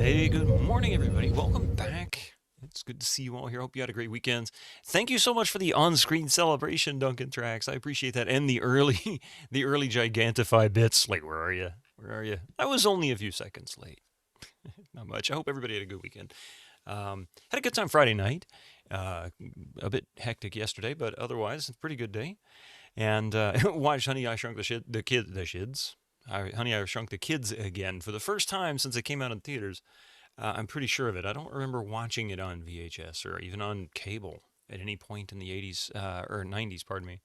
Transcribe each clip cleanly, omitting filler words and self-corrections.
Hey, good morning, everybody. Welcome back. It's good to see you all here. Hope you had a great weekend. Thank you so much for the on-screen celebration, Duncan Trax. I appreciate that. And the early, the early Gigantify bits. Like, where are you? Where are you? I was only a few seconds late. Not much. I hope everybody had a good weekend. Had a good time Friday night. A bit hectic yesterday, but otherwise, a pretty good day. And watched Honey, I Shrunk the Shids. Honey, I Shrunk the Kids again for the first time since it came out in theaters. I'm pretty sure of it. I don't remember watching it on VHS or even on cable at any point in the 80s or 90s, pardon me.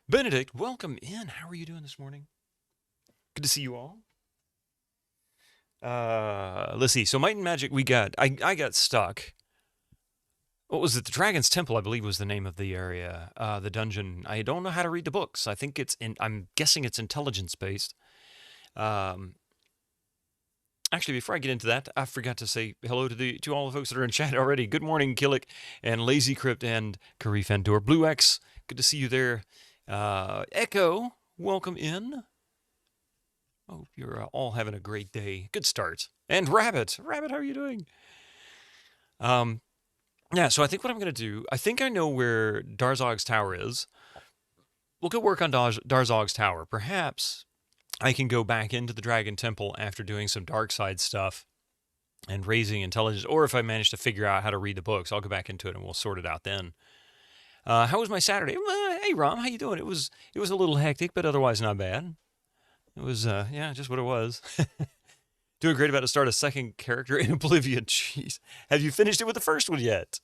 Benedict, welcome in. How are you doing this morning? Good to see you all. Let's see. So Might and Magic, I got stuck. What was it? The Dragon's Temple, I believe, was the name of the area, the dungeon. I don't know how to read the books. I'm guessing it's intelligence-based. Actually, before I get into that, I forgot to say hello to all the folks that are in chat already. Good morning, Killick and Lazy Crypt and Karif Endor. Blue X, good to see you there. Echo, welcome in. Hope you're all having a great day. Good start. And Rabbit, how are you doing? Yeah, so I think what I'm going to do, I think I know where Darzog's tower is. We'll go work on Darzog's tower. Perhaps I can go back into the Dragon Temple after doing some dark side stuff and raising intelligence. Or if I manage to figure out how to read the books, I'll go back into it and we'll sort it out then. How was my Saturday? Hey, Rom, how you doing? It was a little hectic, but otherwise not bad. It was, yeah, just what it was. Doing great, about to start a second character in Oblivion. Jeez. Have you finished it with the first one yet?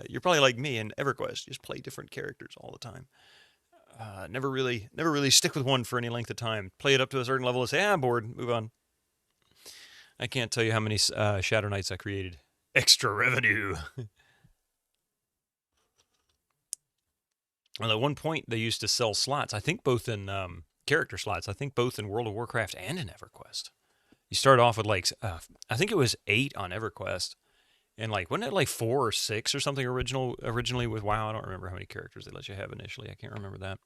You're probably like me in EverQuest. You just play different characters all the time. Never really stick with one for any length of time. Play it up to a certain level and say, I'm bored, move on. I can't tell you how many Shadow Knights I created. Extra revenue. Well, at one point, they used to sell slots. I think both in character slots. I think both in World of Warcraft and in EverQuest. You start off with like, I think it was 8 on EverQuest. And like, wasn't it like 4 or 6 or something originally with WoW? I don't remember how many characters they let you have initially. I can't remember that.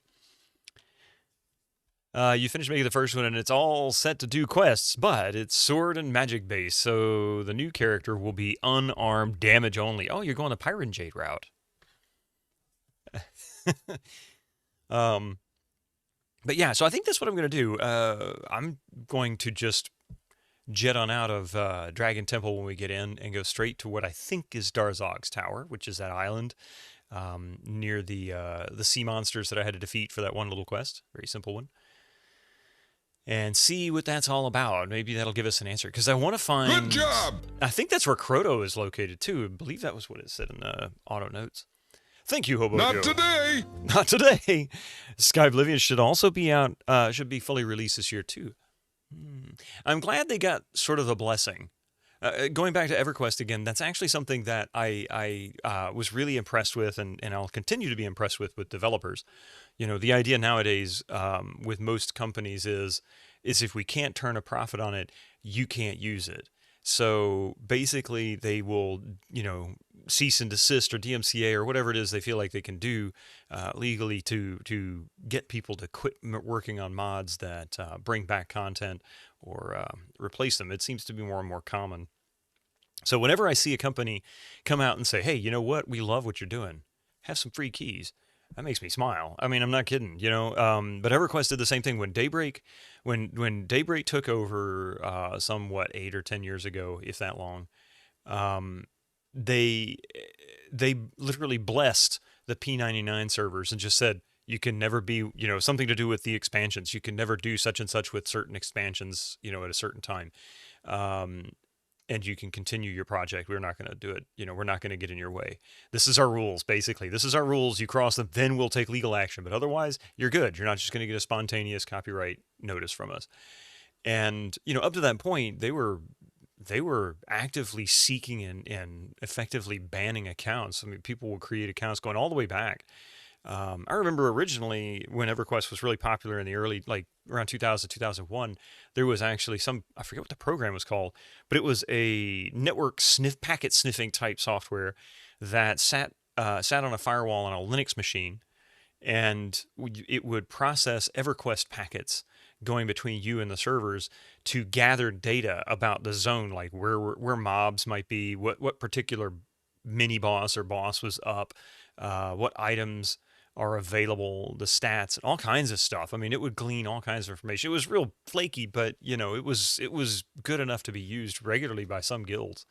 You finished making the first one and it's all set to do quests, but it's sword and magic based. So the new character will be unarmed, damage only. Oh, you're going the Pyron Jade route. But yeah, so I think that's what I'm going to do. I'm going to just jet on out of Dragon Temple when we get in and go straight to what I think is Darzog's tower, which is that island near the sea monsters that I had to defeat for that one little quest. Very simple one. And see what that's all about. Maybe that'll give us an answer. Because I want to find... Good job! I think that's where Crota is located, too. I believe that was what it said in the auto notes. Thank you, Hobo Not Joe. today! Not today! Sky Oblivion should also be out, should be fully released this year, too. I'm glad they got sort of a blessing. Going back to EverQuest again, that's actually something that I was really impressed with, and I'll continue to be impressed with developers. You know, the idea nowadays with most companies is if we can't turn a profit on it, you can't use it. So basically, they will, you know, cease and desist or DMCA or whatever it is they feel like they can do legally to get people to quit working on mods that bring back content or replace them. It seems to be more and more common. So whenever I see a company come out and say, hey, you know what? We love what you're doing. Have some free keys. That makes me smile. I mean, I'm not kidding, you know. But EverQuest did the same thing when Daybreak, when Daybreak took over somewhat 8 or 10 years ago, if that long. They literally blessed the P99 servers and just said, you can never be, you know, something to do with the expansions. You can never do such and such with certain expansions, you know, at a certain time. And you can continue your project. We're not going to do it. You know, we're not going to get in your way. This is our rules, basically. This is our rules. You cross them, then we'll take legal action. But otherwise, you're good. You're not just going to get a spontaneous copyright notice from us. And, you know, up to that point, they were actively seeking and effectively banning accounts. I mean, people will create accounts going all the way back. I remember originally when EverQuest was really popular in the early, like around 2000, 2001, there was actually I forget what the program was called, but it was a network packet sniffing type software that sat on a firewall on a Linux machine, and it would process EverQuest packets going between you and the servers to gather data about the zone, like where mobs might be, what particular mini boss or boss was up, what items are available, the stats, all kinds of stuff. I mean, it would glean all kinds of information. It was real flaky, but it was good enough to be used regularly by some guilds.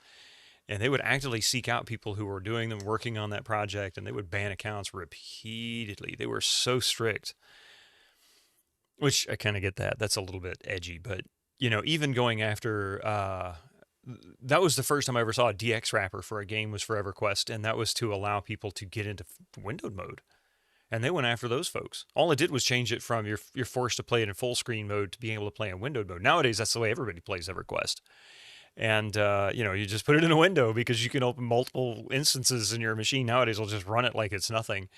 And they would actively seek out people who were doing them, working on that project, and they would ban accounts repeatedly. They were so strict, which I kind of get that. That's a little bit edgy, but even going after that was the first time I ever saw a DX wrapper for a game was for EverQuest, and that was to allow people to get into windowed mode. And they went after those folks. All it did was change it from you're forced to play it in full screen mode to being able to play in windowed mode. Nowadays, that's the way everybody plays EverQuest. And you just put it in a window because you can open multiple instances in your machine nowadays. Will just run it like it's nothing.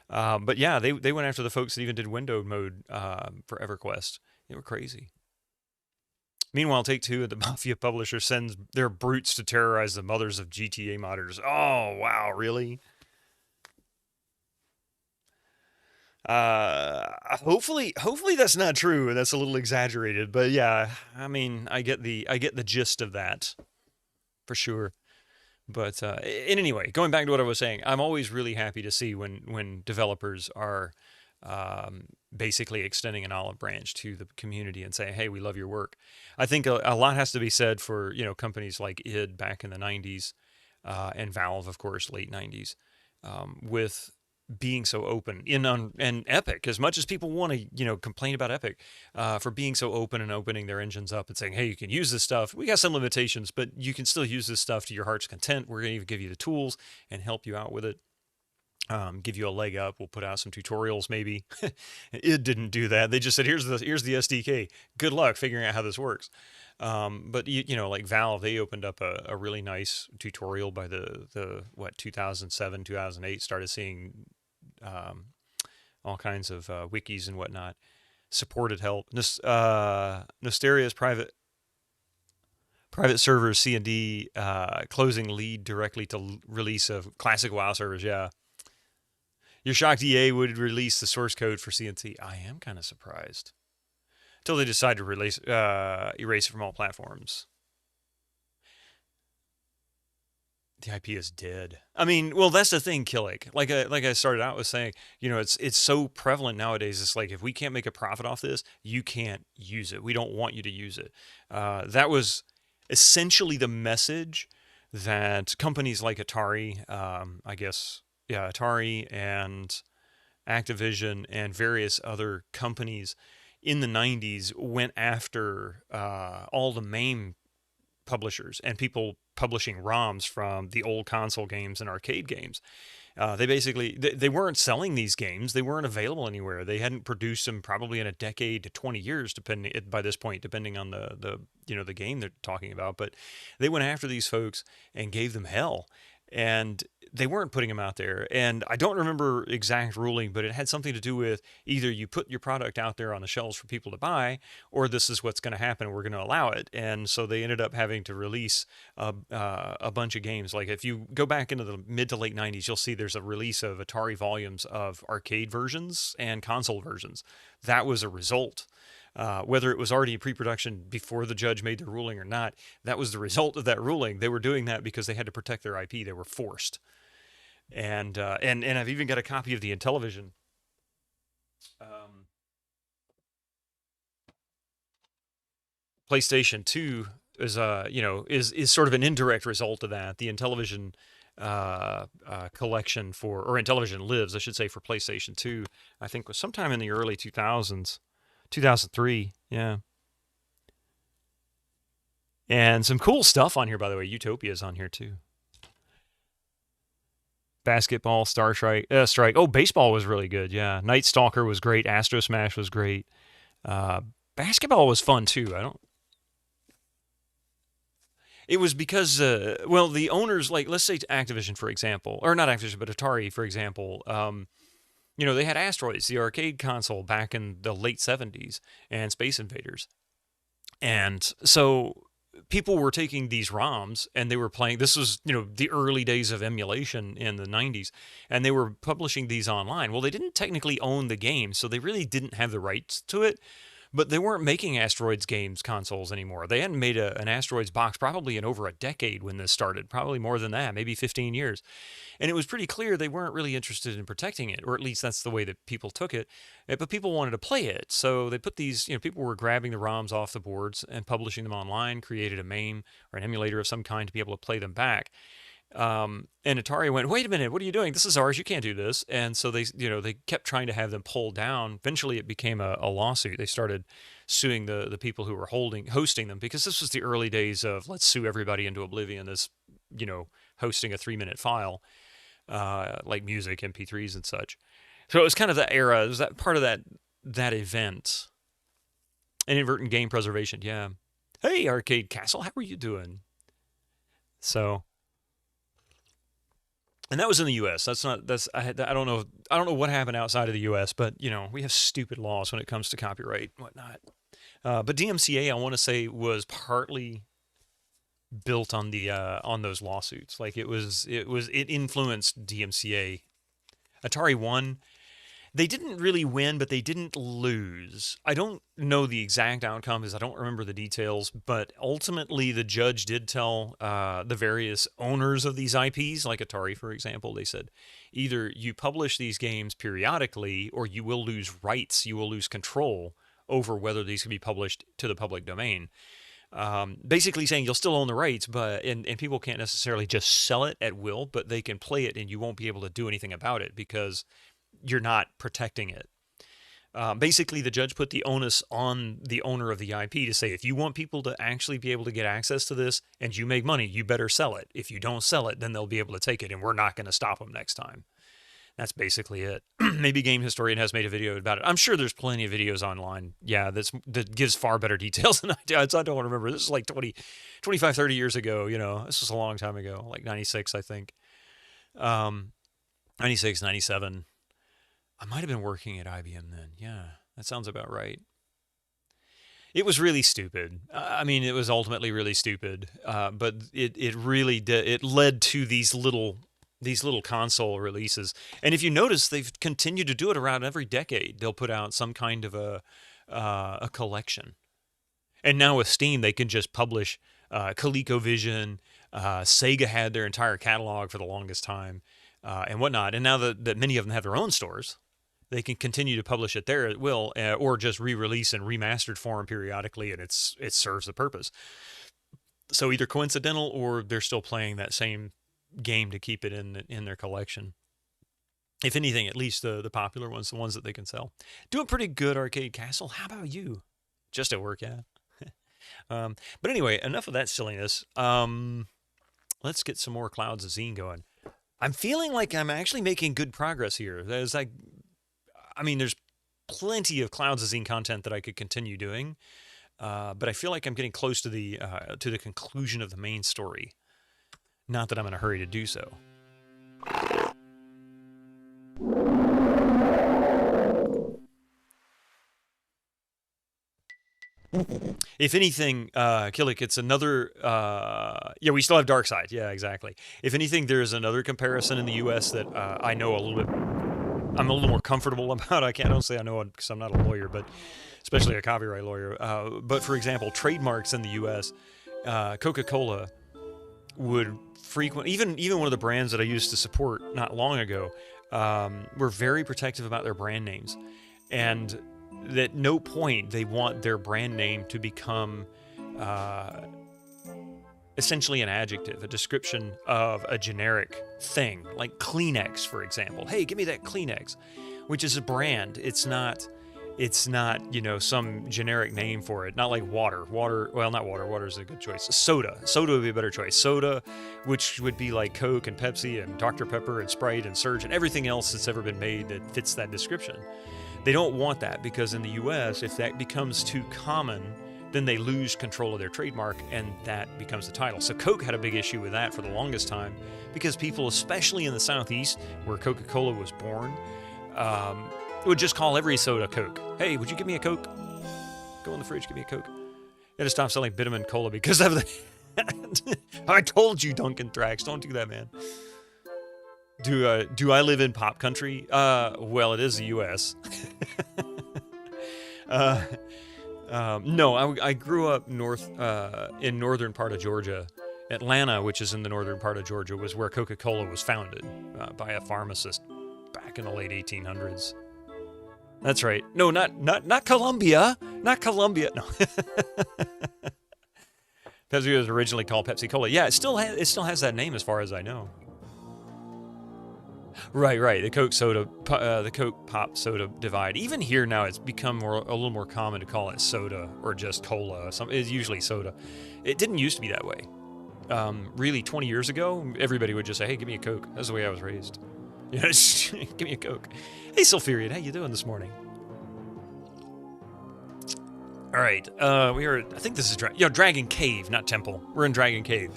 But yeah, they went after the folks that even did windowed mode for EverQuest. They were crazy. Meanwhile, Take-Two, the Mafia publisher, sends their brutes to terrorize the mothers of GTA modders. Oh, wow, really? Hopefully that's not true, and that's a little exaggerated. But yeah, I mean, I get the gist of that, for sure. But in anyway, going back to what I was saying, I'm always really happy to see when developers are basically extending an olive branch to the community and saying, hey, we love your work. I think a lot has to be said for companies like id back in the 90s and Valve, of course, late 90s, with being so open and Epic, as much as people want to complain about Epic for being so open and opening their engines up and saying, hey, you can use this stuff. We got some limitations, but you can still use this stuff to your heart's content. We're going to even give you the tools and help you out with it. Give you a leg up. We'll put out some tutorials maybe. It didn't do that. They just said, here's the SDK. Good luck figuring out how this works. But like Valve, they opened up a really nice tutorial by the 2007, 2008, started seeing all kinds of wikis and whatnot. Supported help. Nosteria's private servers, C&D, closing lead directly to release of classic WoW servers. Yeah. You're shocked EA would release the source code for CNC. I am kind of surprised. Until they decide to erase it from all platforms. The IP is dead. I mean, well, that's the thing, Killick. Like I started out with saying, it's so prevalent nowadays. It's like, if we can't make a profit off this, you can't use it. We don't want you to use it. That was essentially the message that companies like Atari, Atari and Activision and various other companies in the 90s went after all the MAME publishers and people publishing ROMs from the old console games and arcade games. They basically, they weren't selling these games. They weren't available anywhere. They hadn't produced them probably in a decade to 20 years, by this point, depending on the game they're talking about. But they went after these folks and gave them hell. And they weren't putting them out there. And I don't remember exact ruling, but it had something to do with either you put your product out there on the shelves for people to buy, or this is what's going to happen. We're going to allow it. And so they ended up having to release a bunch of games. Like if you go back into the mid to late 90s, you'll see there's a release of Atari volumes of arcade versions and console versions. That was a result. Whether it was already in pre-production before the judge made the ruling or not, that was the result of that ruling. They were doing that because they had to protect their IP. They were forced. And I've even got a copy of the Intellivision. PlayStation 2 is sort of an indirect result of that. The Intellivision collection or Intellivision Lives, I should say, for PlayStation 2, I think was sometime in the early 2000s. 2003, yeah. And some cool stuff on here, by the way. Utopia's on here, too. Basketball, Strike. Oh, baseball was really good, yeah. Night Stalker was great. Astro Smash was great. Basketball was fun, too. It was because, the owners, like, let's say Activision, for example, or not Activision, but Atari, for example, they had Asteroids, the arcade console, back in the late 70s, and Space Invaders. And so people were taking these ROMs, and they were playing. This was, the early days of emulation in the 90s, and they were publishing these online. Well, they didn't technically own the game, so they really didn't have the rights to it. But they weren't making Asteroids games consoles anymore. They hadn't made an Asteroids box probably in over a decade when this started, probably more than that, maybe 15 years. And it was pretty clear they weren't really interested in protecting it, or at least that's the way that people took it. But people wanted to play it. So they put these, people were grabbing the ROMs off the boards and publishing them online, created a MAME or an emulator of some kind to be able to play them back. And Atari went, wait a minute, what are you doing? This is ours. You can't do this. And so they kept trying to have them pulled down. Eventually it became a lawsuit. They started suing the people who were hosting them, because this was the early days of let's sue everybody into oblivion as, hosting a 3-minute file, like music, MP3s and such. So it was kind of that era. It was that part of that event. Inadvertent game preservation. Yeah. Hey, Arcade Castle, how are you doing? So, and that was in the U.S. I don't know what happened outside of the U.S., but we have stupid laws when it comes to copyright and whatnot. But DMCA, I want to say, was partly built on those lawsuits. Like it influenced DMCA. Atari won. They didn't really win, but they didn't lose. I don't know the exact outcome because I don't remember the details, but ultimately the judge did tell the various owners of these IPs, like Atari, for example, they said, either you publish these games periodically or you will lose rights, you will lose control over whether these can be published to the public domain. Basically saying you'll still own the rights, but and people can't necessarily just sell it at will, but they can play it and you won't be able to do anything about it because you're not protecting it. Basically, the judge put the onus on the owner of the IP to say, if you want people to actually be able to get access to this and you make money, you better sell it. If you don't sell it, then they'll be able to take it, and we're not going to stop them next time. That's basically it. Maybe Game Historian has made a video about it. I'm sure there's plenty of videos online. Yeah, that gives far better details than I do. I don't remember. This is like 25, 30 years ago. This was a long time ago, like 96, I think. 96, 97. I might have been working at IBM then. Yeah, that sounds about right. It was really stupid. I mean, it was ultimately really stupid. But it really did. It led to these little console releases. And if you notice, they've continued to do it around every decade. They'll put out some kind of a collection. And now with Steam, they can just publish ColecoVision. Sega had their entire catalog for the longest time, and whatnot. And now that many of them have their own stores, they can continue to publish it there at will, or just re-release in remastered form periodically, and it serves the purpose. So either coincidental or they're still playing that same game to keep it in their collection. If anything, at least the popular ones, the ones that they can sell. Doing pretty good, Arcade Castle. How about you? Just at work, yeah. But anyway, enough of that silliness. Let's get some more Clouds of Xeen going. I'm feeling like I'm actually making good progress here. There's plenty of Clouds of Xeen content that I could continue doing, but I feel like I'm getting close to the conclusion of the main story. Not that I'm in a hurry to do so. If anything, Killick, it's another... yeah, we still have Darkside. Yeah, exactly. If anything, there's another comparison in the U.S. that I know a little bit... I'm a little more comfortable about. I don't say I know it because I'm not a lawyer, but especially a copyright lawyer. But for example, trademarks in the U.S., Coca-Cola would even one of the brands that I used to support not long ago, were very protective about their brand names. And at no point they want their brand name to become essentially an adjective, a description of a generic thing, like Kleenex, for example. Hey, give me that Kleenex, which is a brand. It's not, some generic name for it. Not like water. Well, not water. Water is a good choice. Soda would be a better choice. Soda, which would be like Coke and Pepsi and Dr. Pepper and Sprite and Surge and everything else that's ever been made that fits that description. They don't want that because in the U.S., if that becomes too common, then they lose control of their trademark and that becomes the title. So Coke had a big issue with that for the longest time because people, especially in the Southeast where Coca-Cola was born, would just call every soda Coke. Hey, would you give me a Coke? Go in the fridge, give me a Coke. They had to stop selling Vitamin Cola because of the... I told you, Duncan Thrax, don't do that, man. Do I live in pop country? Well, it is the U.S. No, I grew up in northern part of Georgia. Atlanta, which is in the northern part of Georgia, was where Coca-Cola was founded by a pharmacist back in the late 1800s. That's right. No, not Colombia. Not Colombia. No. Pepsi was originally called Pepsi Cola. Yeah, it still has that name as far as I know. Right. The Coke Pop soda divide. Even here now, it's become a little more common to call it soda or just cola. It's usually soda. It didn't used to be that way. Really, 20 years ago, everybody would just say, "Hey, give me a Coke." That's the way I was raised. Yeah, give me a Coke. Hey, Sulfurian, how you doing this morning? All right, we are. I think this is Dragon Cave, not Temple. We're in Dragon Cave.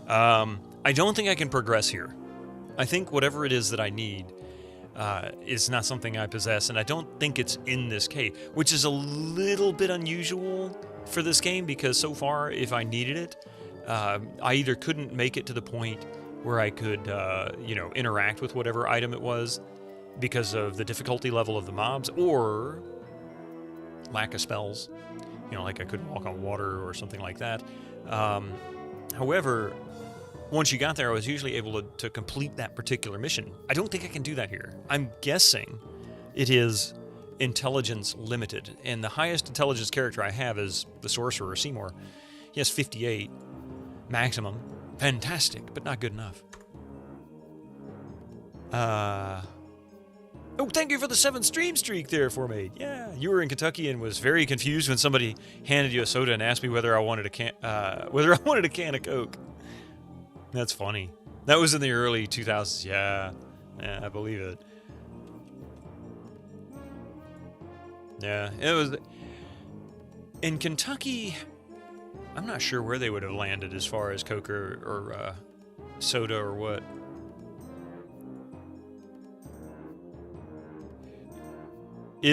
I don't think I can progress here. I think whatever it is that I need is not something I possess, and I don't think it's in this cave, which is a little bit unusual for this game because so far, if I needed it, I either couldn't make it to the point where I could, interact with whatever item it was because of the difficulty level of the mobs, or lack of spells. Like I couldn't walk on water or something like that. However, once you got there, I was usually able to complete that particular mission. I don't think I can do that here. I'm guessing it is intelligence limited, and the highest intelligence character I have is the sorcerer, Seymour. He has 58 maximum. Fantastic, but not good enough. Oh, thank you for the 7 stream streak there for me. Yeah, you were in Kentucky and was very confused when somebody handed you a soda and asked me whether I wanted a can of Coke. That's funny. That was in the early 2000s. Yeah, I believe it. Yeah, it was in Kentucky. I'm not sure where they would have landed as far as Coke or soda or what. It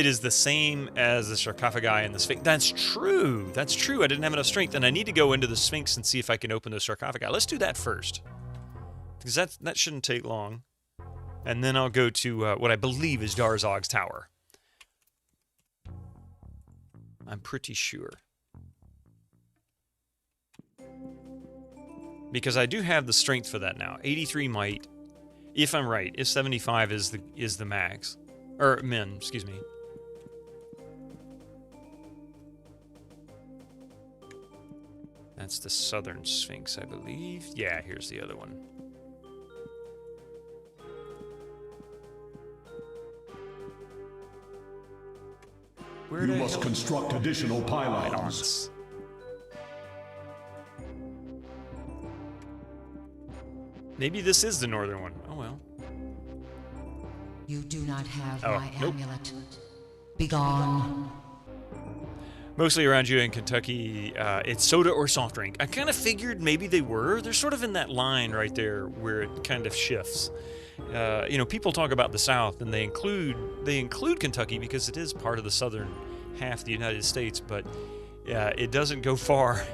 is the same as the sarcophagi and the Sphinx. That's true. That's true. I didn't have enough strength, and I need to go into the Sphinx and see if I can open the sarcophagi. Let's do that first, because that shouldn't take long. And then I'll go to what I believe is Darzog's tower. I'm pretty sure. Because I do have the strength for that now. 83 might. If I'm right, if 75 is the max. Or min, excuse me. That's the Southern Sphinx, I believe. Yeah, here's the other one. Where you must construct additional pylons. Maybe this is the northern one. Oh well. You do not have my amulet. Begone. Mostly around you in Kentucky, it's soda or soft drink. I kind of figured maybe they were. They're sort of in that line right there where it kind of shifts. People talk about the South, and they include Kentucky because it is part of the southern half of the United States, but it doesn't go far,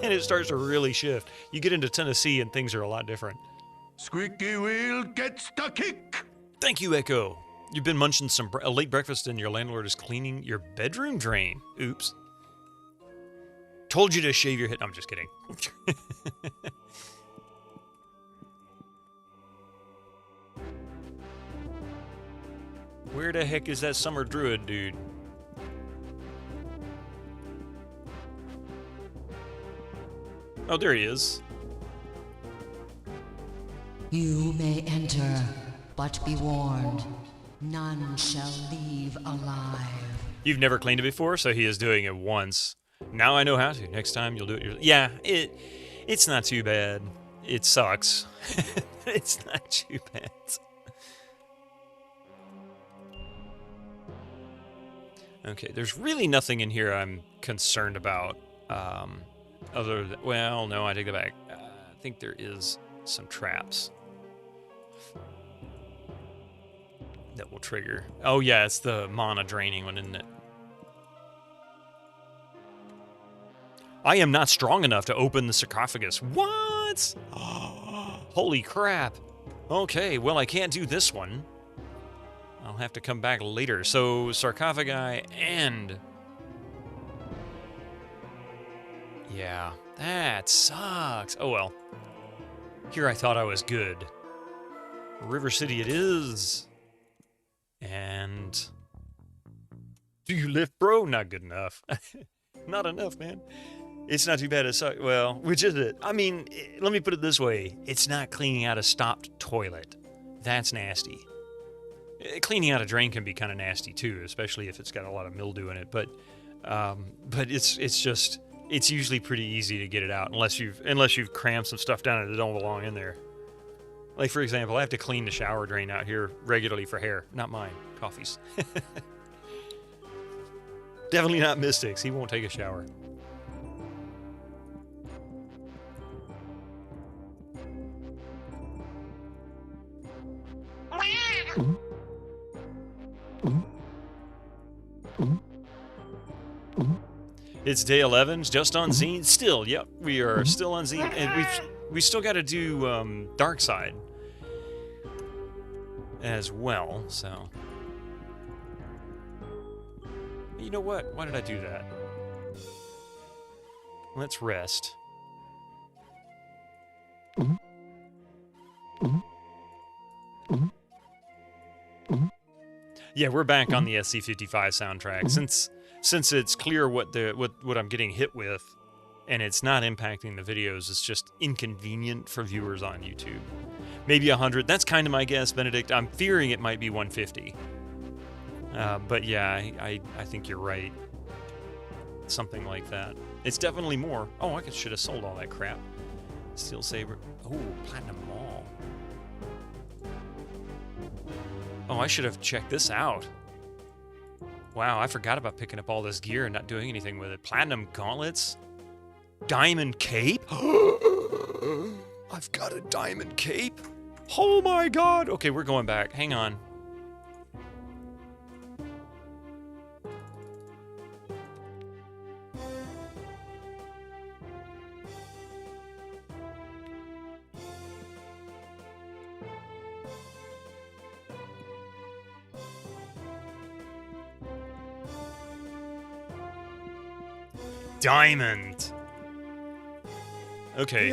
and it starts to really shift. You get into Tennessee, and things are a lot different. Squeaky wheel gets the kick. Thank you, Echo. You've been munching a late breakfast and your landlord is cleaning your bedroom drain. Oops. Told you to shave your head. I'm just kidding. Where the heck is that summer druid, dude? Oh, there he is. You may enter, but be warned, none shall leave alive. You've never cleaned it before, so he is doing it once. Now I know how to. Next time you'll do it yourself. Yeah, it's not too bad. It sucks. It's not too bad. Okay, there's really nothing in here I'm concerned about. Other than, well, no, I take it back. I think there is some traps that will trigger. Oh yeah, it's the mana draining one, isn't it? I am not strong enough to open the sarcophagus. What? Oh, holy crap. Okay, well, I can't do this one. I'll have to come back later. So, sarcophagi and Yeah, that sucks. Oh well. Here I thought I was good. River City it is. And... Do you lift, bro? Not good enough. Not enough, man. It's not too bad. Well, which is it? I mean, let me put it this way. It's not cleaning out a stopped toilet. That's nasty. Cleaning out a drain can be kind of nasty too, especially if it's got a lot of mildew in it. But it's usually pretty easy to get it out unless you've crammed some stuff down that don't belong in there. Like for example, I have to clean the shower drain out here regularly for hair. Not mine. Coffee's. Definitely not Mystic's. He won't take a shower. It's day 11, just on Xeen. Still, yep, we are still on Xeen, and we still got to do Dark Side as well. So, you know what? Why did I do that? Let's rest. Yeah, we're back on the SC55 soundtrack. Since it's clear what I'm getting hit with, and it's not impacting the videos, it's just inconvenient for viewers on YouTube. Maybe 100. That's kind of my guess, Benedict. I'm fearing it might be 150. But yeah, I think you're right. Something like that. It's definitely more. Oh, I should have sold all that crap. Steel Saber. Oh, Platinum Mall. Oh, I should have checked this out. Wow, I forgot about picking up all this gear and not doing anything with it. Platinum Gauntlets? Diamond Cape? I've got a Diamond Cape? Oh my god! Okay, we're going back. Hang on. Diamond. Okay.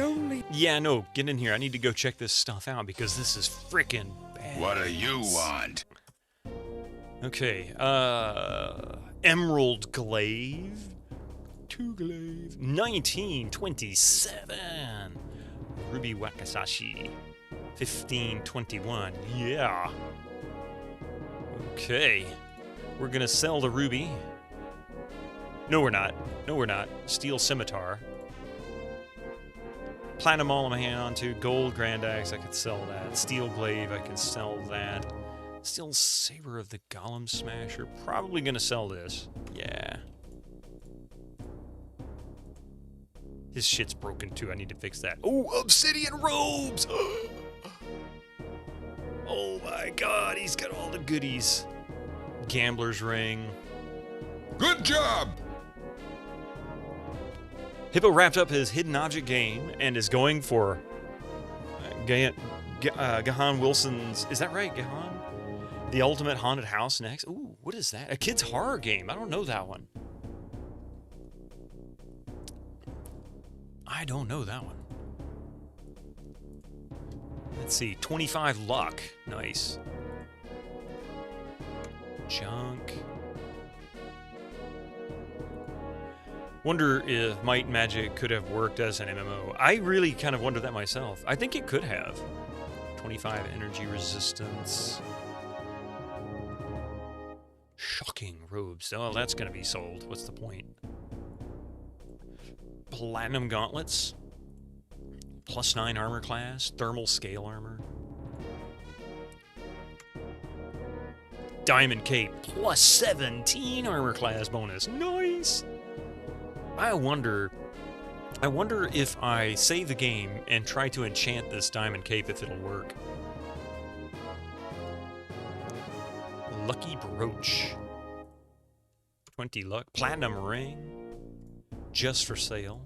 Yeah, no, get in here. I need to go check this stuff out because this is freaking bad. What do you want? Okay, Emerald Glaive. 2 glaive. 1927. Ruby Wakasashi. 1521. Yeah. Okay. We're gonna sell the ruby. No, we're not. No, we're not. Steel Scimitar. Platinum All I'm hanging on to. Gold Grand Axe, I could sell that. Steel Glaive, I can sell that. Steel Saber of the Golem Smasher. Probably gonna sell this. Yeah. His shit's broken too. I need to fix that. Oh, Obsidian Robes! Oh my god, he's got all the goodies. Gambler's Ring. Good job! Hippo wrapped up his hidden object game and is going for Gahan Wilson's... Is that right, Gahan? The Ultimate Haunted House next. Ooh, what is that? A kid's horror game. I don't know that one. I don't know that one. Let's see. 25 luck. Nice. Junk. Wonder if Might and Magic could have worked as an MMO. I really kind of wonder that myself. I think it could have. 25 energy resistance. Shocking robes. Oh, that's going to be sold. What's the point? Platinum gauntlets. +9 armor class. Thermal scale armor. Diamond cape. +17 armor class bonus. Nice! I wonder if I save the game and try to enchant this diamond cape if it'll work. Lucky brooch. 20 luck. Platinum ring. Just for sale.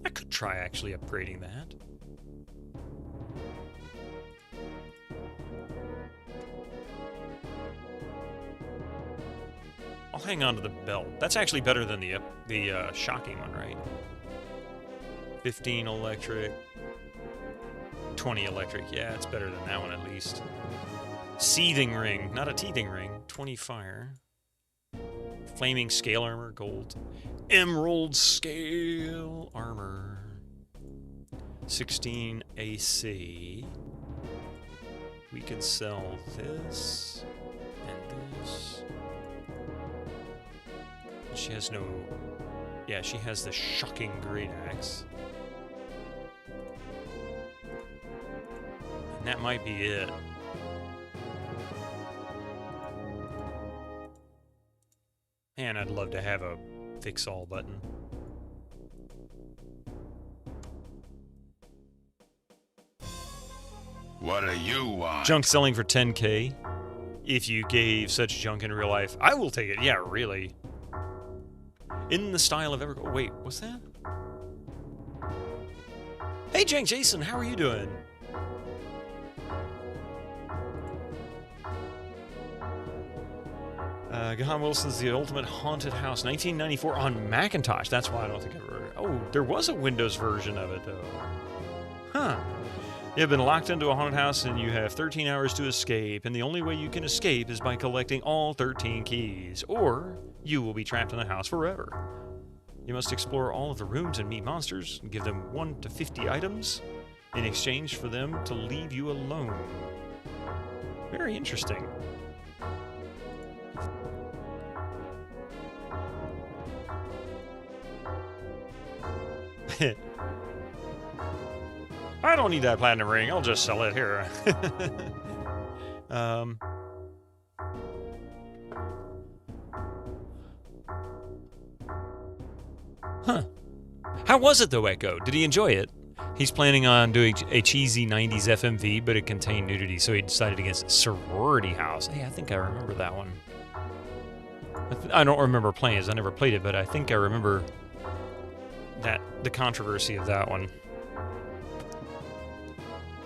I could try actually upgrading that. hang on to the belt. That's actually better than the shocking one, right? 15 electric, 20 electric. Yeah, it's better than that one at least. Seething ring, not a teething ring. 20 fire. Flaming scale armor, gold. Emerald scale armor. 16 AC. We can sell this and this. She has no... Yeah, she has the shocking great axe. And that might be it. Man, I'd love to have a fix all button. What do you want? Junk selling for 10K. If you gave such junk in real life, I will take it. Yeah, really. In the style of Evergo. Wait, what's that? Hey, Jank Jason, how are you doing? Gahan Wilson's The Ultimate Haunted House, 1994 on Macintosh. That's why I don't think I ever... Oh, there was a Windows version of it, though. Huh. You've been locked into a haunted house and you have 13 hours to escape, and the only way you can escape is by collecting all 13 keys, or you will be trapped in the house forever. You must explore all of the rooms and meet monsters, and give them 1 to 50 items in exchange for them to leave you alone. Very interesting. I don't need that platinum ring. I'll just sell it here. Huh. How was it, though, Echo? Did he enjoy it? He's planning on doing a cheesy 90s FMV, but it contained nudity, so he decided against Sorority House. Hey, I think I remember that one. I don't remember playing it. I never played it, but I think I remember the controversy of that one.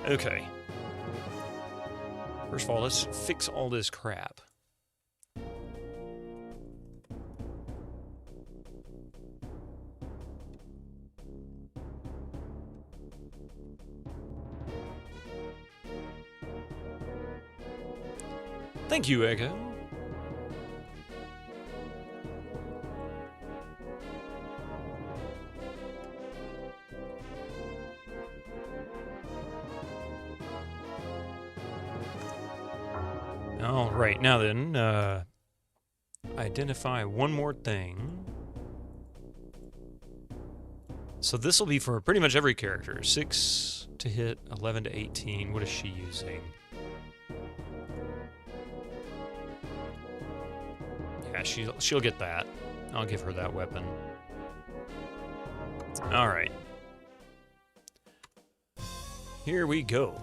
Okay. First of all, let's fix all this crap. Thank you, Echo. All right, now then, identify one more thing. So this will be for pretty much every character. 6 to hit, 11 to 18. What is she using? Yeah, she'll get that. I'll give her that weapon. All right. Here we go.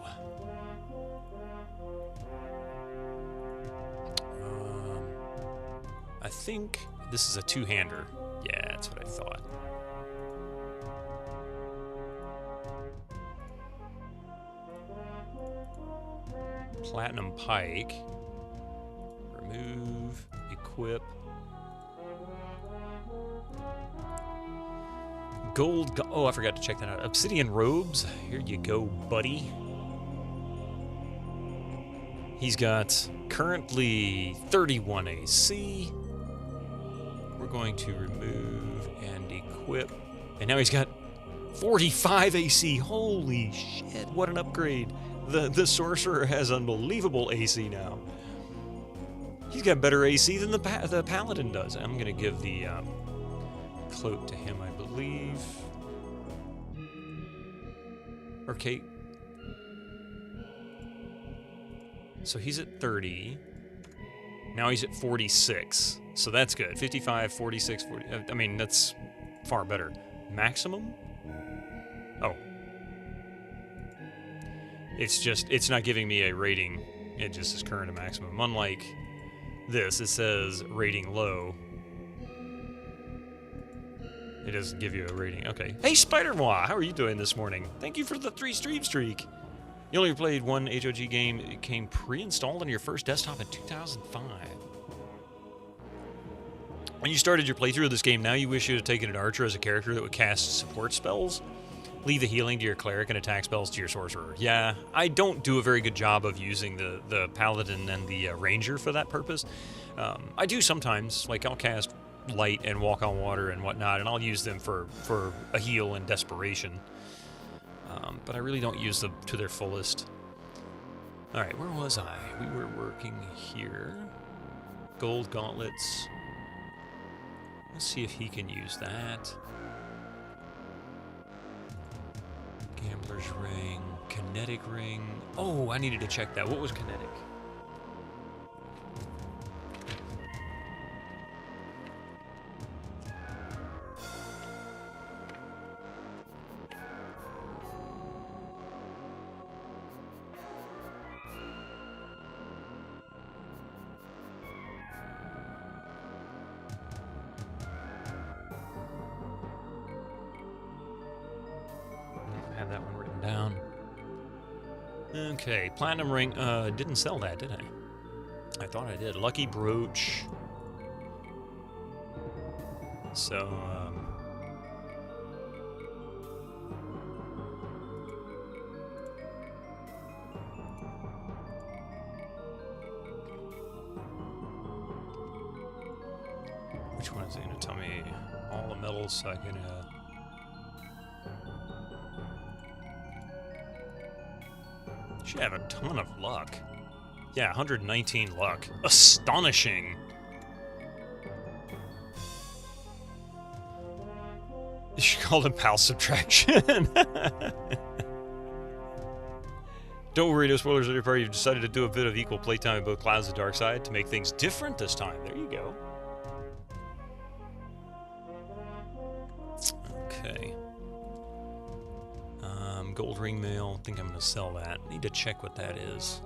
I think this is a two-hander. Yeah, that's what I thought. Platinum pike. Remove, equip. Gold, oh, I forgot to check that out. Obsidian robes. Here you go, buddy. He's got currently 31 AC. We're going to remove and equip. And now he's got 45 AC. Holy shit, what an upgrade. The sorcerer has unbelievable AC now. He's got better AC than the paladin does. I'm going to give the cloak to him, I believe. Or Kate. So he's at 30. Now he's at 46. So that's good. 55, 46, 40. I mean, that's far better. Maximum? Oh. It's not giving me a rating. It just is current to maximum. Unlike this, it says rating low. It doesn't give you a rating. Okay. Hey, Spider-Moi, how are you doing this morning? Thank you for the 3 stream streak. You only played one HOG game. It came pre-installed on your first desktop in 2005. When you started your playthrough of this game, now you wish you had taken an archer as a character that would cast support spells? Leave the healing to your cleric and attack spells to your sorcerer. Yeah, I don't do a very good job of using the paladin and the ranger for that purpose. I do sometimes, like I'll cast light and walk on water and whatnot, and I'll use them for a heal and desperation. But I really don't use them to their fullest. Alright, where was I? We were working here. Gold gauntlets. Let's see if he can use that. Gambler's ring. Kinetic ring. Oh, I needed to check that. What was kinetic? That one written down. Okay, platinum ring. Didn't sell that, did I? I thought I did. Lucky brooch. So, which one is it going to tell me? All the metals, so I can, should have a ton of luck. Yeah, 119 luck. Astonishing! You should call it pal subtraction. Don't worry, no spoilers on your part. You've decided to do a bit of equal playtime in both Clouds and Dark Side to make things different this time. There you go. Okay. Gold ring mail. I think I'm going to sell that. Need to check what that is.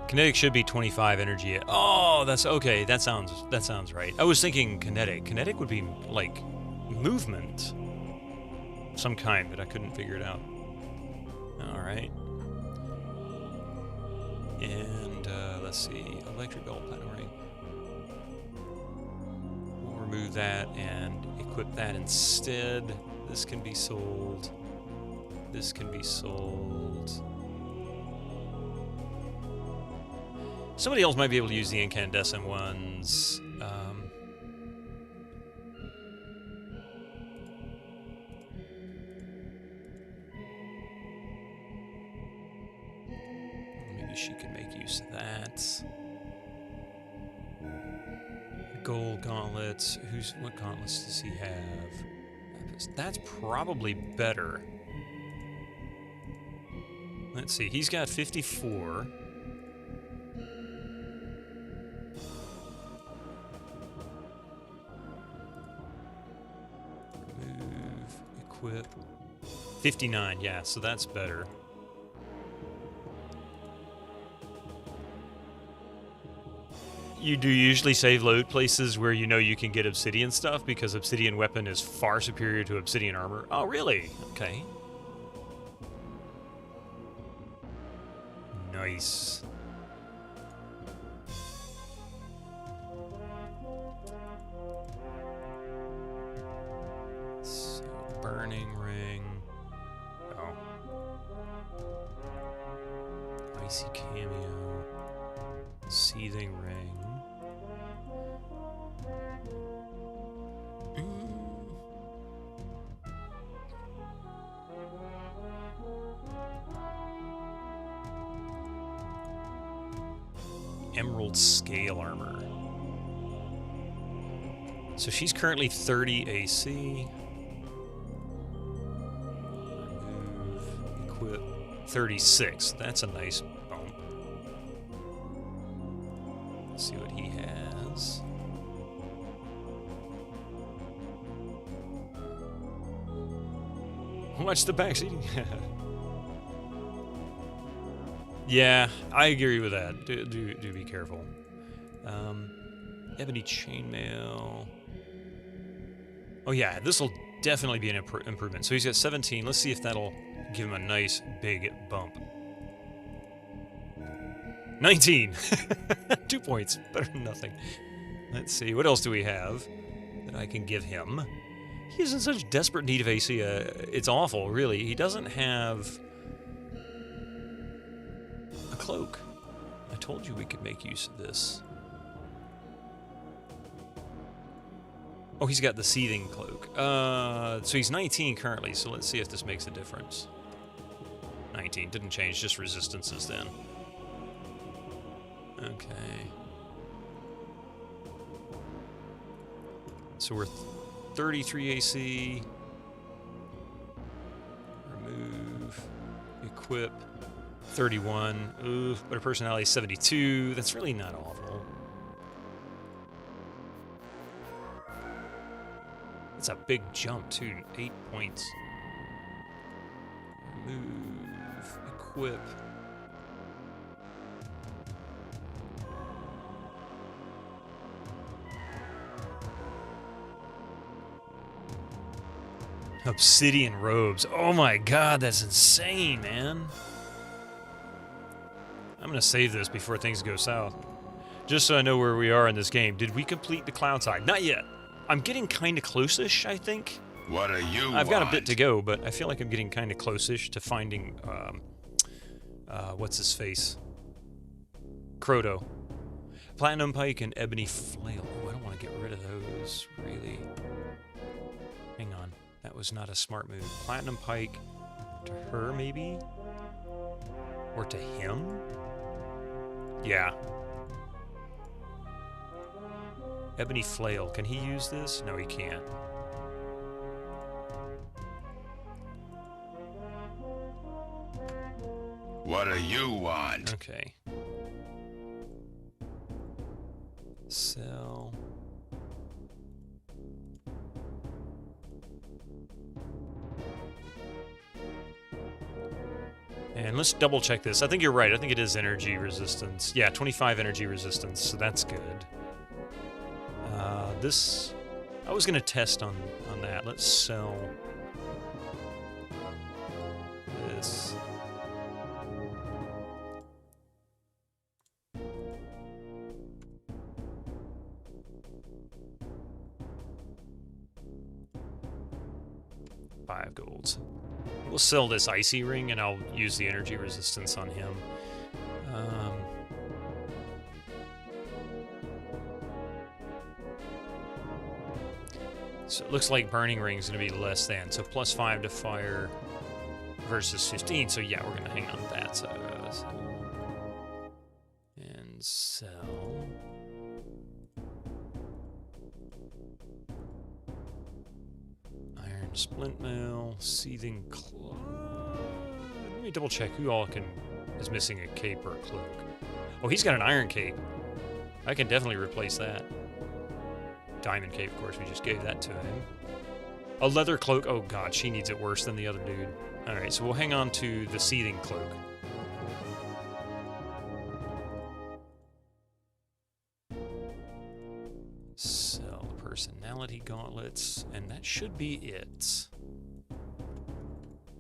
Kinetic should be 25 energy. Oh, that's okay. That sounds right. I was thinking kinetic. Kinetic would be like movement, some kind, but I couldn't figure it out. All right. And let's see. Electric gold platinum ring. We'll remove that and equip that instead. This can be sold. This can be sold. Somebody else might be able to use the incandescent ones. Maybe she can make use of that. Gold gauntlets. What gauntlets does he have? That's probably better. Let's see, he's got 54. Move, equip. 59, yeah, so that's better. You do usually save load places where you know you can get obsidian stuff because obsidian weapon is far superior to obsidian armor. Oh, really? Okay. Nice. So, burning ring. Oh. Icy cameo. Seething ring. Emerald scale armor. So she's currently 30 AC. Remove, equip 36. That's a nice bump. Let's see what he has. Watch the backseat. Yeah, I agree with that. Do be careful. Ebony chainmail. Oh yeah, this will definitely be an improvement. So he's got 17. Let's see if that'll give him a nice big bump. 19. 2 points. Better than nothing. Let's see, what else do we have that I can give him? He's in such desperate need of AC. It's awful, really. He doesn't have a cloak. I told you we could make use of this. Oh, he's got the seething cloak. So he's 19 currently, so let's see if this makes a difference. 19, didn't change, just resistances then. Okay. So we're 33 AC. Remove. Equip. 31. Ooh, but her personality is 72. That's really not awful. That's a big jump, too. 8 points. Remove. Equip. Obsidian robes. Oh my god, that's insane, man. I'm gonna save this before things go south. Just so I know where we are in this game. Did we complete the cloud side? Not yet. I'm getting kind of close-ish, I think. What do you I've got a bit to go, but I feel like I'm getting kind of close-ish to finding, what's his face? Croto. Platinum Pike and Ebony Flail. Oh, I don't want to get rid of those, really. Hang on. That was not a smart move. Platinum Pike to her, maybe? Or to him? Yeah. Ebony Flail. Can he use this? No, he can't. What do you want? Okay. Sell. And let's double check this. I think you're right. I think it is energy resistance. Yeah, 25 energy resistance, so that's good. This... I was going to test on that. Let's sell this. $5 golds. We'll sell this icy ring, and I'll use the energy resistance on him. So it looks like burning ring is going to be less than. So +5 to fire versus 15. So yeah, we're going to hang on to that. So and sell. Iron splint mail, seething cloak. Let me double check who all is missing a cape or a cloak. Oh, he's got an iron cape. I can definitely replace that. Diamond cape, of course, we just gave that to him. A leather cloak. Oh god, she needs it worse than the other dude. Alright, so we'll hang on to the seething cloak. Sell the personality gauntlets, and that should be it.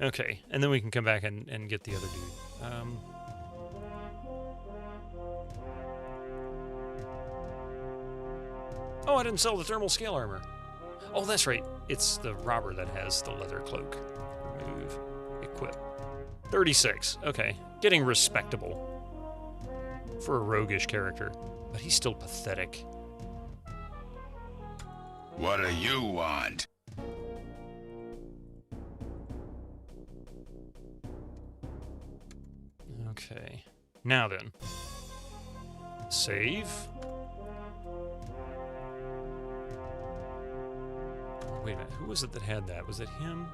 Okay, and then we can come back and get the other dude. Oh, I didn't sell the thermal scale armor. Oh, that's right. It's the robber that has the leather cloak. Remove. Equip. 36. Okay. Getting respectable. For a roguish character. But he's still pathetic. What do you want? Okay. Now then. Save. Wait a minute, who was it that had that? Was it him?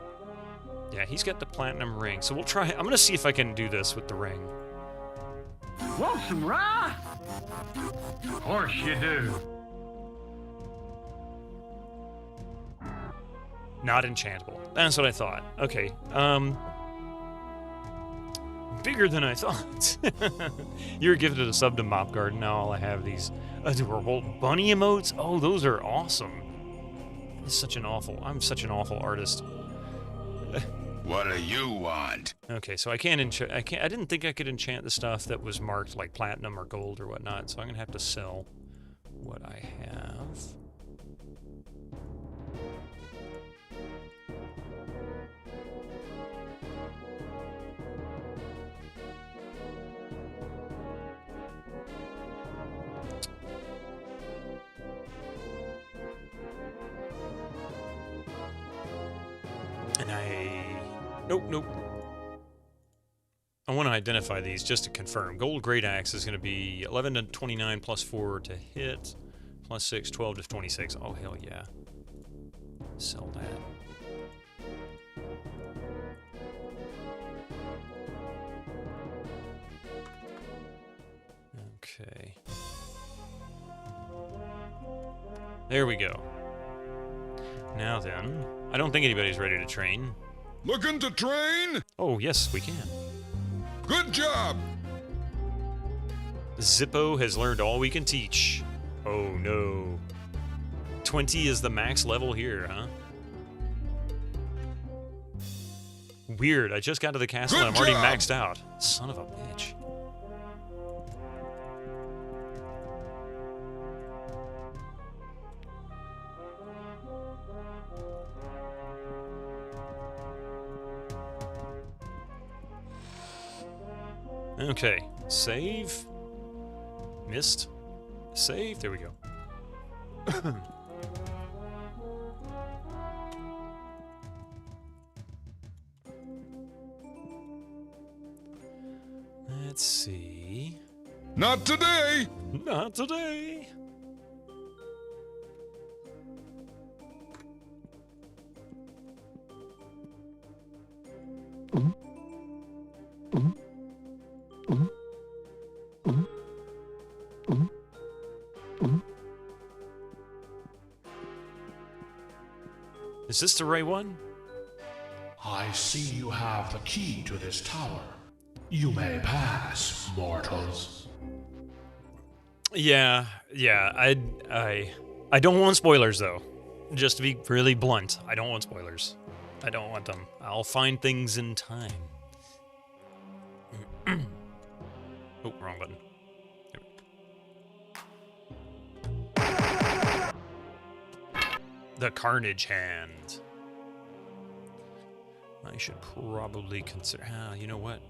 Yeah, he's got the platinum ring. So we'll try. I'm gonna see if I can do this with the ring. Want some rye? Of course you do. Not enchantable. That's what I thought. Okay. Bigger than I thought. You were gifted a sub to Mop Garden. Now all I have these adorable bunny emotes. Oh, those are awesome. I'm such an awful artist. What do you want? Okay, so I can't enchant. I didn't think I could enchant the stuff that was marked like platinum or gold or whatnot. So I'm gonna have to sell what I have. And nope. I want to identify these just to confirm. Gold Great Axe is going to be 11 to 29 plus 4 to hit, plus 6, 12 to 26. Oh, hell yeah. Sell that. Okay. There we go. Now then, I don't think anybody's ready to train. Looking to train? Oh, yes, we can. Good job! Zippo has learned all we can teach. Oh no. 20 is the max level here, huh? Weird, I just got to the castle and I'm already maxed out. Son of a bitch. Okay, save. Missed. Save, there we go. Let's see. Not today! Not today! Is this the right one? I see you have the key to this tower. You may pass, mortals. Yeah, I don't want spoilers though. Just to be really blunt, I don't want spoilers. I don't want them. I'll find things in time. Oh, wrong button. The Carnage Hand. I should probably consider... you know what?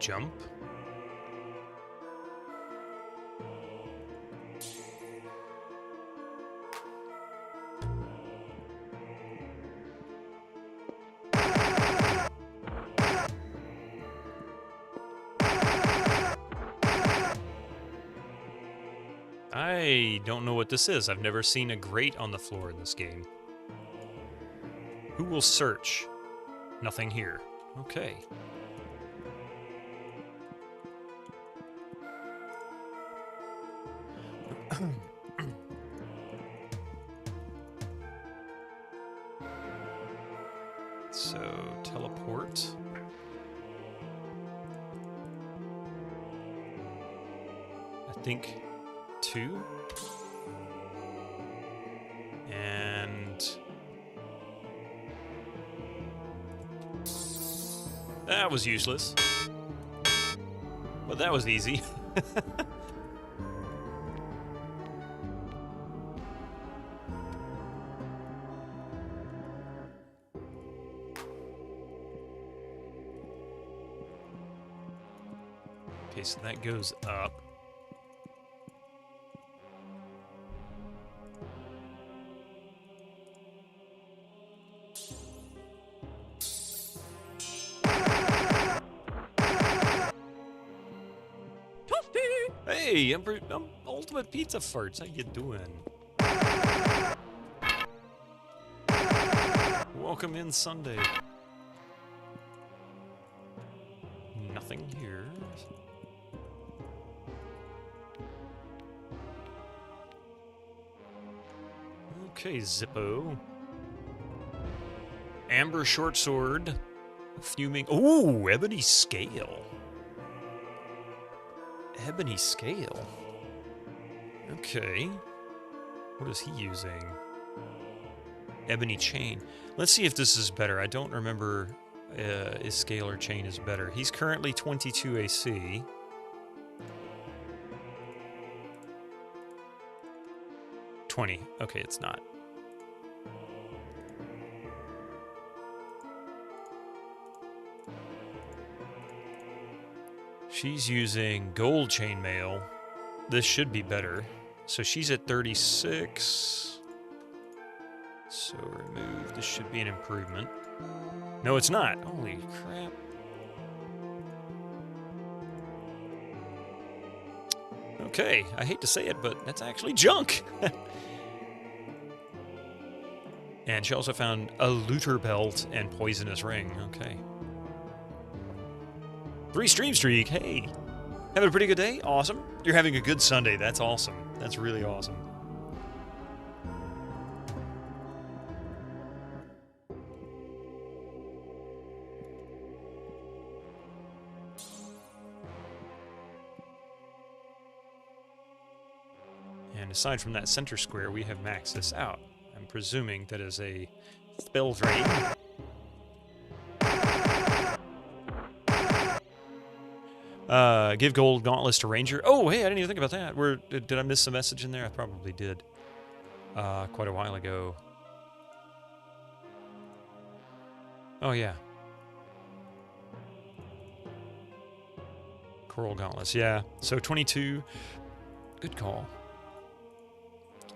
Jump. I don't know what this is. I've never seen a grate on the floor in this game. Who will search? Nothing here. Okay. So, teleport. I think 2. And that was useless. But that was easy. Okay, so that goes up. Hey, I'm Ultimate Pizza Farts. How you doing? Welcome in Sunday. Nothing here. Okay, Zippo. Amber short sword. Fuming. Ooh, ebony scale. Ebony scale. Okay. What is he using? Ebony chain. Let's see if this is better. I don't remember if scale or chain is better. He's currently 22 AC. Okay, it's not. She's using gold chainmail. This should be better. So she's at 36. So remove. This should be an improvement. No, it's not. Holy crap. Okay, I hate to say it, but that's actually junk. And she also found a looter belt and poisonous ring. Okay. 3 stream streak. Hey. Having a pretty good day? Awesome. You're having a good Sunday. That's awesome. That's really awesome. And aside from that center square, we have maxed this out. I'm presuming that is a spell drain. Give gold gauntlets to Ranger. Oh, hey, I didn't even think about that. Did I miss a message in there? I probably did. Quite a while ago. Oh, yeah. Coral gauntlets, yeah. So 22. Good call.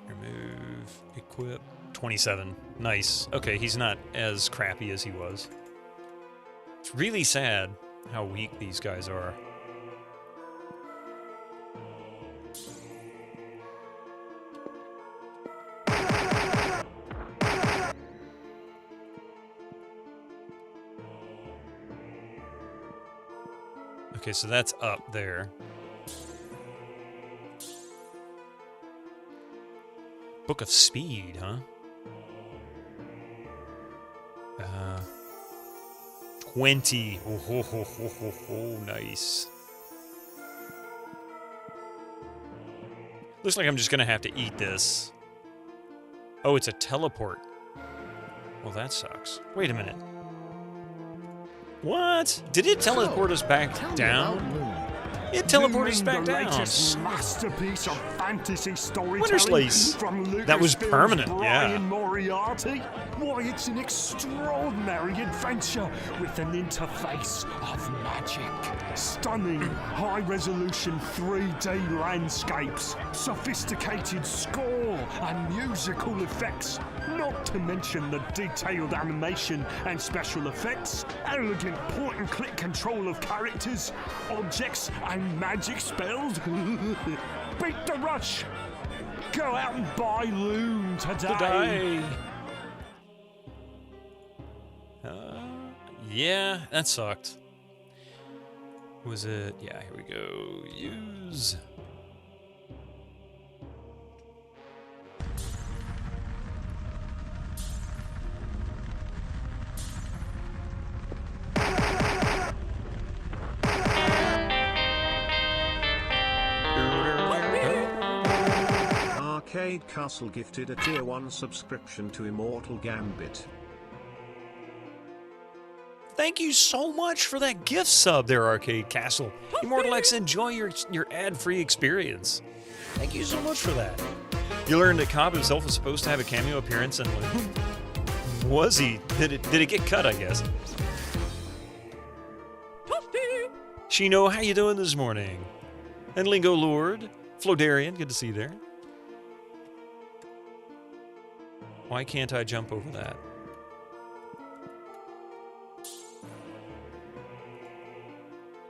Remove, equip. 27. Nice. Okay, he's not as crappy as he was. It's really sad how weak these guys are. Okay, so that's up there. Book of Speed, huh? 20. Oh, nice. Looks like I'm just gonna have to eat this. Oh, it's a teleport. Well, that sucks. Wait a minute. What? Did it teleport us back down? It teleported us back down. Masterpiece of fantasy storytelling. Winterslace. That was permanent, yeah. Moriarty. Why, it's an extraordinary adventure with an interface of magic. Stunning, high-resolution 3D landscapes, sophisticated score and musical effects, not to mention the detailed animation and special effects, elegant point-and-click control of characters, objects and magic spells. Beat the rush. Go out and buy Loon today. Yeah, that sucked. Was it? Yeah, here we go. Use. Arcade Castle gifted a tier 1 subscription to Immortal Gambit. Thank you so much for that gift sub there, Arcade Castle. Immortal X, enjoy your ad-free experience. Thank you so much for that. You learned that Cobb himself was supposed to have a cameo appearance in Loon. Was he? Did it get cut, I guess? Shino, how you doing this morning? And Lingo Lord, Flodarian, good to see you there. Why can't I jump over that?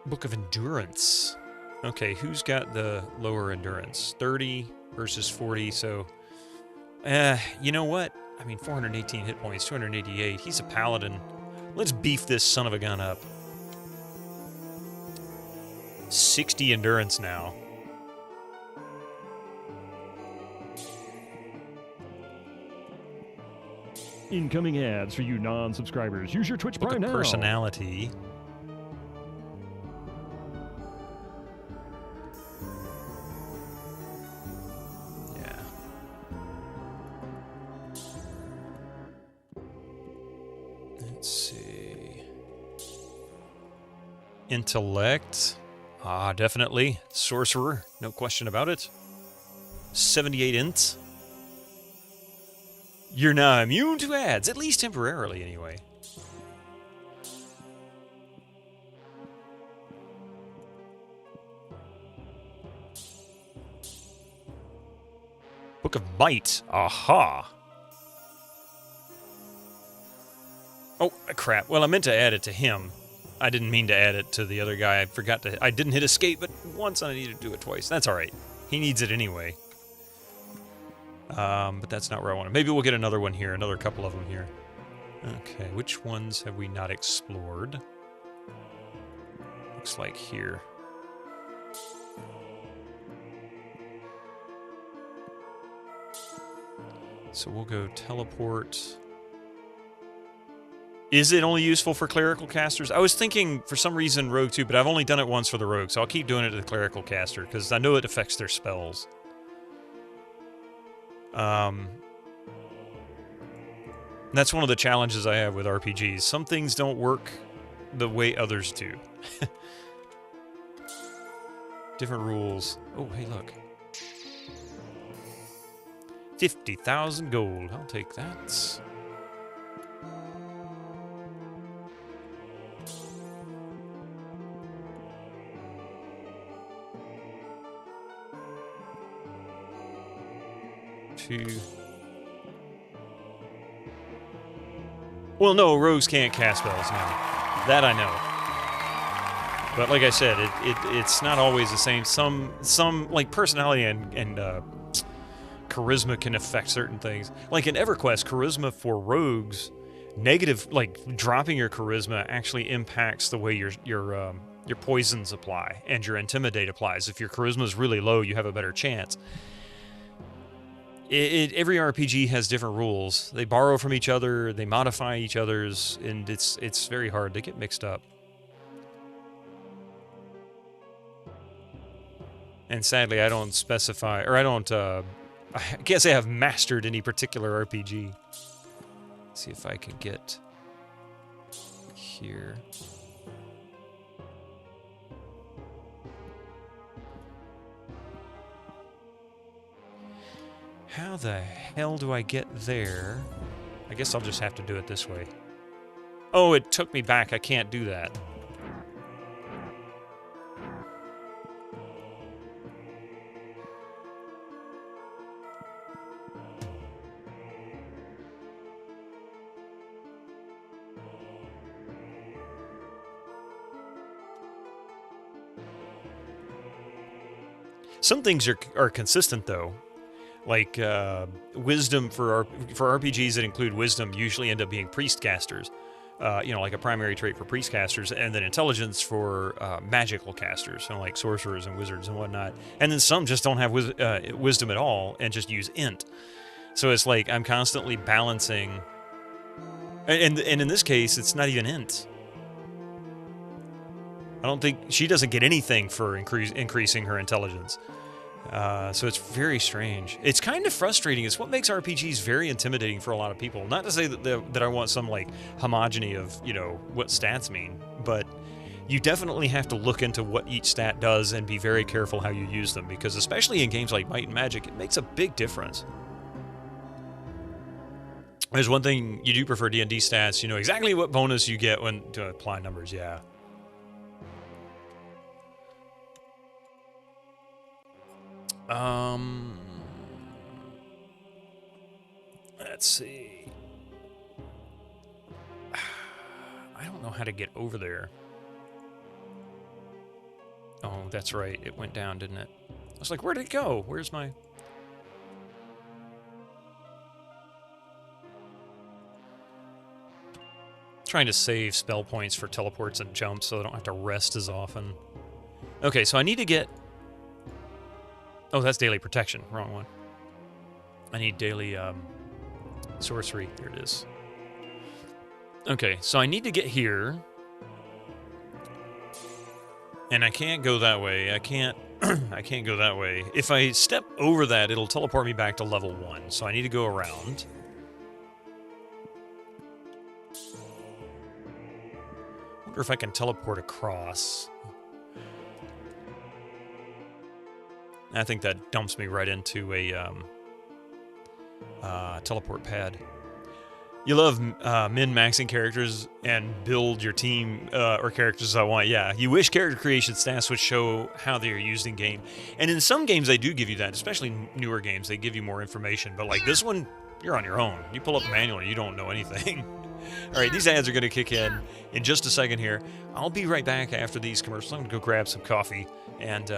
Book of Endurance. Okay, who's got the lower endurance? 30 versus 40, so... you know what? I mean, 418 hit points, 288. He's a paladin. Let's beef this son of a gun up. 60 endurance now. Incoming ads for you non-subscribers. Use your Twitch Book Prime of now. personality. Yeah. Let's see. Intellect. Ah, definitely. Sorcerer. No question about it. 78 int. You're not immune to ads, at least temporarily, anyway. Book of Might. Aha. Oh, crap. Well, I meant to add it to him. I didn't mean to add it to the other guy. I forgot to... I didn't hit escape, but once and I needed to do it twice. That's all right. He needs it anyway. But that's not where I want it. Maybe we'll get another one here. Another couple of them here. Okay, which ones have we not explored? Looks like here. So we'll go teleport. Is it only useful for clerical casters? I was thinking for some reason rogue too, but I've only done it once for the rogue, so I'll keep doing it to the clerical caster because I know it affects their spells. That's one of the challenges I have with RPGs. Some things don't work the way others do. Different rules. Oh, hey, look. 50,000 gold. I'll take that. Well, no, rogues can't cast spells now. That I know. But like I said, it's not always the same. Some like personality and charisma can affect certain things. Like in EverQuest, charisma for rogues, negative, like dropping your charisma actually impacts the way your poisons apply and your intimidate applies. If your charisma is really low, you have a better chance. Every RPG has different rules. They borrow from each other, they modify each other's, and it's very hard. They get mixed up. And sadly, I don't specify, or I don't, I can't say I've mastered any particular RPG. Let's see if I can get here. How the hell do I get there? I guess I'll just have to do it this way. Oh, it took me back. I can't do that. Some things are consistent, though. Like, wisdom for RPGs that include wisdom usually end up being priest casters. Like a primary trait for priest casters, and then intelligence for magical casters, so like sorcerers and wizards and whatnot. And then some just don't have wisdom at all and just use int. So it's like I'm constantly balancing. And in this case, it's not even int. I don't think she doesn't get anything for increasing her intelligence. So it's very strange. It's kind of frustrating. It's what makes RPGs very intimidating for a lot of people. Not to say that I want some like homogeny of, what stats mean, but you definitely have to look into what each stat does and be very careful how you use them, because especially in games like Might and Magic, it makes a big difference. There's one thing, you do prefer D&D stats. You know exactly what bonus you get when to apply numbers, yeah. Let's see. I don't know how to get over there. Oh, that's right. It went down, didn't it? I was like, where did it go? Where's my... Trying to save spell points for teleports and jumps so I don't have to rest as often. Okay, so I need to get... Oh, that's daily protection. Wrong one. I need daily sorcery. There it is. Okay, so I need to get here. And I can't go that way. I can't I can't go that way. If I step over that, it'll teleport me back to level 1. So I need to go around. Wonder if I can teleport across. I think that dumps me right into a teleport pad. You love min-maxing characters and build your team or characters I want. Yeah, you wish character creation stats would show how they are used in game. And in some games, they do give you that, especially newer games. They give you more information. But like this one, you're on your own. You pull up the manual, you don't know anything. All right, these ads are going to kick in just a second here. I'll be right back after these commercials. I'm going to go grab some coffee. And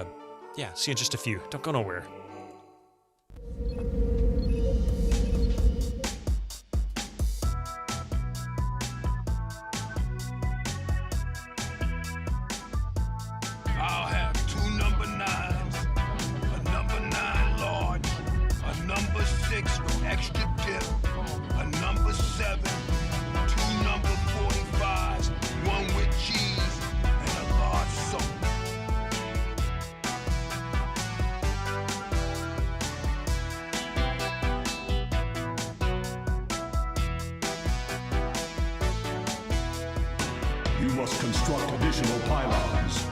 yeah, see you in just a few. Don't go nowhere. I'll have 2 number 9s, a number 9 large, a number 6 with extra dip, a number 7, 2 number 45s, 1 with cheese, and a large soda. You must construct additional pylons.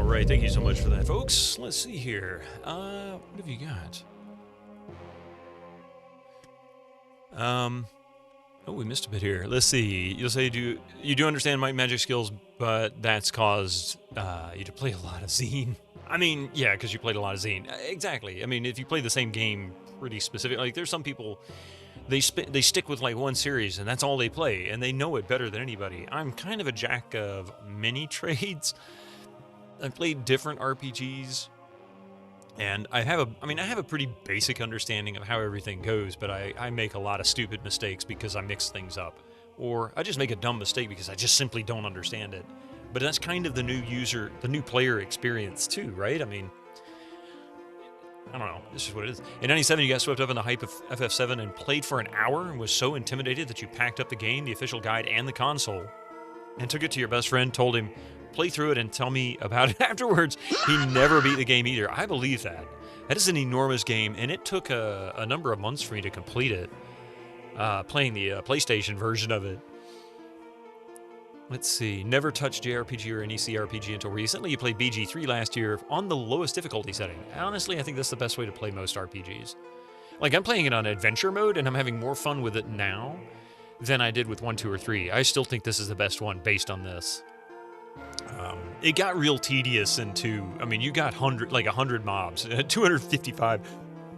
right, thank you so much for that, folks. Let's see here. What have you got? Oh, we missed a bit here. Let's see. You'll say you do understand my magic skills, but that's caused you to play a lot of Xeen. I mean, yeah, because you played a lot of Xeen. Exactly. I mean, if you play the same game pretty specific, like there's some people, they stick with like one series and that's all they play, and they know it better than anybody. I'm kind of a jack of many trades. I've played different RPGs. And I have a pretty basic understanding of how everything goes, but I make a lot of stupid mistakes because I mix things up. Or I just make a dumb mistake because I just simply don't understand it. But that's kind of the new player experience too, right? I mean, I don't know. This is what it is. In 97, you got swept up in the hype of FF7 and played for an hour and was so intimidated that you packed up the game, the official guide, and the console, and took it to your best friend, told him, play through it and tell me about it afterwards. He never beat the game either. I believe that. That is an enormous game, and it took a number of months for me to complete it, playing the PlayStation version of it. Let's see. Never touched JRPG or any CRPG until recently. You played BG3 last year on the lowest difficulty setting. Honestly, I think that's the best way to play most RPGs. Like, I'm playing it on adventure mode, and I'm having more fun with it now than I did with 1, 2, or 3. I still think this is the best one based on this. It got real tedious in 2. I mean, you got 100 mobs. 255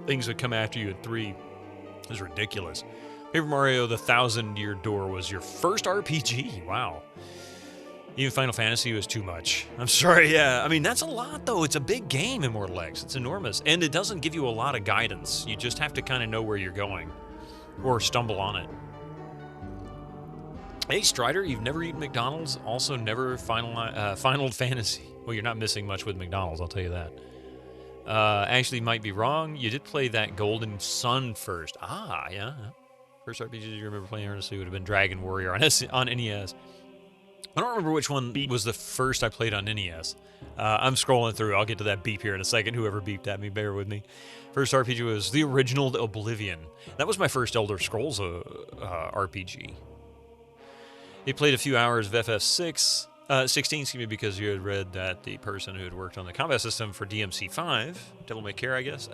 things would come after you in 3. It was ridiculous. Paper Mario: The Thousand-Year Door was your first RPG. Wow. Even Final Fantasy was too much. I'm sorry, yeah. I mean, that's a lot, though. It's a big game, Immortal X. It's enormous. And it doesn't give you a lot of guidance. You just have to kind of know where you're going. Or stumble on it. Hey, Strider, you've never eaten McDonald's, also never Final Fantasy. Well, you're not missing much with McDonald's, I'll tell you that. Actually, might be wrong. You did play that Golden Sun first. Ah, yeah. First RPG you remember playing earnestly would have been Dragon Warrior on NES. I don't remember which one was the first I played on NES. I'm scrolling through. I'll get to that beep here in a second. Whoever beeped at me, bear with me. First RPG was the original Oblivion. That was my first Elder Scrolls RPG. You played a few hours of FF6, 16, excuse me, because you had read that the person who had worked on the combat system for DMC5, Devil May Cry, I guess,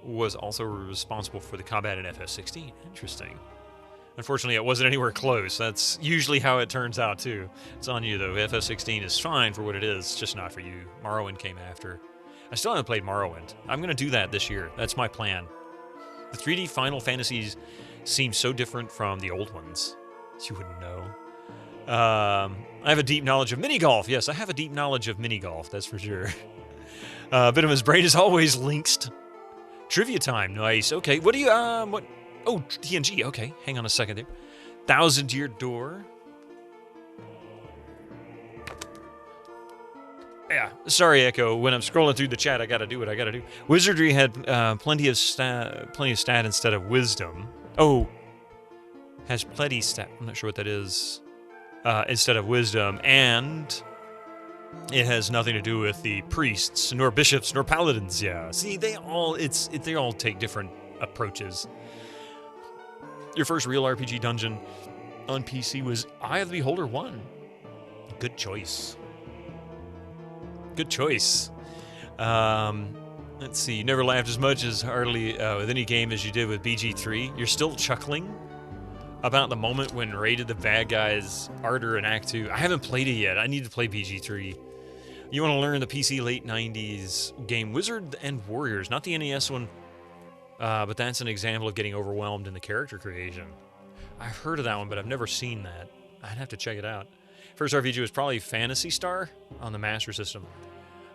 was also responsible for the combat in FF16. Interesting. Unfortunately, it wasn't anywhere close. That's usually how it turns out, too. It's on you, though. FF16 is fine for what it is, just not for you. Morrowind came after. I still haven't played Morrowind. I'm going to do that this year. That's my plan. The 3D Final Fantasies seem so different from the old ones. You wouldn't know. I have a deep knowledge of mini-golf. Yes, I have a deep knowledge of mini-golf, that's for sure. Venomous Brain is always linked. Trivia time, nice. Okay, what do you, what? Oh, TNG, okay. Hang on a second there. Thousand-Year Door. Yeah, sorry, Echo. When I'm scrolling through the chat, I gotta do what I gotta do. Wizardry had plenty of stat instead of wisdom. Oh. Has plenty stat, I'm not sure what that is, instead of wisdom, and it has nothing to do with the priests, nor bishops, nor paladins, yeah. See, they all take different approaches. Your first real RPG dungeon on PC was Eye of the Beholder 1. Good choice. Good choice. Let's see, you never laughed as much as hardly with any game as you did with BG3. You're still chuckling about the moment when raided the bad guys Ardor in Act 2. I haven't played it yet. I need to play BG3. You want to learn the PC late 90s game Wizard and Warriors, not the NES one, but that's an example of getting overwhelmed in the character creation. I've heard of that one, but I've never seen that. I'd have to check it out. First RPG was probably Phantasy Star on the Master System.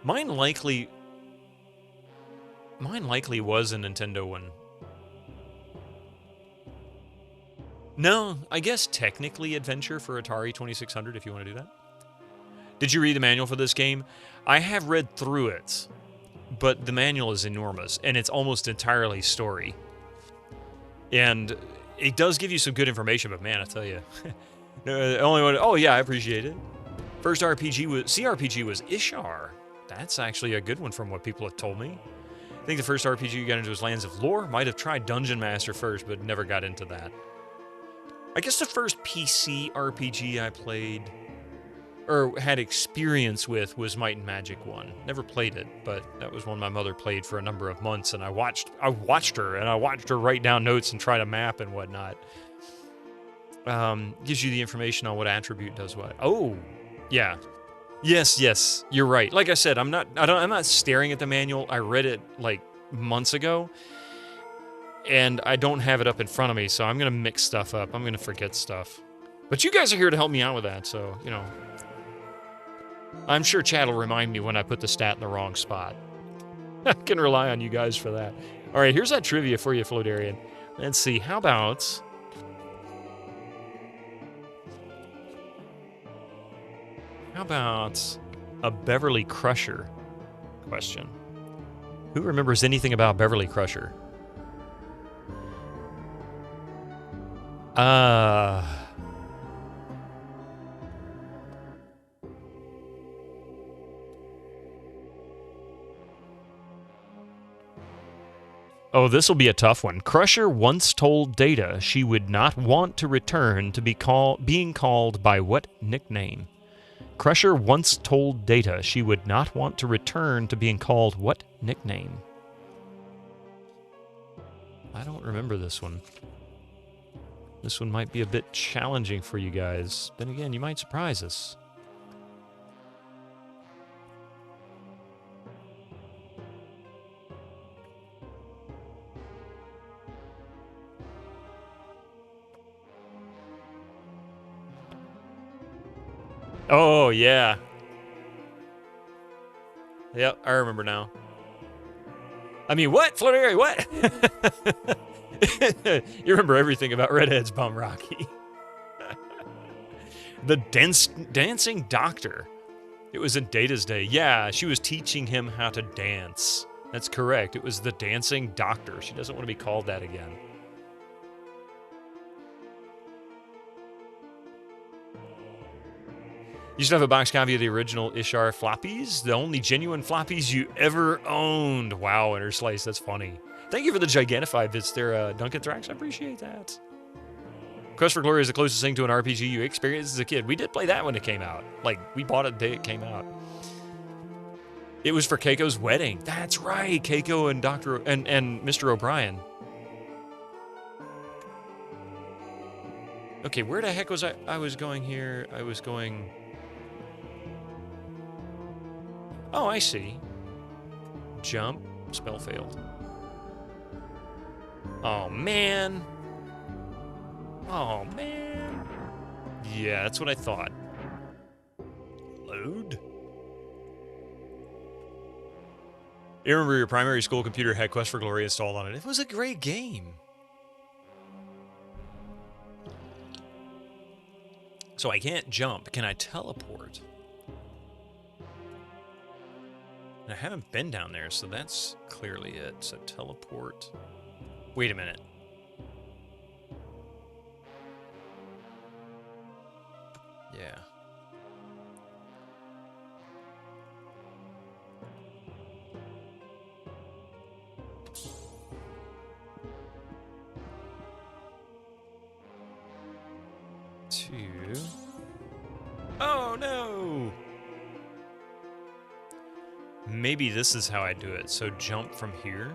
Mine likely was a Nintendo one. No, I guess technically Adventure for Atari 2600 if you want to do that. Did you read the manual for this game? I have read through it, but the manual is enormous, and it's almost entirely story. And it does give you some good information, but man, I tell you. The only one, oh yeah, I appreciate it. First CRPG was Ishar. That's actually a good one from what people have told me. I think the first RPG you got into was Lands of Lore. Might have tried Dungeon Master first, but never got into that. I guess the first PC RPG I played or had experience with was Might and Magic 1. Never played it, but that was one my mother played for a number of months, and I watched her write down notes and try to map and whatnot. Gives you the information on what attribute does what. Oh, yeah. Yes, you're right. Like I said, I'm not staring at the manual. I read it like months ago, and I don't have it up in front of me, so I'm gonna mix stuff up. I'm gonna forget stuff. But you guys are here to help me out with that, so, you know. I'm sure chat will remind me when I put the stat in the wrong spot. I can rely on you guys for that. All right, here's that trivia for you, Flodarian. Let's see, how about... How about a Beverly Crusher question? Who remembers anything about Beverly Crusher? Oh, this will be a tough one. Crusher once told Data she would not want to return to being called by what nickname? Crusher once told Data she would not want to return to being called what nickname? I don't remember this one. This one might be a bit challenging for you guys. Then again, you might surprise us. Oh, yeah. Yep, I remember now. I mean, what? Flodary, what? You remember everything about Redhead's Bum Rocky. The dancing doctor. It was in Data's day. Yeah, she was teaching him how to dance. That's correct. It was the dancing doctor. She doesn't want to be called that again. You used to have a box copy of the original Ishar floppies, the only genuine floppies you ever owned. Wow, Interslice, that's funny. Thank you for the Gigantified bits there, Duncan Thrax. I appreciate that. Quest for Glory is the closest thing to an RPG you experienced as a kid. We did play that when it came out. Like, we bought it the day it came out. It was for Keiko's wedding. That's right, Keiko and and Mr. O'Brien. Okay, where the heck was I? I was going here. I was going... Oh, I see. Jump. Spell failed. Oh, man. Oh, man. Yeah, that's what I thought. Load. You remember your primary school computer had Quest for Glory installed on it. It was a great game. So I can't jump. Can I teleport? I haven't been down there, so that's clearly it. So teleport. Wait a minute. Yeah. Two. Oh, no! Maybe this is how I do it. So jump from here.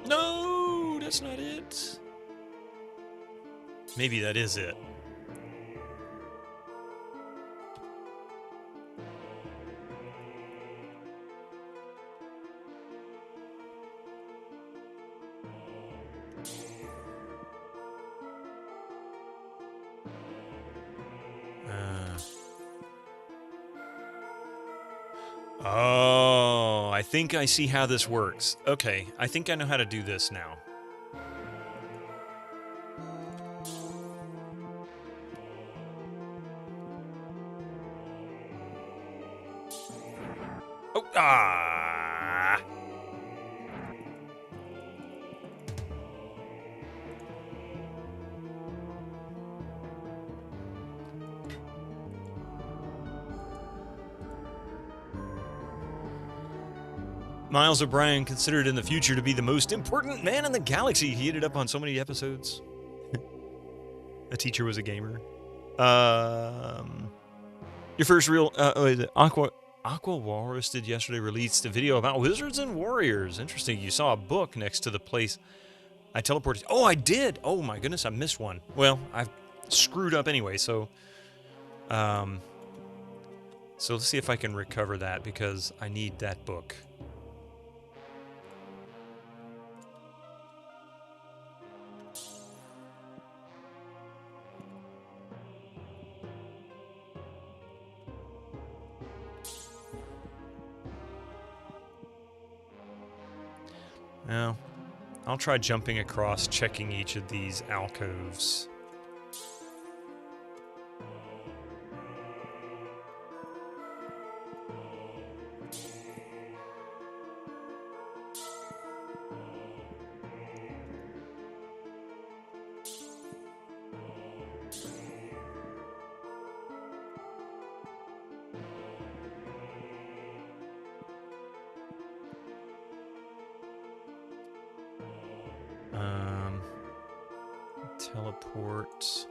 No, that's not it. Maybe that is it. Oh, I think I see how this works. Okay, I think I know how to do this now. Oh, ah! Miles O'Brien considered in the future to be the most important man in the galaxy. He ended up on so many episodes. A teacher was a gamer. Your first real Aqua Walrus did yesterday released a video about wizards and warriors. Interesting. You saw a book next to the place I teleported. Oh, I did. Oh my goodness, I missed one. Well, I've screwed up anyway. So let's see if I can recover that because I need that book. Well, I'll try jumping across, checking each of these alcoves. Teleport.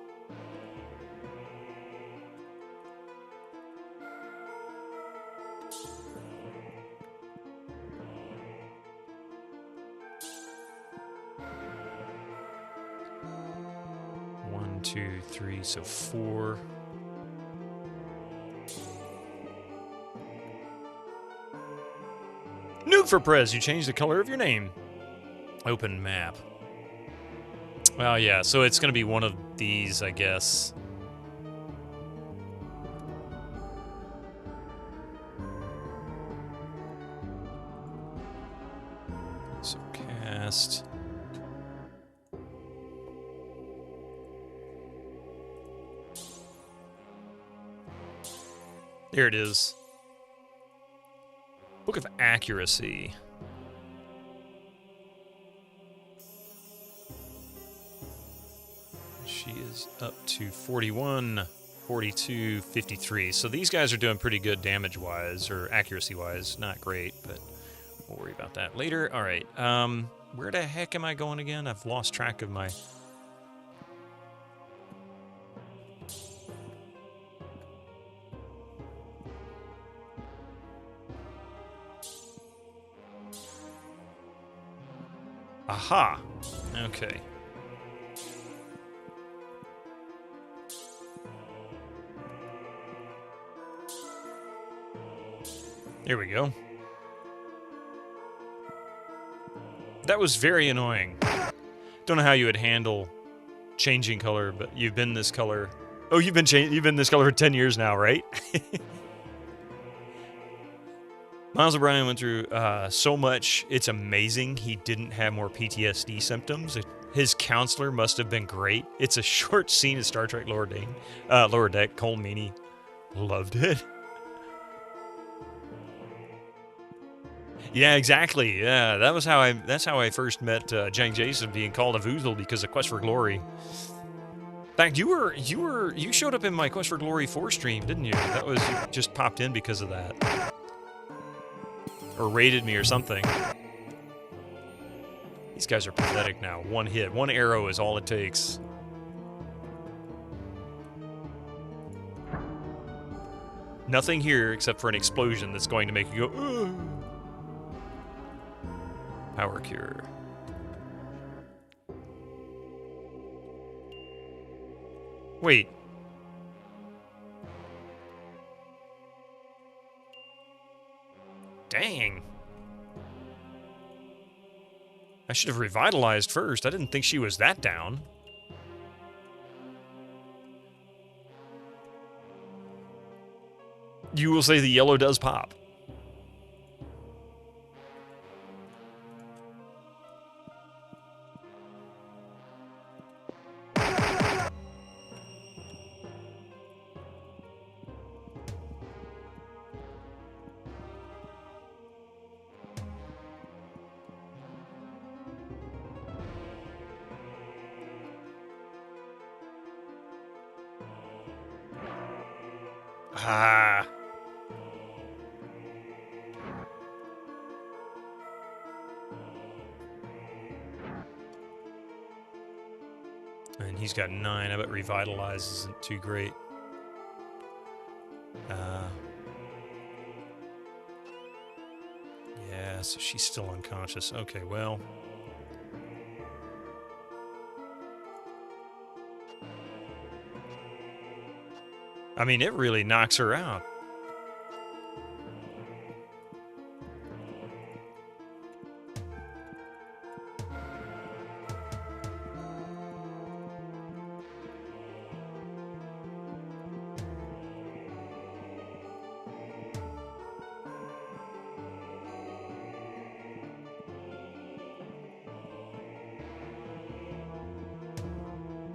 One, two, three, so 4. Nuke for Prez, you changed the color of your name. Open map. Well, yeah, so it's going to be one of these, I guess. So cast. There it is. Book of Accuracy. She is up to 41, 42, 53. So these guys are doing pretty good damage-wise, or accuracy-wise. Not great, but we'll worry about that later. All right. Where the heck am I going again? I've lost track of my... Aha! Okay. Here we go. That was very annoying. Don't know how you would handle changing color, but you've been this color. Oh, you've been this color for 10 years now, right? Miles O'Brien went through so much. It's amazing he didn't have more PTSD symptoms. His counselor must have been great. It's a short scene in Star Trek Lower Deck. Cole Meany loved it. Yeah, exactly. Yeah, that's how I first met Jane Jason being called a Voozle because of Quest for Glory. In fact, you showed up in my Quest for Glory 4 stream, didn't you? That was you just popped in because of that. Or raided me or something. These guys are pathetic now. One hit, one arrow is all it takes. Nothing here except for an explosion that's going to make you go, ugh. Power cure. Wait. Dang. I should have revitalized first. I didn't think she was that down. You will say the yellow does pop. Ah. And he's got 9. I bet Revitalize isn't too great. Yeah, so she's still unconscious. Okay, well. I mean, it really knocks her out.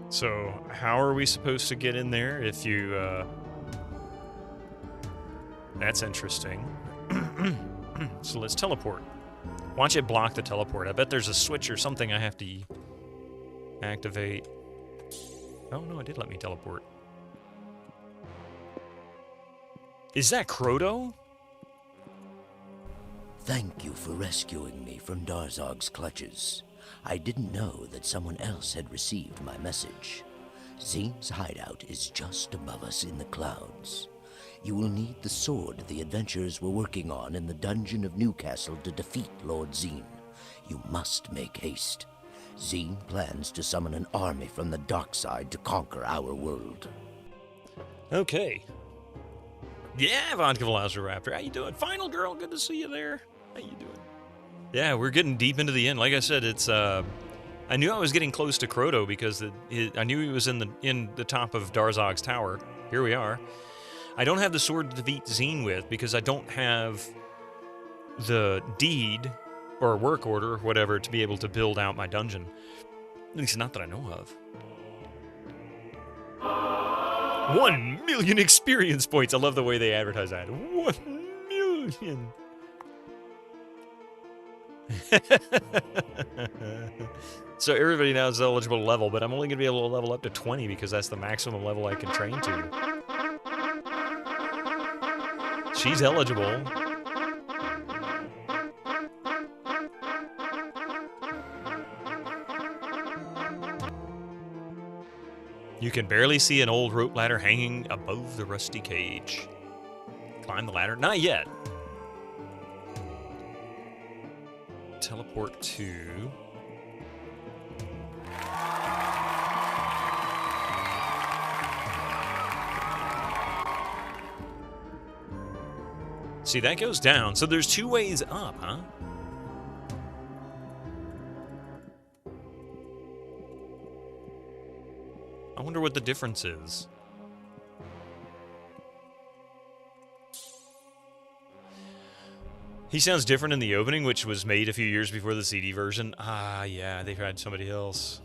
So, how are we supposed to get in there if you, That's interesting. So let's teleport. Watch it block the teleport. I bet there's a switch or something I have to activate. Oh, no, it did let me teleport. Is that Croto? Thank you for rescuing me from Darzog's clutches. I didn't know that someone else had received my message. Xeen's hideout is just above us in the clouds. You will need the sword the adventurers were working on in the dungeon of Newcastle to defeat Lord Xeen. You must make haste. Xeen plans to summon an army from the dark side to conquer our world. Okay. Yeah, Vodka Velociraptor, how you doing? Final girl, good to see you there. How you doing? Yeah, we're getting deep into the end. Like I said, it's I knew I was getting close to Croto because I knew he was in the top of Darzog's tower. Here we are. I don't have the sword to defeat Xeen with because I don't have the deed or work order or whatever to be able to build out my dungeon. At least not that I know of. 1 million experience points. I love the way they advertise that. 1 million. So everybody now is eligible to level, but I'm only going to be able to level up to 20 because that's the maximum level I can train to. She's eligible. You can barely see an old rope ladder hanging above the rusty cage. Climb the ladder? Not yet. Teleport to... See, that goes down. So there's 2 ways up, huh? I wonder what the difference is. He sounds different in the opening, which was made a few years before the CD version. Ah, yeah, they've had somebody else.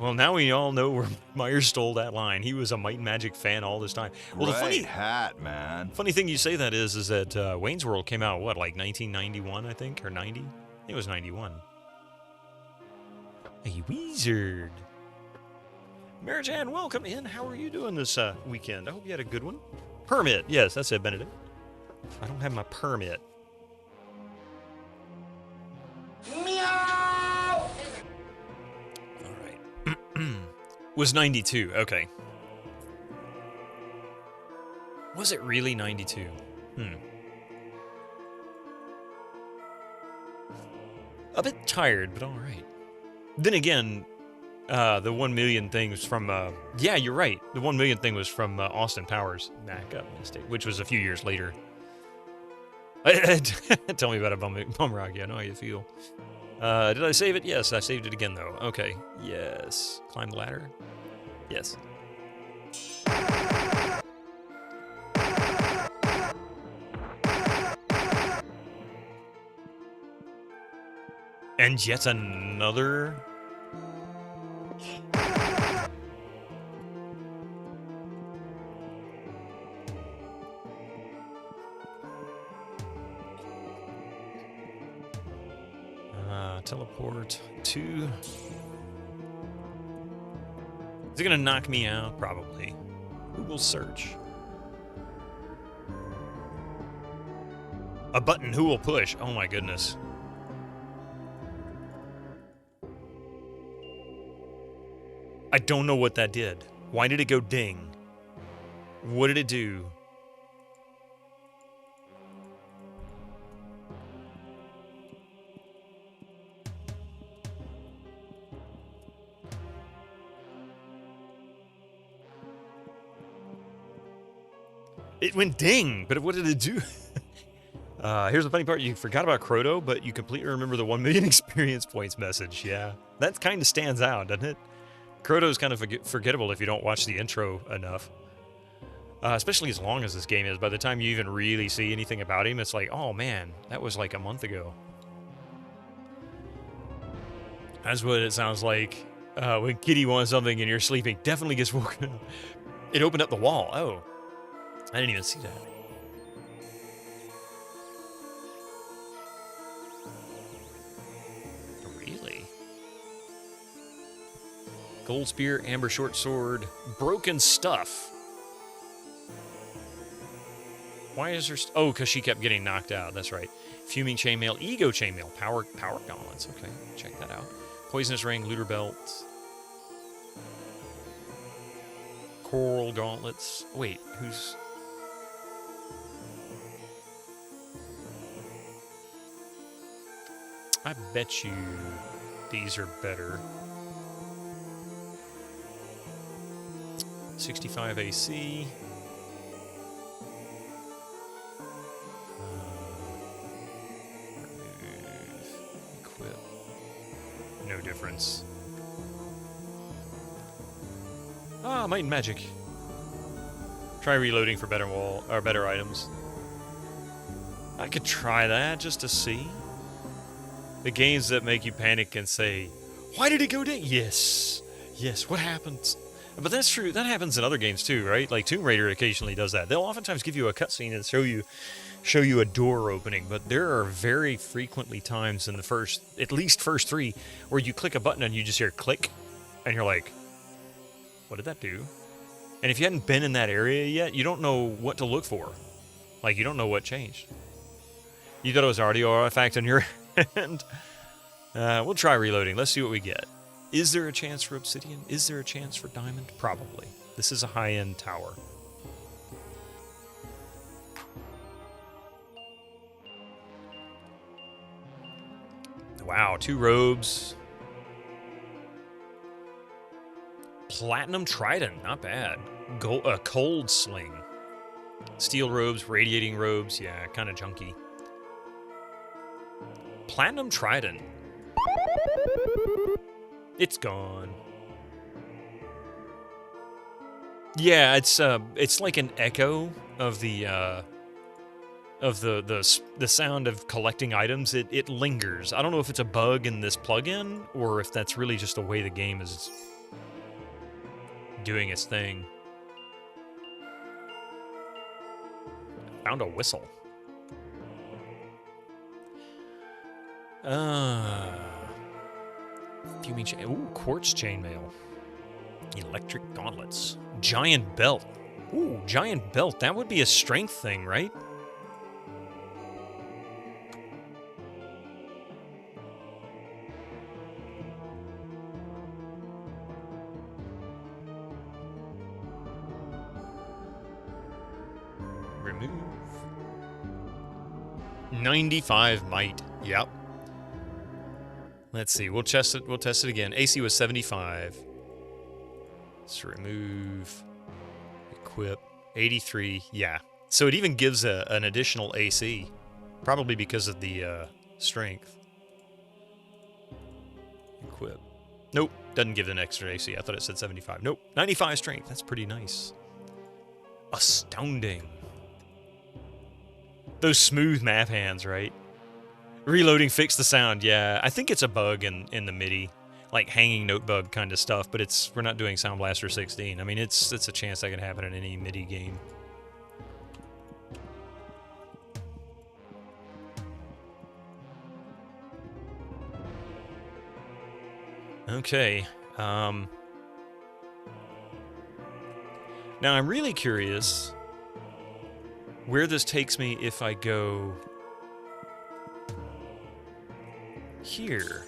Well, now we all know where Myers stole that line. He was a Might and Magic fan all this time. Well, right hat, man. Funny thing you say that is that Wayne's World came out, what, like 1991, I think? Or 90? I think it was 91. A wizard. Marijan, welcome in. How are you doing this weekend? I hope you had a good one. Permit. Yes, that's it, Benedict. I don't have my permit. Meow! All right. Was 92. Okay. Was it really 92? A bit tired, but all right. Then again, the 1 million thing was from, yeah, you're right. The 1 million thing was from Austin Powers. Back up mistake, which was a few years later. Tell me about a bum rock. Yeah, I know how you feel. Did I save it? Yes, I saved it again, though. Okay. Yes. Climb the ladder? Yes. And yet another... teleport to... Is it gonna knock me out? Probably. Google search. A button who will push? Oh my goodness. I don't know what that did. Why did it go ding? What did it do? It went ding, but what did it do? Here's the funny part. You forgot about Croto, but you completely remember the 1 million experience points message. Yeah, that kind of stands out, doesn't it? Croto's kind of forgettable if you don't watch the intro enough. Especially as long as this game is. By the time you even really see anything about him, it's like, oh man, that was like a month ago. That's what it sounds like when Kitty wants something and you're sleeping. Definitely gets woken up. It opened up the wall. Oh, I didn't even see that. Really? Gold Spear, Amber Short Sword, Broken Stuff. Why is there... oh, because she kept getting knocked out. That's right. Fuming Chainmail, Ego Chainmail, Power Gauntlets. Okay, check that out. Poisonous Ring, Looter Belt. Coral Gauntlets. Wait, who's... I bet you these are better. 65 AC. Equip. No difference. Ah, Might and Magic. Try reloading for better better items. I could try that just to see. The games that make you panic and say, "Why did it go down?" Yes, yes. What happens? But that's true. That happens in other games too, right? Like Tomb Raider occasionally does that. They'll oftentimes give you a cutscene and show you a door opening. But there are very frequently times in the at least first 3, where you click a button and you just hear click, and you're like, "What did that do?" And if you hadn't been in that area yet, you don't know what to look for. Like, you don't know what changed. You thought it was already an artifact on your end. We'll try reloading. Let's see what we get. Is there a chance for Obsidian? Is there a chance for Diamond? Probably. This is a high-end tower. Wow, 2 robes. Platinum Trident, not bad. Cold Sling. Steel robes, radiating robes, yeah, kind of junky. Platinum Trident. It's gone. Yeah, it's like an echo of the sound of collecting items. It lingers. I don't know if it's a bug in this plugin or if that's really just the way the game is doing its thing. Found a whistle. Fuming chain. Ooh, quartz chainmail. Electric gauntlets. Giant belt. Ooh, giant belt. That would be a strength thing, right? Remove. 95 might. Yep. Let's see. We'll test it. We'll test it again. AC was 75. Let's remove. Equip. 83. Yeah. So it even gives an additional AC, probably because of the strength. Equip. Nope. Doesn't give an extra AC. I thought it said 75. Nope. 95 strength. That's pretty nice. Astounding. Those smooth map hands, right? Reloading fixed the sound. Yeah, I think it's a bug in the MIDI, like hanging note bug kind of stuff. But we're not doing Sound Blaster 16. I mean, it's a chance that can happen in any MIDI game. Okay. Now I'm really curious where this takes me if I go here.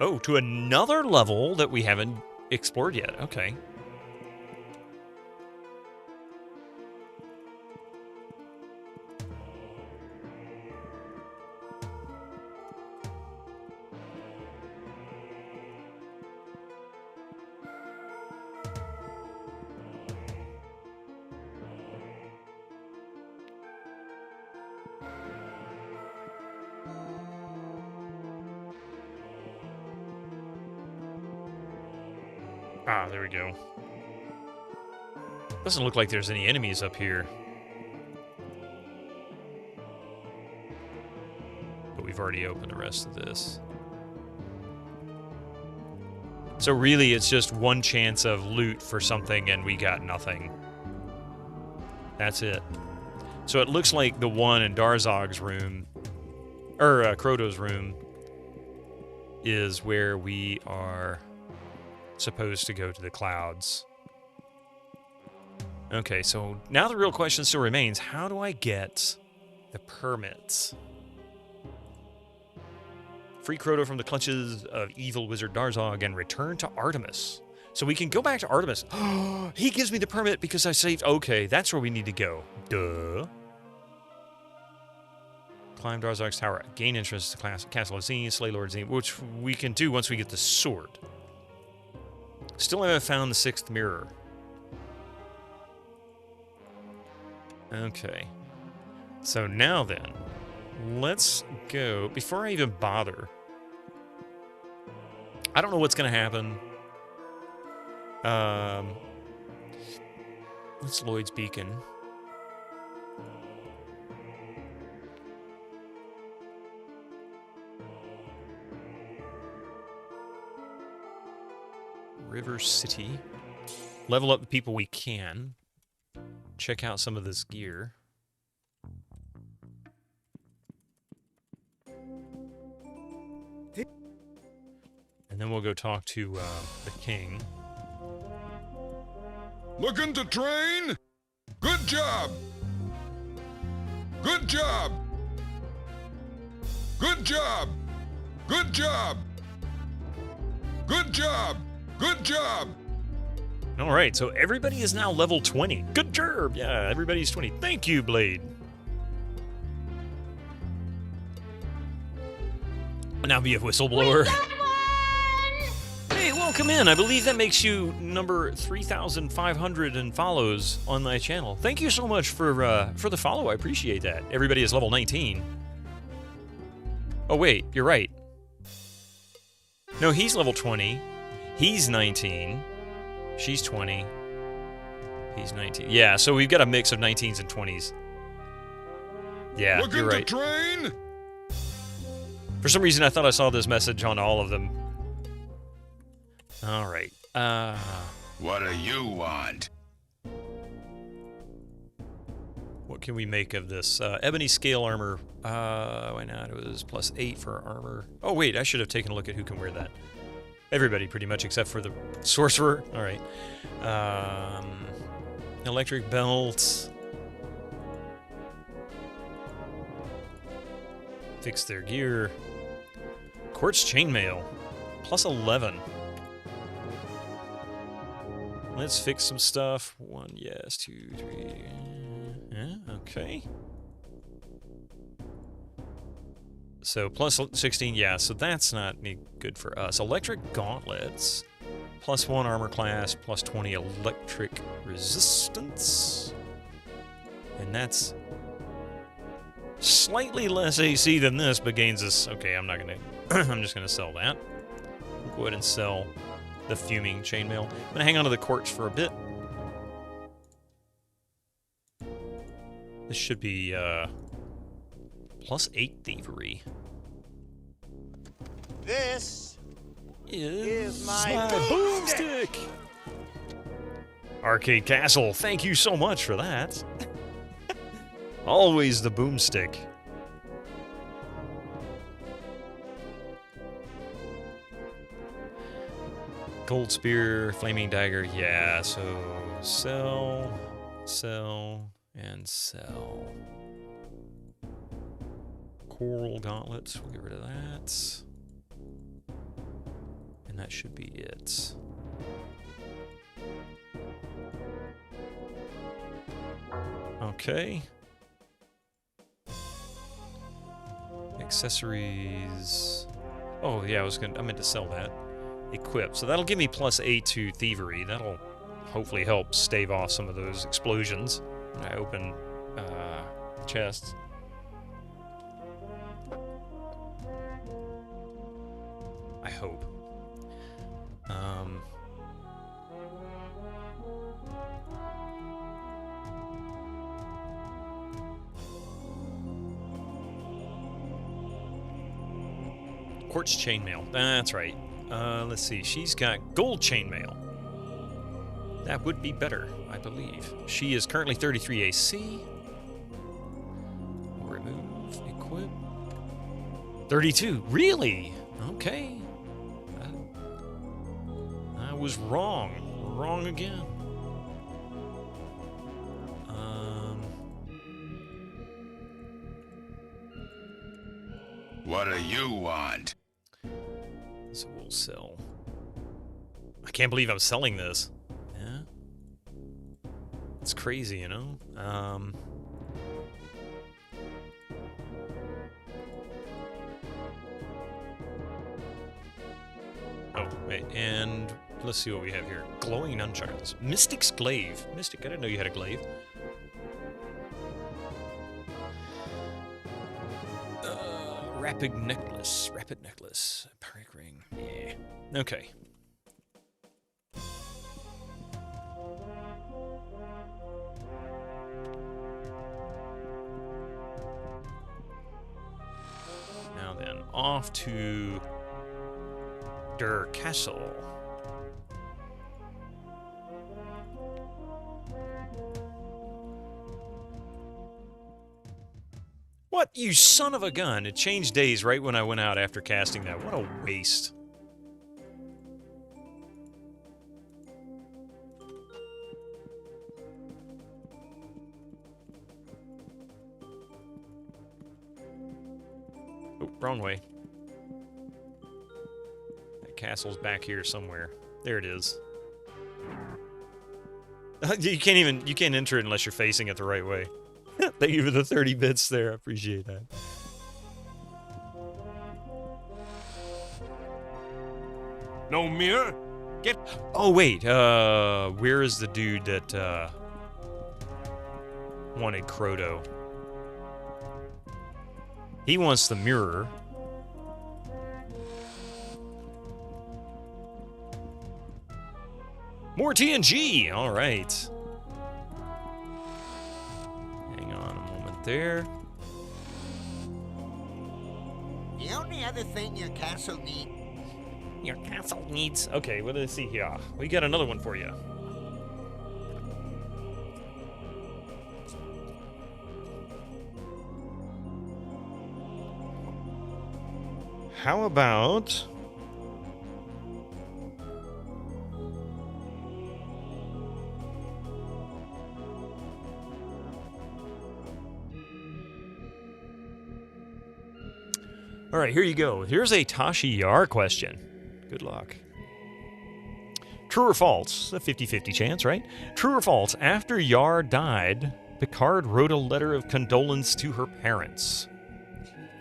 Oh, to another level that we haven't explored yet. Okay. Ah, there we go. Doesn't look like there's any enemies up here. But we've already opened the rest of this. So really, it's just one chance of loot for something, and we got nothing. That's it. So it looks like the one in Darzog's room, or Croto's room, is where we are supposed to go to the clouds. Okay, so now the real question still remains, how do I get the permits? Free Croto from the clutches of evil wizard Darzog and return to Artemis. So we can go back to Artemis. He gives me the permit because I saved. Okay, that's where we need to go. Duh. Climb Darzog's tower. Gain entrance to Castle of Xeen, slay Lord Xeen, which we can do once we get the sword. Still haven't found the 6th mirror. Okay. So now then, let's go. Before I even bother, I don't know what's going to happen. What's Lloyd's Beacon? River City. Level up the people we can. Check out some of this gear. And then we'll go talk to the king. Looking to train? Good job! Good job! Good job! Good job! Good job! Good job! All right, so everybody is now level 20. Good job! Yeah, everybody's 20. Thank you, Blade. Now be a whistleblower. Hey, welcome in. I believe that makes you number 3,500 in follows on my channel. Thank you so much for the follow. I appreciate that. Everybody is level 19. Oh, wait, you're right. No, he's level 20. He's 19. She's 20. He's 19. Yeah, so we've got a mix of 19s and 20s. Yeah, Looking you're right. to train? For some reason, I thought I saw this message on all of them. All right. What do you want? What can we make of this? Ebony scale armor. Why not? It was +8 for armor. Oh, wait, I should have taken a look at who can wear that. Everybody, pretty much, except for the sorcerer. All right. Electric belt. Fix their gear. Quartz chainmail. +11. Let's fix some stuff. 1, yes. 2, 3. Yeah, okay. So +16, yeah, so that's not any good for us. Electric gauntlets. +1 armor class, +20 electric resistance. And that's slightly less AC than this, but gains us. Okay, I'm not gonna. I'm just gonna sell that. Go ahead and sell the fuming chainmail. I'm gonna hang on to the quartz for a bit. This should be +8 thievery. This is my boomstick. Arcade Castle, thank you so much for that. Always the boomstick. Gold spear, flaming dagger, yeah, so sell, and sell. Coral gauntlets, we'll get rid of that. that should be it. Okay. Accessories. Oh yeah, I meant to sell that. Equip. So that'll give me +8 to thievery. That'll hopefully help stave off some of those explosions. I open chests. I hope. Quartz chainmail. That's right. Let's see. She's got gold chainmail. That would be better, I believe. She is currently 33 AC. Remove, equip. 32. Really? Okay. I was wrong. Wrong again. What do you want? So we'll sell. I can't believe I'm selling this. Yeah. It's crazy, you know? Oh, wait, and let's see what we have here. Glowing nunchucks. Mystic's glaive. Mystic, I didn't know you had a glaive. Rapid necklace. Rapid necklace. Perk ring. Yeah. Okay. Now then, off to Der Castle. What, you son of a gun! It changed days right when I went out after casting that. What a waste. Oh, wrong way. That castle's back here somewhere. There it is. You can't enter it unless you're facing it the right way. Thank you for the 30 bits there. I appreciate that. No mirror? Get. Oh, wait. Where is the dude that, wanted Croto? He wants the mirror. More TNG! Alright. Hang on a moment there. The only other thing your castle needs. Your castle needs... Okay, what do I see here? We got another one for you. How about... All right, here you go. Here's a Tashi Yar question. Good luck. True or false? A 50-50 chance, right? True or false? After Yar died, Picard wrote a letter of condolence to her parents.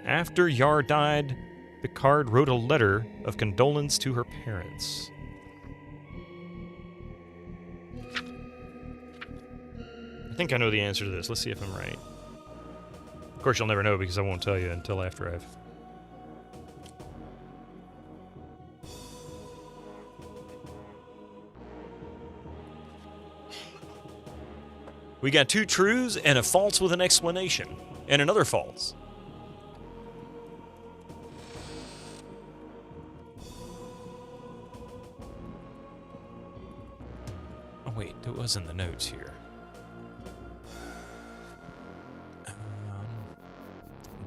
After Yar died, Picard wrote a letter of condolence to her parents. I think I know the answer to this. Let's see if I'm right. Of course, you'll never know because I won't tell you until after I've... We got two trues and a false with an explanation. And another false. Oh wait, it was in the notes here.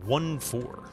1-4.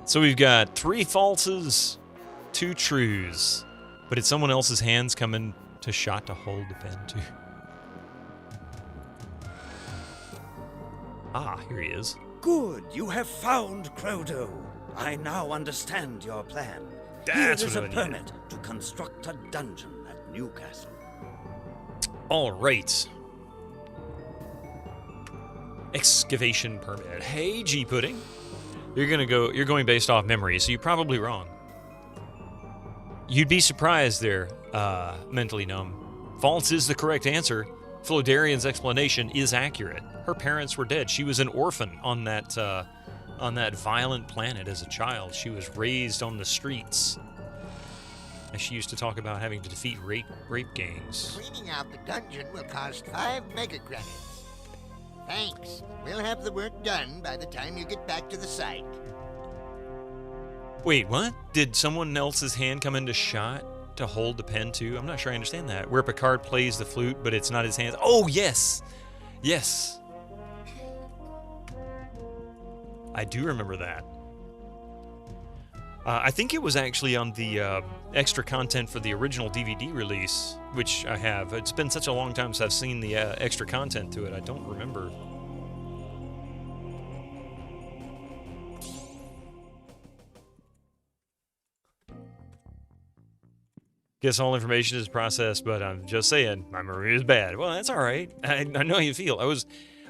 So we've got 3 falses, 2 trues. But did someone else's hands come in to shot to hold the pen too? Ah, here he is. Good, you have found Crodo. I now understand your plan. That's Here is what a I needed. permit to construct a dungeon at Newcastle. All right. Excavation permit. Hey, G Pudding. You're going based off memory, so you're probably wrong. You'd be surprised there, mentally numb. False is the correct answer. Flodarian's explanation is accurate. Her parents were dead. She was an orphan on that violent planet as a child. She was raised on the streets. And she used to talk about having to defeat rape gangs. Cleaning out the dungeon will cost 5 mega credits. Thanks. We'll have the work done by the time you get back to the site. Wait, what? Did someone else's hand come into shot to hold the pen too? I'm not sure I understand that. Where Picard plays the flute, but it's not his hands. Oh, yes! Yes. I do remember that. I think it was actually on the extra content for the original DVD release, which I have. It's been such a long time since I've seen the extra content to it. I don't remember. Guess all information is processed, but I'm just saying, my memory is bad. Well, that's all right. I know how you feel.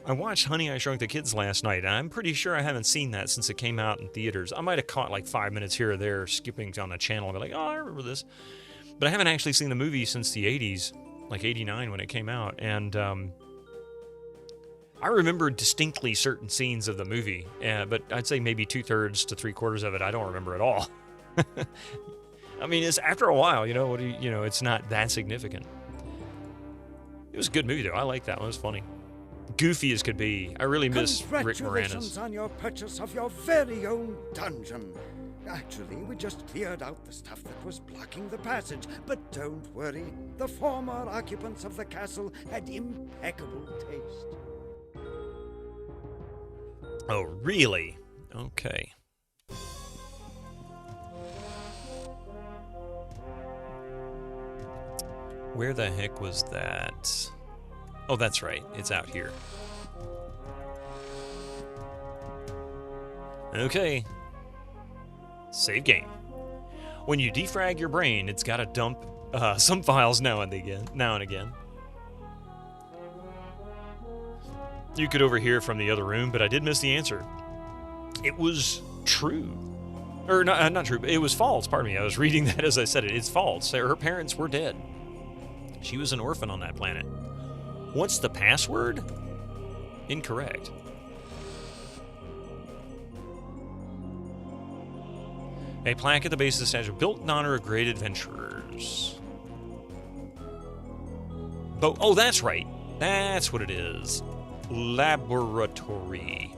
I watched Honey, I Shrunk the Kids last night, and I'm pretty sure I haven't seen that since it came out in theaters. I might have caught like 5 minutes here or there, skipping on a channel, and be like, oh, I remember this. But I haven't actually seen the movie since the 80s, like 89 when it came out, and I remember distinctly certain scenes of the movie, but I'd say maybe 2/3 to 3/4 of it I don't remember at all. I mean, it's after a while, it's not that significant. It was a good movie, though. I like that one. It was funny. Goofy as could be. I really miss Rick Congratulations Moranis. on your purchase of your very own dungeon. Actually, we just cleared out the stuff that was blocking the passage. But don't worry, the former occupants of the castle had impeccable taste. Oh, really? Okay. Where the heck was that? Oh, that's right. It's out here. Okay. Save game. When you defrag your brain, it's got to dump some files now and again. You could overhear from the other room, but I did miss the answer. It was true. Or not true, but it was false. Pardon me. I was reading that as I said it. It's false. Her parents were dead. She was an orphan on that planet. What's the password? Incorrect. A plaque at the base of the statue built in honor of great adventurers. Oh, that's right. That's what it is. Laboratory.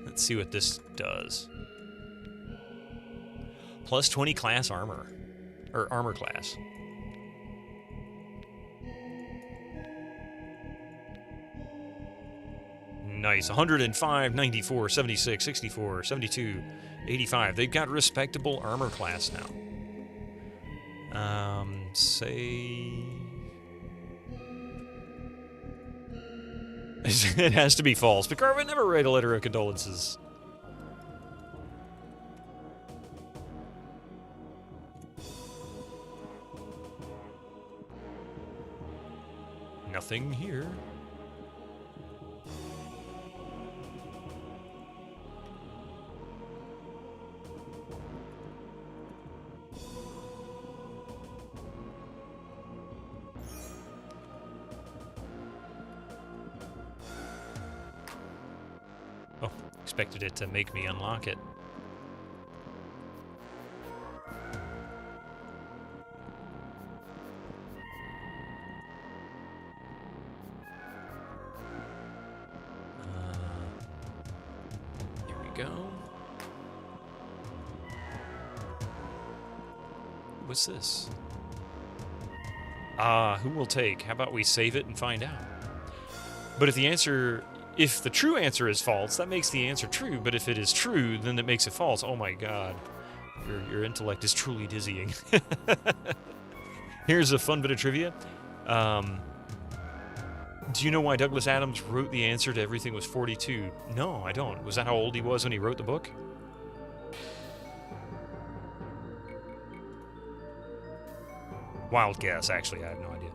Let's see what this does. Plus 20 class armor. Or armor class. Nice. 105, 94, 76, 64, 72, 85. They've got respectable armor class now. Say... It has to be false. Picard would never write a letter of condolences. Nothing here. Oh, expected it to make me unlock it. Here we go. What's this? Who will take? How about we save it and find out? But if the answer if the true answer is false, that makes the answer true. But if it is true, then it makes it false. Oh my god. Your intellect is truly dizzying. Here's a fun bit of trivia. Do you know why Douglas Adams wrote the answer to Everything Was 42? No, I don't. Was that how old he was when he wrote the book? Wild guess, actually. I have no idea.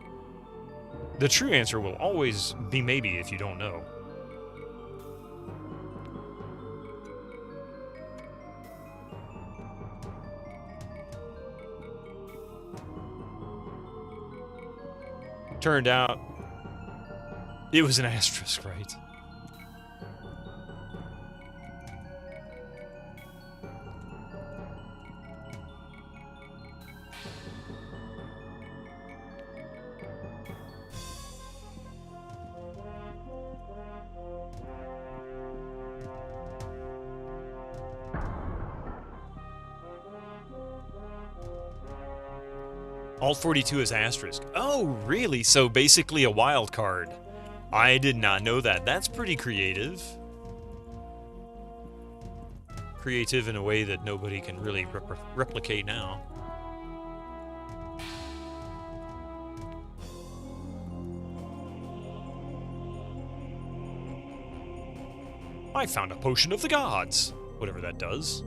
The true answer will always be maybe if you don't know. Turned out it was an asterisk, right? Alt 42 is asterisk. Oh, really? So basically a wild card. I did not know that. That's pretty creative. Creative in a way that nobody can really replicate now. I found a potion of the gods. Whatever that does.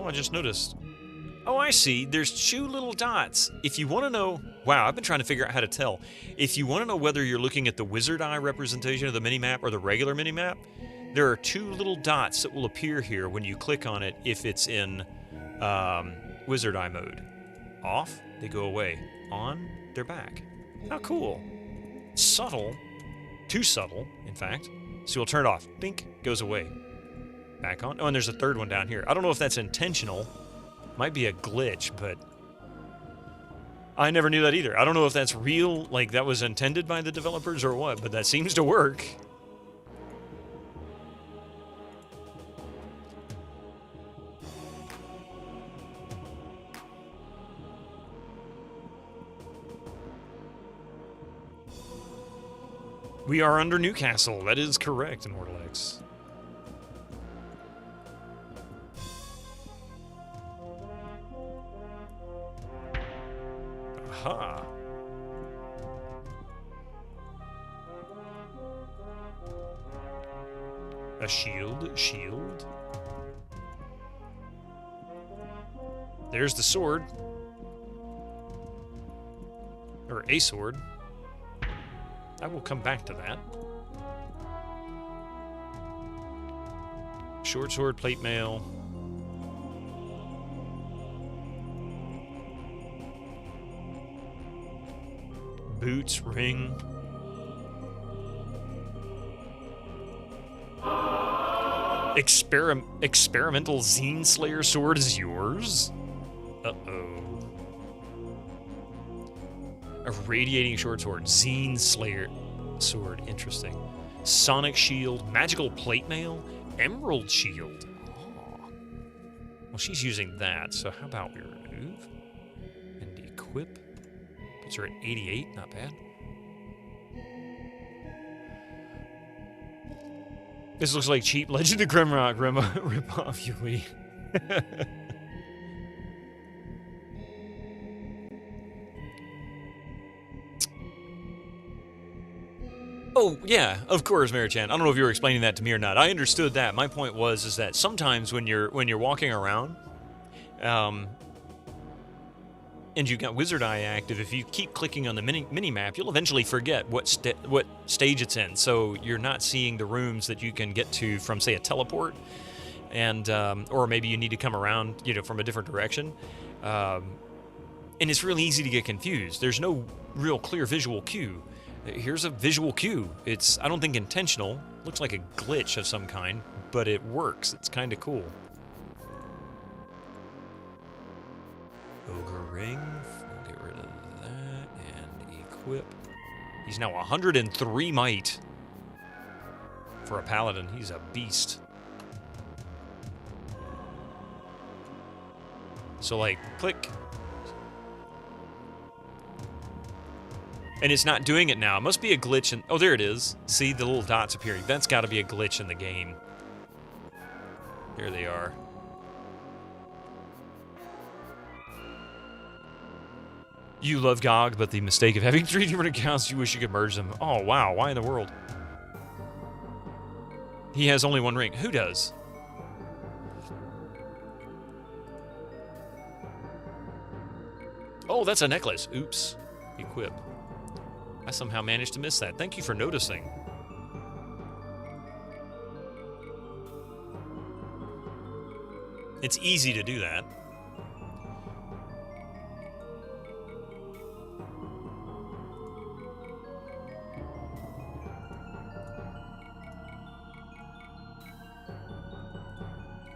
I just noticed. Oh, I see. There's 2 little dots. If you want to know... Wow, I've been trying to figure out how to tell. If you want to know whether you're looking at the wizard eye representation of the minimap or the regular minimap, there are 2 little dots that will appear here when you click on it if it's in wizard eye mode. Off, they go away. On, they're back. How cool. Subtle. Too subtle, in fact. So you'll turn it off. Dink, goes away. Back on. Oh, and there's a 3rd one down here. I don't know if that's intentional. Might be a glitch, but I never knew that either. I don't know if that's real, like that was intended by the developers or what, but that seems to work. We are under Newcastle. That is correct, Immortal X. Aha. A shield. There's the sword. Or a sword. I will come back to that. Short sword, plate mail. Boots, ring. Experimental Xeen Slayer sword is yours? Uh-oh. A radiating short sword. Xeen Slayer sword. Interesting. Sonic shield. Magical plate mail. Emerald shield. Oh. Well, she's using that, so how about we remove and equip? Puts her at 88, not bad. This looks like cheap Legend of Grimrock rip-off, Yui. Oh, yeah, of course, Marichan. I don't know if you were explaining that to me or not. I understood that. My point was that sometimes when you're walking around, and you've got Wizard Eye active, if you keep clicking on the mini-map, you'll eventually forget what stage it's in. So you're not seeing the rooms that you can get to from, say, a teleport, and or maybe you need to come around, from a different direction. And it's really easy to get confused. There's no real clear visual cue. Here's a visual cue. It's, I don't think intentional. Looks like a glitch of some kind, but it works. It's kind of cool. Ogre ring. We'll get rid of that and equip. He's now 103 might. For a paladin, he's a beast. So, like, click. And it's not doing it now. It must be a glitch in... Oh, there it is. See the little dots appearing. That's got to be a glitch in the game. There they are. You love GOG, but the mistake of having 3 different accounts, you wish you could merge them. Oh, wow. Why in the world? He has only 1 ring. Who does? Oh, that's a necklace. Oops. Equip. I somehow managed to miss that. Thank you for noticing. It's easy to do that.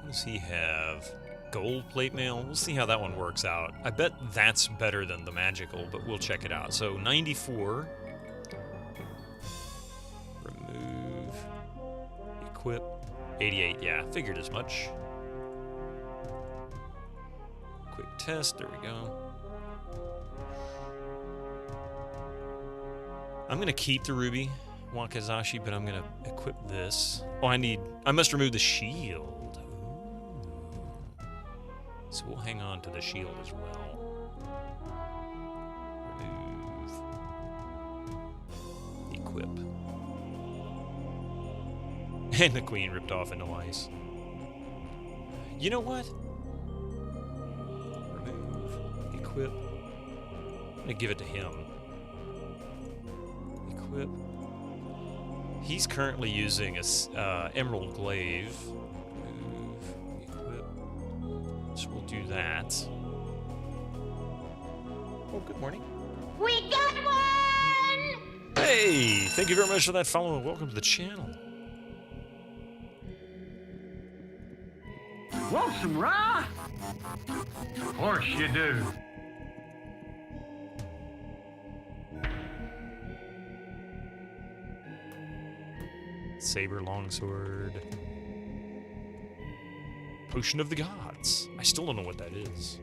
What does he have? Gold plate mail? We'll see how that one works out. I bet that's better than the magical, but we'll check it out. So 94. Remove. Equip. 88. Yeah, figured as much. Quick test. There we go. I'm going to keep the ruby Wakazashi, but I'm going to equip this. Oh, I must remove the shield. So we'll hang on to the shield as well. Remove. Equip. And the queen ripped off into ice. You know what? Remove. Equip. I'm going to give it to him. Equip. He's currently using a Emerald Glaive. So we'll do that. Oh, good morning. We got one! Hey! Thank you very much for that follow and welcome to the channel. Want some rye? Of course you do. Saber longsword. Potion of the Gods. I still don't know what that is.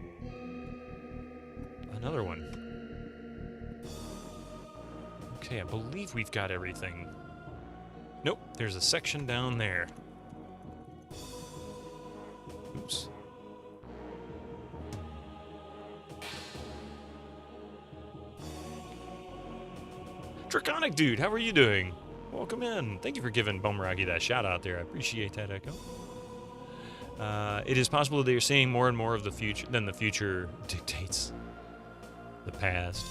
Another one. Okay, I believe we've got everything. Nope, there's a section down there. Oops. Draconic Dude, how are you doing? Welcome in. Thank you for giving Bumeragi that shout out there. I appreciate that, Echo. It is possible that they are seeing more and more of the future than the future dictates the past.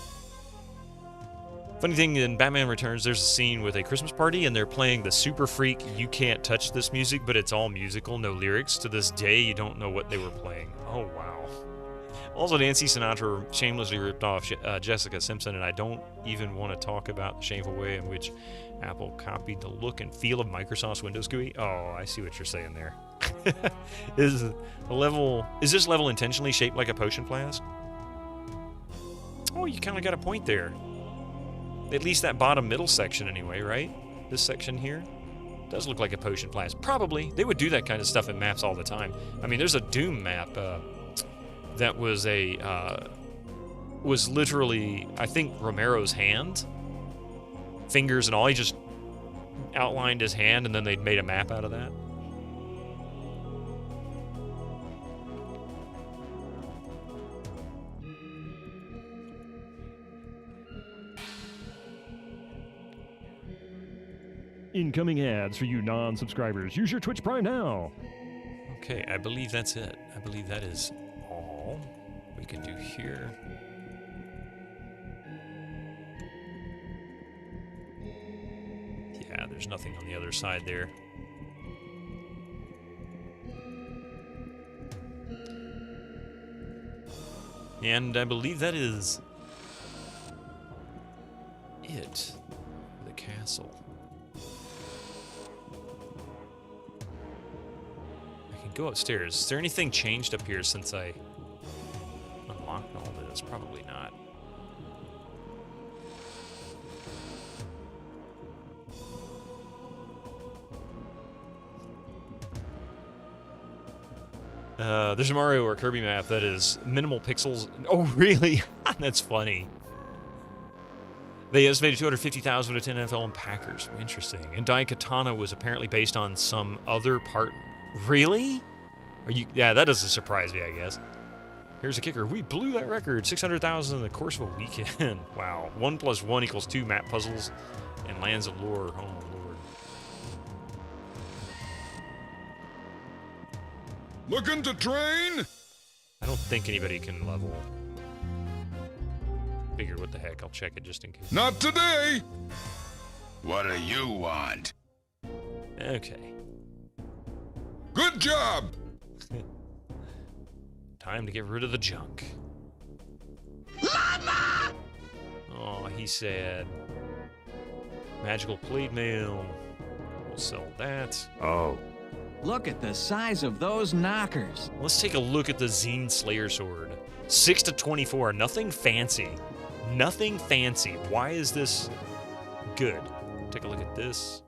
Funny thing, in Batman Returns, there's a scene with a Christmas party, and they're playing the Super Freak You Can't Touch This music, but it's all musical, no lyrics. To this day, you don't know what they were playing. Oh, wow. Also, Nancy Sinatra shamelessly ripped off Jessica Simpson, and I don't even want to talk about the shameful way in which Apple copied the look and feel of Microsoft's Windows GUI. Oh, I see what you're saying there. Is this level intentionally shaped like a potion flask? Oh, you kind of got a point there. At least that bottom middle section anyway, right? This section here does look like a potion flask. Probably. They would do that kind of stuff in maps all the time. I mean, there's a Doom map that was was literally, I think, Romero's hand. Fingers and all. He just outlined his hand, and then they made a map out of that. Incoming ads for you non-subscribers. Use your Twitch Prime now. Okay, I believe that's it. I believe that is all we can do here. Yeah, there's nothing on the other side there. And I believe that is it. The castle. I can go upstairs. Is there anything changed up here since I unlocked all this? Probably not. There's a Mario or Kirby map that is minimal pixels. Oh, really? That's funny. They estimated 250,000 to 10 NFL and Packers. Interesting. And Daikatana was apparently based on some other part. Really? Are you? Yeah, that doesn't surprise me, I guess. Here's a kicker. We blew that record. 600,000 in the course of a weekend. Wow. 1 + 1 = 2 map puzzles and Lands of Lore. Oh, Lord. Looking to train? I don't think anybody can level. Figured what the heck. I'll check it just in case. Not today! What do you want? Okay. Good job! Time to get rid of the junk. Llama! Oh, he said. Magical plate mail. We'll sell that. Oh. Look at the size of those knockers. Let's take a look at the Xeen Slayer Sword. 6 to 24. Nothing fancy. Nothing fancy. Why is this good? Take a look at this.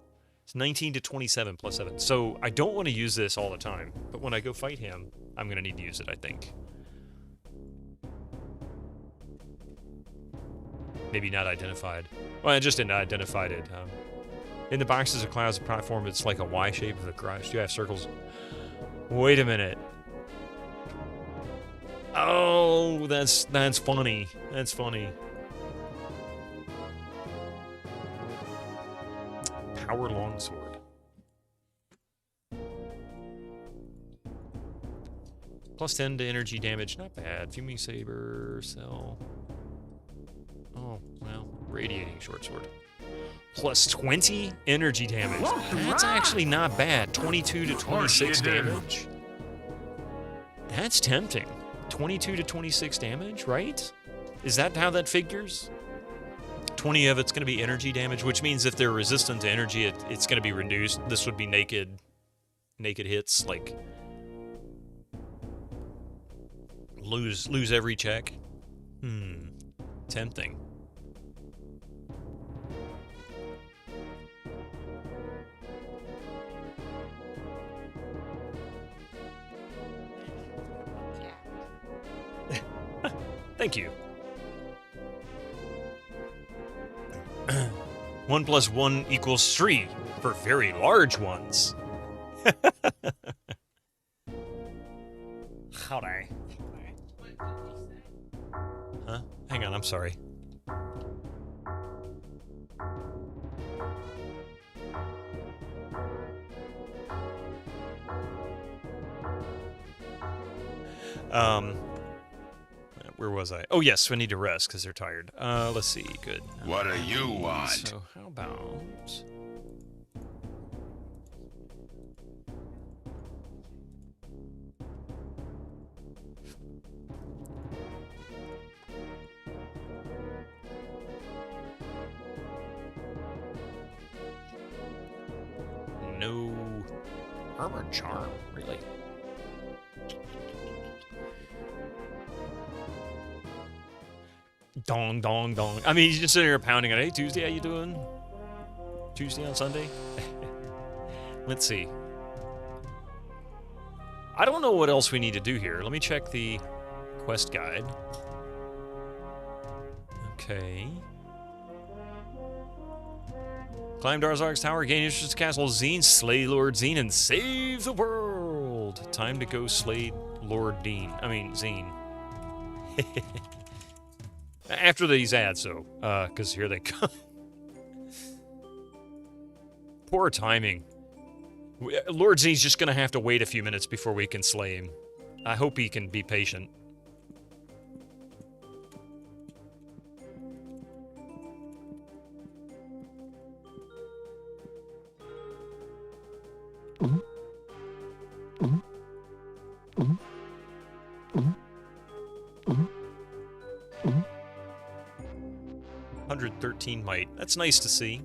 It's 19 to 27 plus 7. So I don't want to use this all the time. But when I go fight him, I'm going to need to use it, I think. Maybe not identified. Well, I just didn't identify it. In the boxes of clouds of platform, it's like a Y shape of the Christ. You have circles. Wait a minute. Oh, that's funny. That's funny. Power longsword. Plus 10 to energy damage. Not bad. Fuming saber. Cell. Oh, well. Radiating short sword. Plus 20 energy damage. That's actually not bad. 22 to 26 damage. That's tempting. 22 to 26 damage, right? Is that how that figures? 20 of it's going to be energy damage, which means if they're resistant to energy, it's going to be reduced. This would be naked hits, like lose every check. Tempting. Thank you. 1 + 1 = 3 for very large ones. Howdy. Huh? Hang on, I'm sorry. Where was I? Oh, yes, we need to rest because they're tired. Let's see. Good. What do you want? So, how about... No... Armor charm, really? Dong, dong, dong. I mean, he's just sitting here pounding it. Hey, Tuesday, how you doing? Tuesday on Sunday? Let's see. I don't know what else we need to do here. Let me check the quest guide. Okay. Climb Darzog's tower, gain entrance to Castle Xeen, slay Lord Xeen, and save the world. Time to go slay Lord Xeen. After these ads, though, because here they come. Poor timing. Lord Xeen's just going to have to wait a few minutes before we can slay him. I hope he can be patient. Mm-hmm. 113 might. That's nice to see.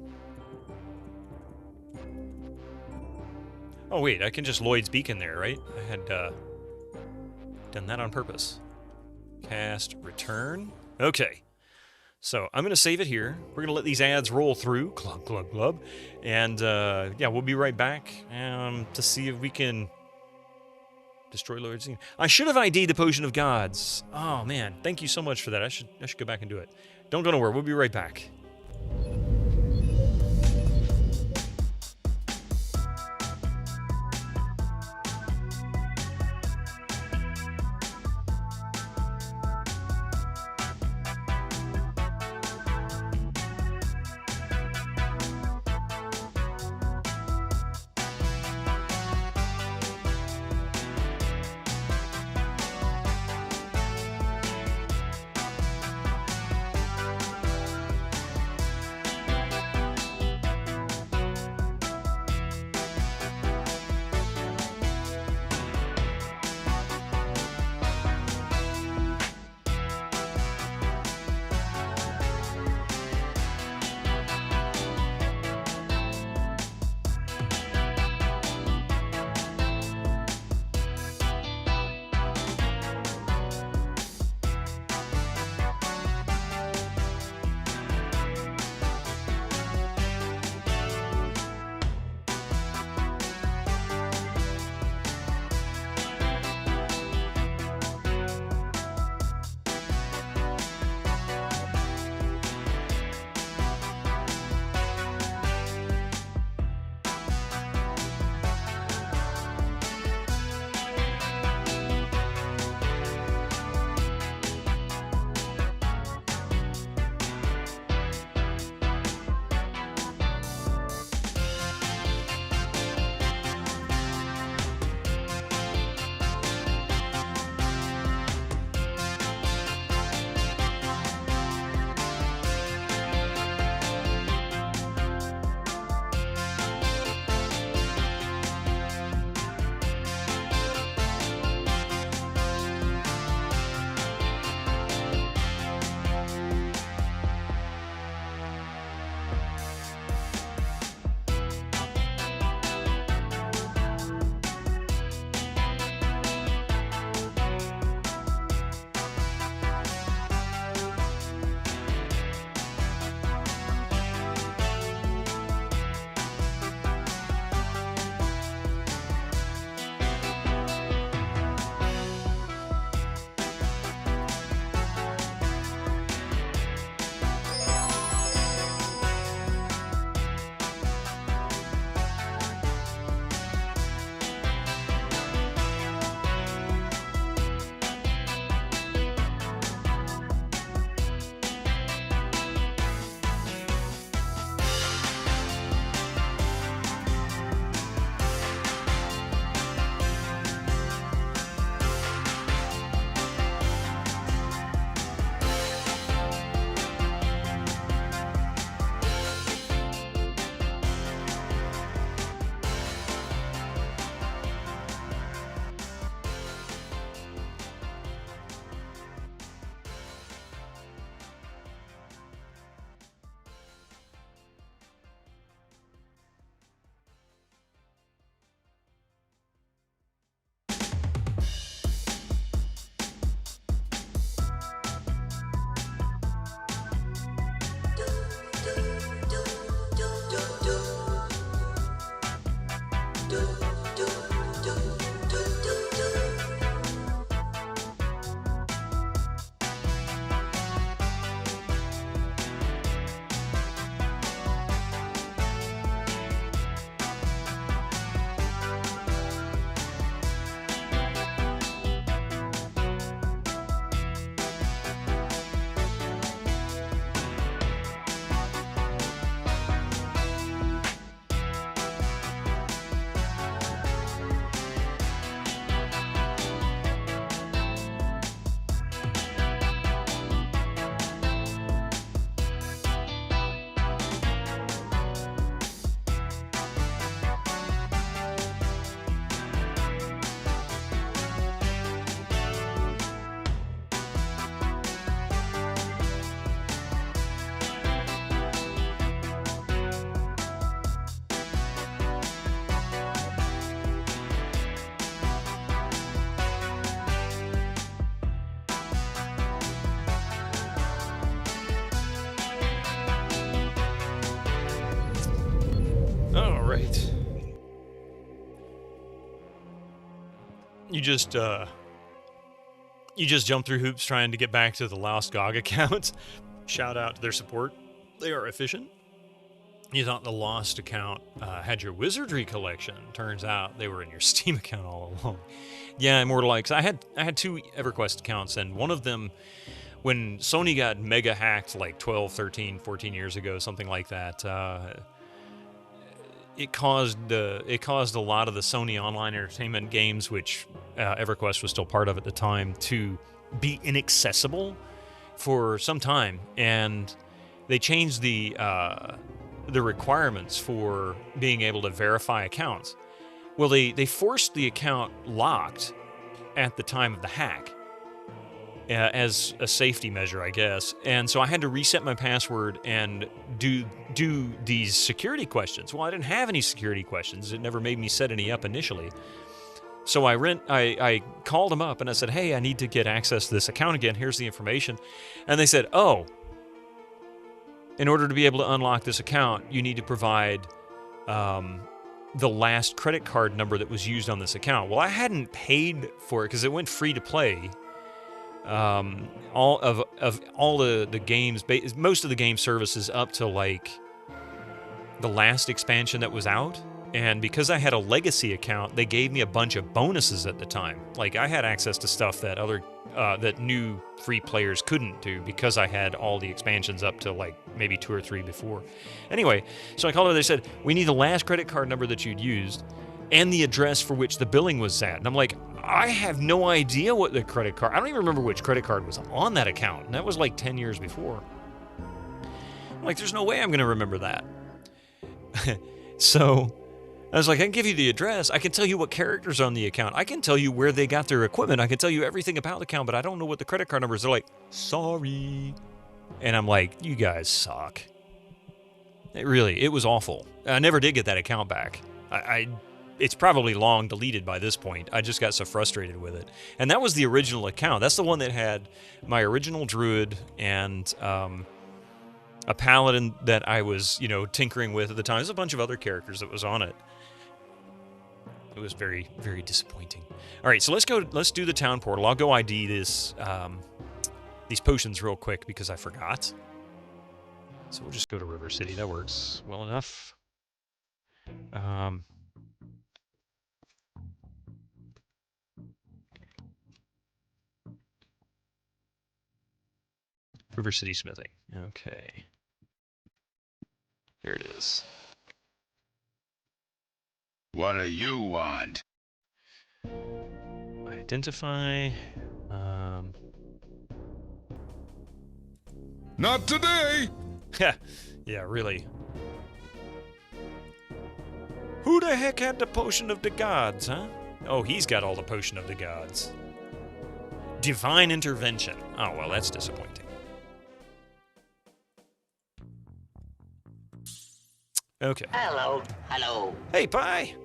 Oh wait, I can just Lloyd's Beacon there, right? I had done that on purpose. Cast, return. Okay. So I'm going to save it here. We're going to let these ads roll through. Glub, glub, glub. And yeah, we'll be right back to see if we can Destroy Lord Xeen. I should have ID'd the Potion of Gods. Oh, man. Thank you so much for that. I should go back and do it. Don't go nowhere. We'll be right back. you just jump through hoops trying to get back to the lost GOG account. Shout out to their support. They are efficient. You thought the lost account had your wizardry collection. Turns out they were in your Steam account all along. Yeah, Immortal X. I had 2 EverQuest accounts, and one of them, when Sony got mega hacked like 12, 13, 14 years ago, something like that, it caused a lot of the Sony online entertainment games, which EverQuest was still part of at the time, to be inaccessible for some time, and they changed the requirements for being able to verify accounts. Well, they forced the account locked at the time of the hack as a safety measure, I guess. And so I had to reset my password and do these security questions. Well, I didn't have any security questions. It never made me set any up initially. So I called them up and I said, hey, I need to get access to this account again. Here's the information. And they said, oh, in order to be able to unlock this account, you need to provide the last credit card number that was used on this account. Well, I hadn't paid for it because it went free to play. All the games, most of the game services up to like the last expansion that was out. And because I had a legacy account, they gave me a bunch of bonuses at the time. Like I had access to stuff that that new free players couldn't do because I had all the expansions up to like maybe 2 or 3 before. Anyway, so I called her. They said, we need the last credit card number that you'd used and the address for which the billing was at. And I'm like, I have no idea what the credit card... I don't even remember which credit card was on that account. And that was like 10 years before. I'm like, there's no way I'm going to remember that. So I was like, I can give you the address. I can tell you what characters are on the account. I can tell you where they got their equipment. I can tell you everything about the account, but I don't know what the credit card number is. They're like, sorry. And I'm like, you guys suck. It was awful. I never did get that account back. It's probably long deleted by this point. I just got so frustrated with it. And that was the original account. That's the one that had my original druid and a paladin that I was, tinkering with at the time. There's a bunch of other characters that was on it. It was very, very disappointing. All right, so let's do the town portal. I'll go ID these potions real quick because I forgot. So we'll just go to River City. That works well enough. River City Smithing. Okay. There it is. What do you want? Identify. Not today! Yeah, really. Who the heck had the potion of the gods, huh? Oh, he's got all the potion of the gods. Divine intervention. Oh, well, that's disappointing. Okay. Hello. Hello. Hey, Pie.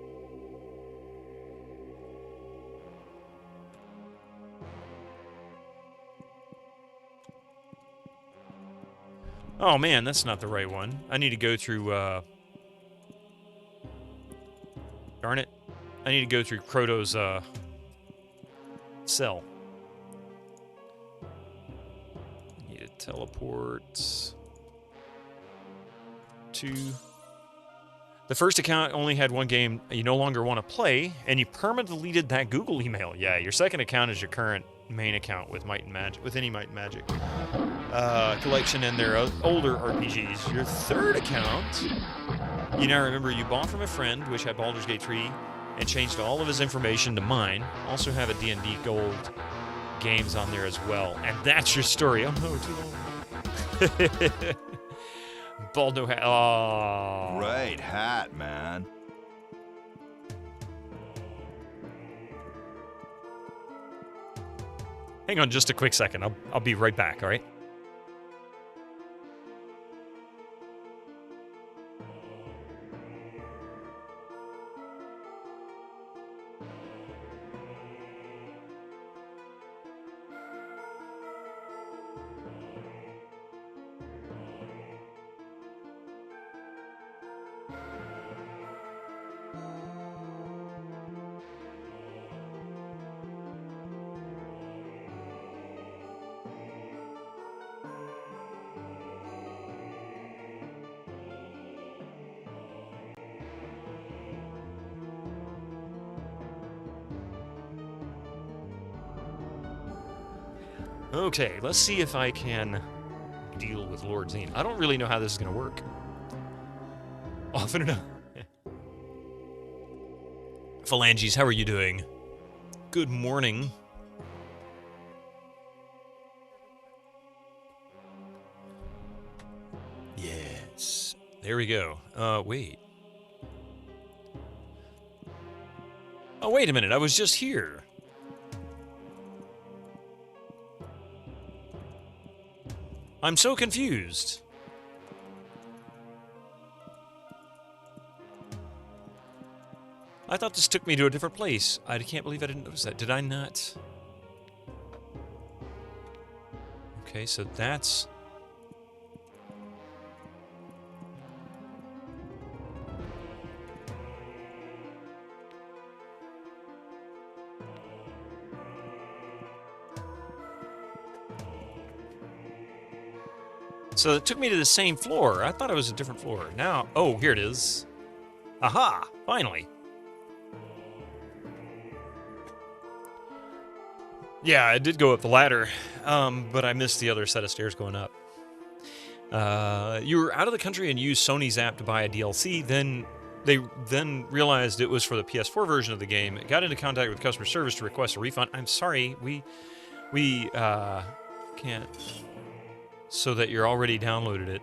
Oh, man, that's not the right one. I need to go through, darn it. I need to go through Croto's, cell. I need to teleport to... The first account only had one game you no longer want to play, and you permanently deleted that Google email. Yeah, your second account is your current main account with Might and Magic, with any Might and Magic collection and their older RPGs. Your third account, you now remember you bought from a friend, which had Baldur's Gate 3, and changed all of his information to mine. Also have a D&D Gold games on there as well. And that's your story. Oh no, too long. Baldo hat. Oh. Right hat, man. Hang on just a quick second. I'll be right back, all right? Okay, let's see if I can deal with Lord Xeen. I don't really know how this is going to work. Often enough. Phalanges, how are you doing? Good morning. Yes. There we go. Wait. Oh, wait a minute. I was just here. I'm so confused. I thought this took me to a different place. I can't believe I didn't notice that. Did I not? Okay, so that's... So it took me to the same floor. I thought it was a different floor. Now, oh, here it is. Aha! Finally. Yeah, I did go up the ladder, but I missed the other set of stairs going up. You were out of the country and used Sony's app to buy a DLC, then they realized it was for the PS4 version of the game, got into contact with customer service to request a refund. I'm sorry, we can't... So that you're already downloaded it.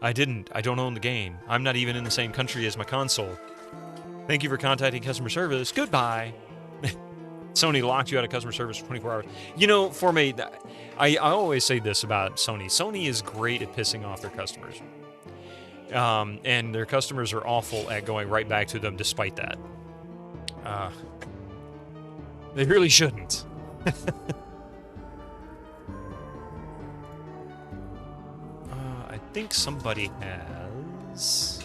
I didn't. I don't own the game. I'm not even in the same country as my console. Thank you for contacting customer service. Goodbye. Sony locked you out of customer service for 24 hours. You know, for me, I always say this about Sony. Sony is great at pissing off their customers. And their customers are awful at going right back to them despite that. They really shouldn't. I think somebody has...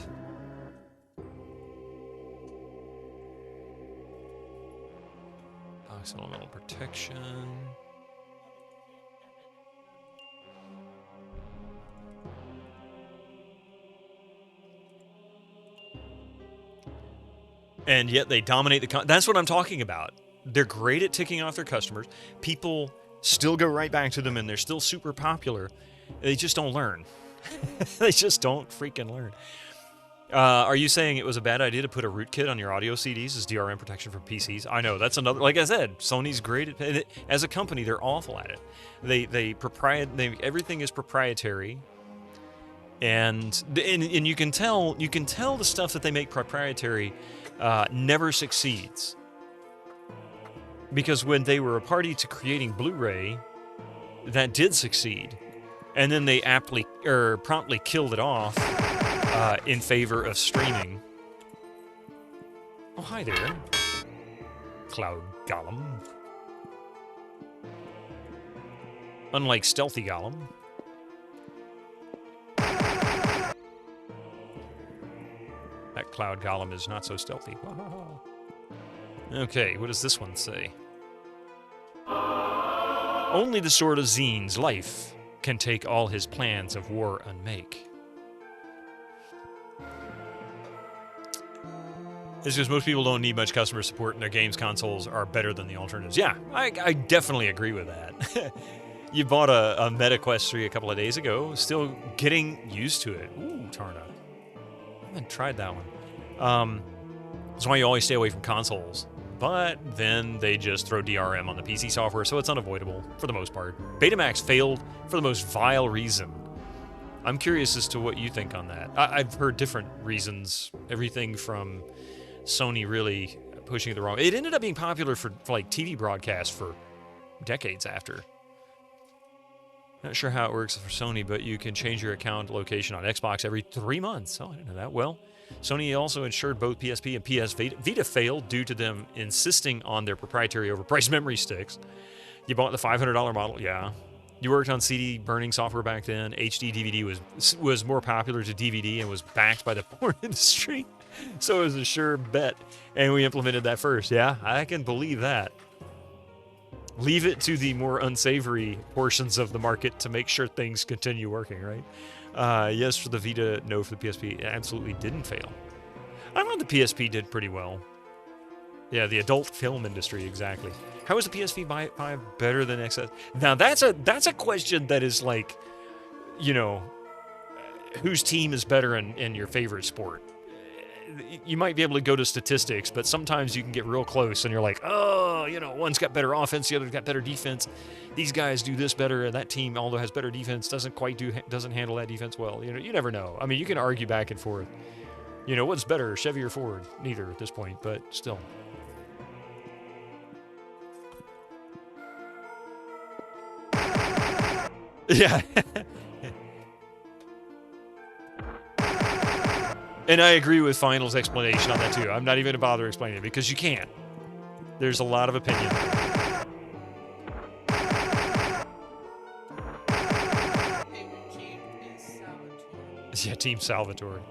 Elemental protection. And yet they dominate the... That's what I'm talking about. They're great at ticking off their customers. People still go right back to them, and they're still super popular. They just don't learn. They just don't freaking learn. Are you saying it was a bad idea to put a rootkit on your audio CDs as DRM protection for PCs? I know, that's another... Like I said, Sony's great at it. As a company, they're awful at it. Everything is proprietary. And you can tell the stuff that they make proprietary never succeeds. Because when they were a party to creating Blu-ray, that did succeed. And then they promptly killed it off in favor of streaming. Oh, hi there, Cloud Golem. Unlike Stealthy Golem. That Cloud Golem is not so stealthy. Okay, what does this one say? Only the sword of Xeen's life can take all his plans of war unmake. It's just most people don't need much customer support, and their games consoles are better than the alternatives. Yeah, I definitely agree with that. You bought a MetaQuest 3 a couple of days ago, still getting used to it. Ooh, Tarna. I haven't tried that one. That's why you always stay away from consoles. But then they just throw DRM on the PC software, so it's unavoidable for the most part. Betamax failed for the most vile reason. I'm curious as to what you think on that. I've heard different reasons. Everything from Sony really pushing it the wrong... It ended up being popular for like TV broadcasts for decades after. Not sure how it works for Sony, but you can change your account location on Xbox every 3 months. Oh, I didn't know that. Well, Sony also ensured both PSP and PS Vita failed due to them insisting on their proprietary overpriced memory sticks. You bought the $500 model, yeah. You worked on CD burning software back then. HD DVD was more popular to DVD and was backed by the porn industry. So it was a sure bet. And we implemented that first. Yeah, I can believe that. Leave it to the more unsavory portions of the market to make sure things continue working, right? Yes for the Vita, no for the PSP. It absolutely didn't fail. I thought the PSP did pretty well. Yeah, the adult film industry, exactly. How is the PS5 better than XS? Now that's a question that is like, you know, whose team is better in your favorite sport? You might be able to go to statistics, but sometimes you can get real close and you're like, oh, you know, one's got better offense, the other's got better defense. These guys do this better, and that team, although has better defense, doesn't handle that defense well. You know, you never know. I mean, you can argue back and forth. You know, what's better, Chevy or Ford? Neither at this point, but still. Yeah. And I agree with Final's explanation on that too. I'm not even going to bother explaining it because you can't. There's a lot of opinion. Yeah, Team Salvatore.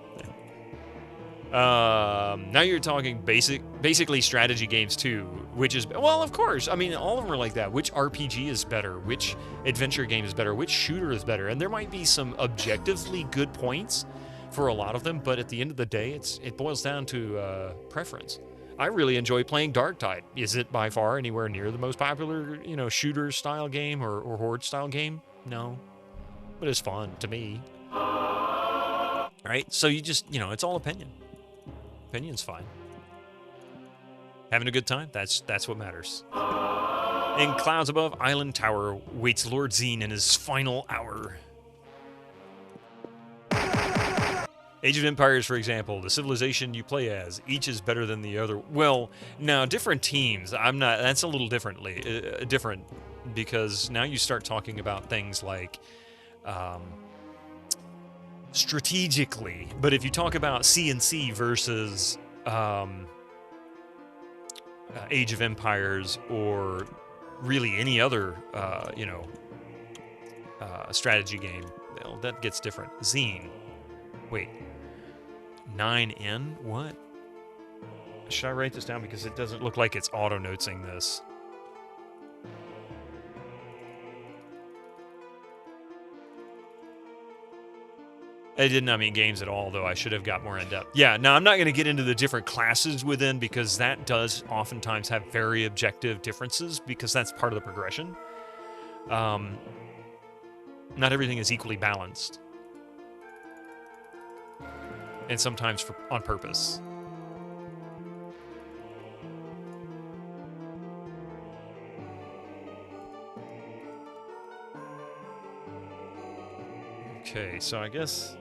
Now you're talking basically strategy games too, which is, well, of course. I mean, all of them are like that. Which RPG is better? Which adventure game is better? Which shooter is better? And there might be some objectively good points for a lot of them, but at the end of the day, it boils down to preference. I really enjoy playing Darktide. Is it by far anywhere near the most popular, you know, shooter style game or horde style game? No, but it's fun to me. Right? So you just, you know, it's all opinion. Opinion's fine. Having a good time? That's what matters. In clouds above Island Tower waits Lord Xeen in his final hour. Age of Empires, for example, the civilization you play as, each is better than the other. Well, now different teams. That's a little different because now you start talking about things like strategically. But if you talk about C&C versus Age of Empires or really any other, strategy game, well, that gets different. Xeen. Wait. 9N? What? Should I write this down because it doesn't look like it's auto-notesing this? I did not mean games at all, though. I should have got more in-depth. Yeah, now I'm not going to get into the different classes within because that does oftentimes have very objective differences because that's part of the progression. Not everything is equally balanced. And sometimes on purpose. Okay, so I guess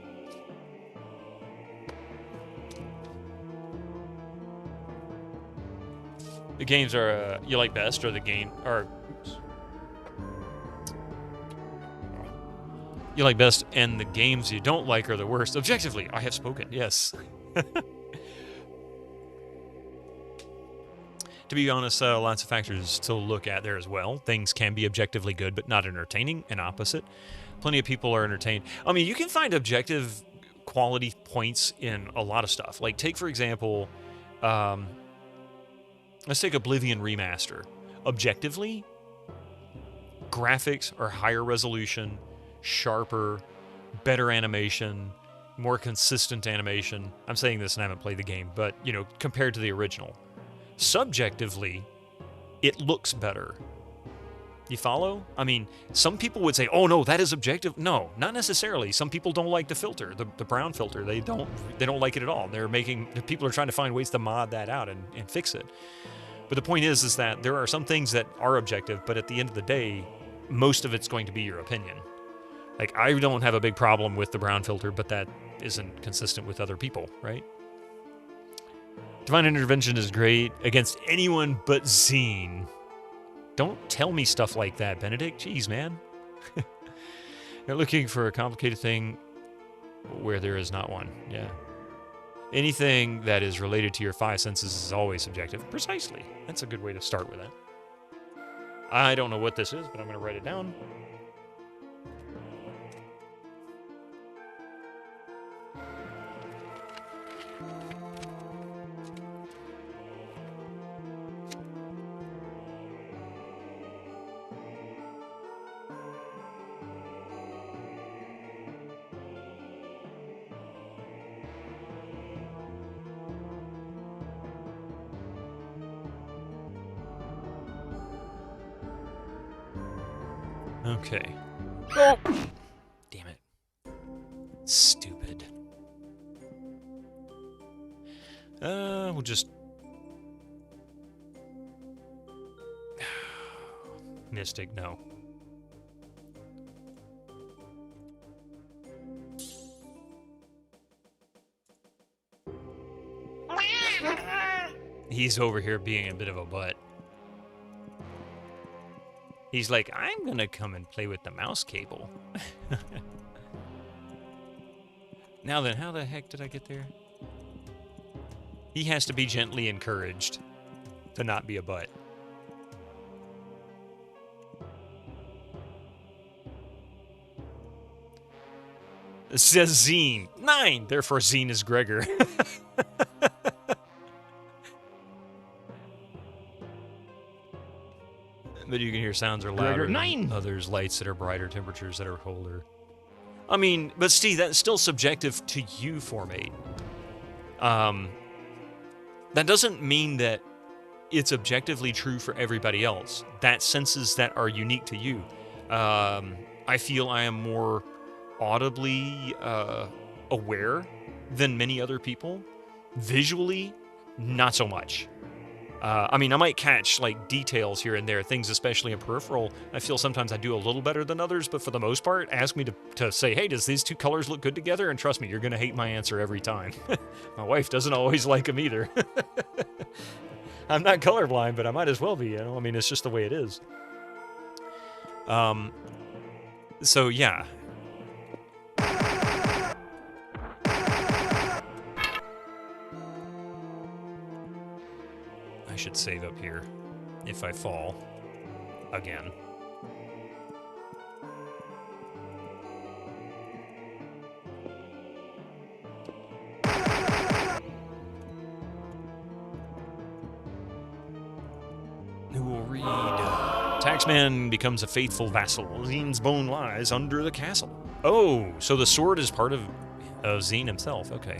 the games are you like best, or the game, or you like best, and the games you don't like are the worst. Objectively, I have spoken. Yes. To be honest, lots of factors to look at there as well. Things can be objectively good, but not entertaining, and opposite. Plenty of people are entertained. I mean, you can find objective quality points in a lot of stuff. Like, take, for example, let's take Oblivion Remaster. Objectively, graphics are higher resolution, sharper, better animation, more consistent animation. I'm saying this and I haven't played the game, but, you know, compared to the original. Subjectively, it looks better. You follow? I mean, some people would say, oh no, that is objective. No, not necessarily. Some people don't like the filter, the brown filter. They don't like it at all. People are trying to find ways to mod that out and fix it. But the point is that there are some things that are objective, but at the end of the day, most of it's going to be your opinion. Like, I don't have a big problem with the brown filter, but that isn't consistent with other people, right? Divine Intervention is great against anyone but Xeen. Don't tell me stuff like that, Benedict. Jeez, man. You're looking for a complicated thing where there is not one. Yeah. Anything that is related to your five senses is always subjective. Precisely. That's a good way to start with that. I don't know what this is, but I'm going to write it down. Okay. Oh! Damn it. Stupid. We'll just... Mystic, no. He's over here being a bit of a butt. He's like, I'm gonna come and play with the mouse cable. Now then, how the heck did I get there? He has to be gently encouraged to not be a butt. It says Xeen. 9! Therefore, Xeen is Gregor. But you can hear sounds are louder. 9! Others, lights that are brighter, temperatures that are colder. I mean, but Steve, that's still subjective to you, Formate. That doesn't mean that it's objectively true for everybody else. That's senses that are unique to you. I feel I am more audibly aware than many other people. Visually, not so much. I mean, I might catch, like, details here and there, things especially in peripheral. I feel sometimes I do a little better than others, but for the most part, ask me to say, hey, does these two colors look good together? And trust me, you're going to hate my answer every time. My wife doesn't always like them either. I'm not colorblind, but I might as well be, you know? I mean, it's just the way it is. So, yeah. I should save up here if I fall again. Who will read? Taxman becomes a faithful vassal. Xeen's bone lies under the castle. Oh, so the sword is part of Xeen himself. Okay.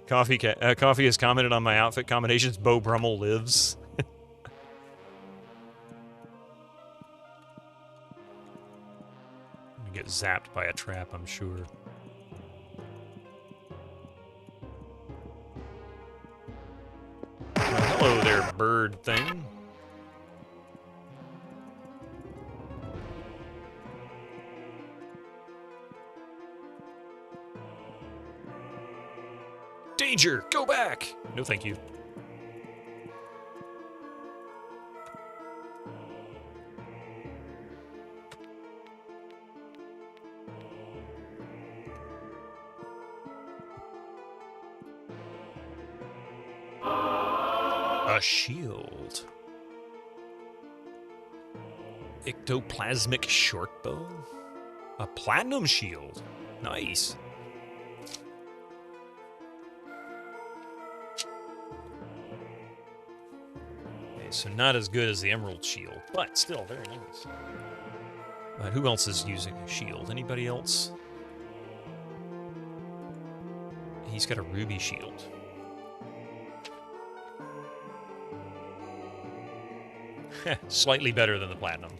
Coffee has commented on my outfit combinations. Beau Brummel lives. Get zapped by a trap, I'm sure. Well, hello there, bird thing. Danger! Go back! No, thank you. A shield. Ectoplasmic shortbow? A platinum shield. Nice. So not as good as the Emerald Shield, but still very nice. Who else is using a shield? Anybody else? He's got a ruby shield. Slightly better than the platinum.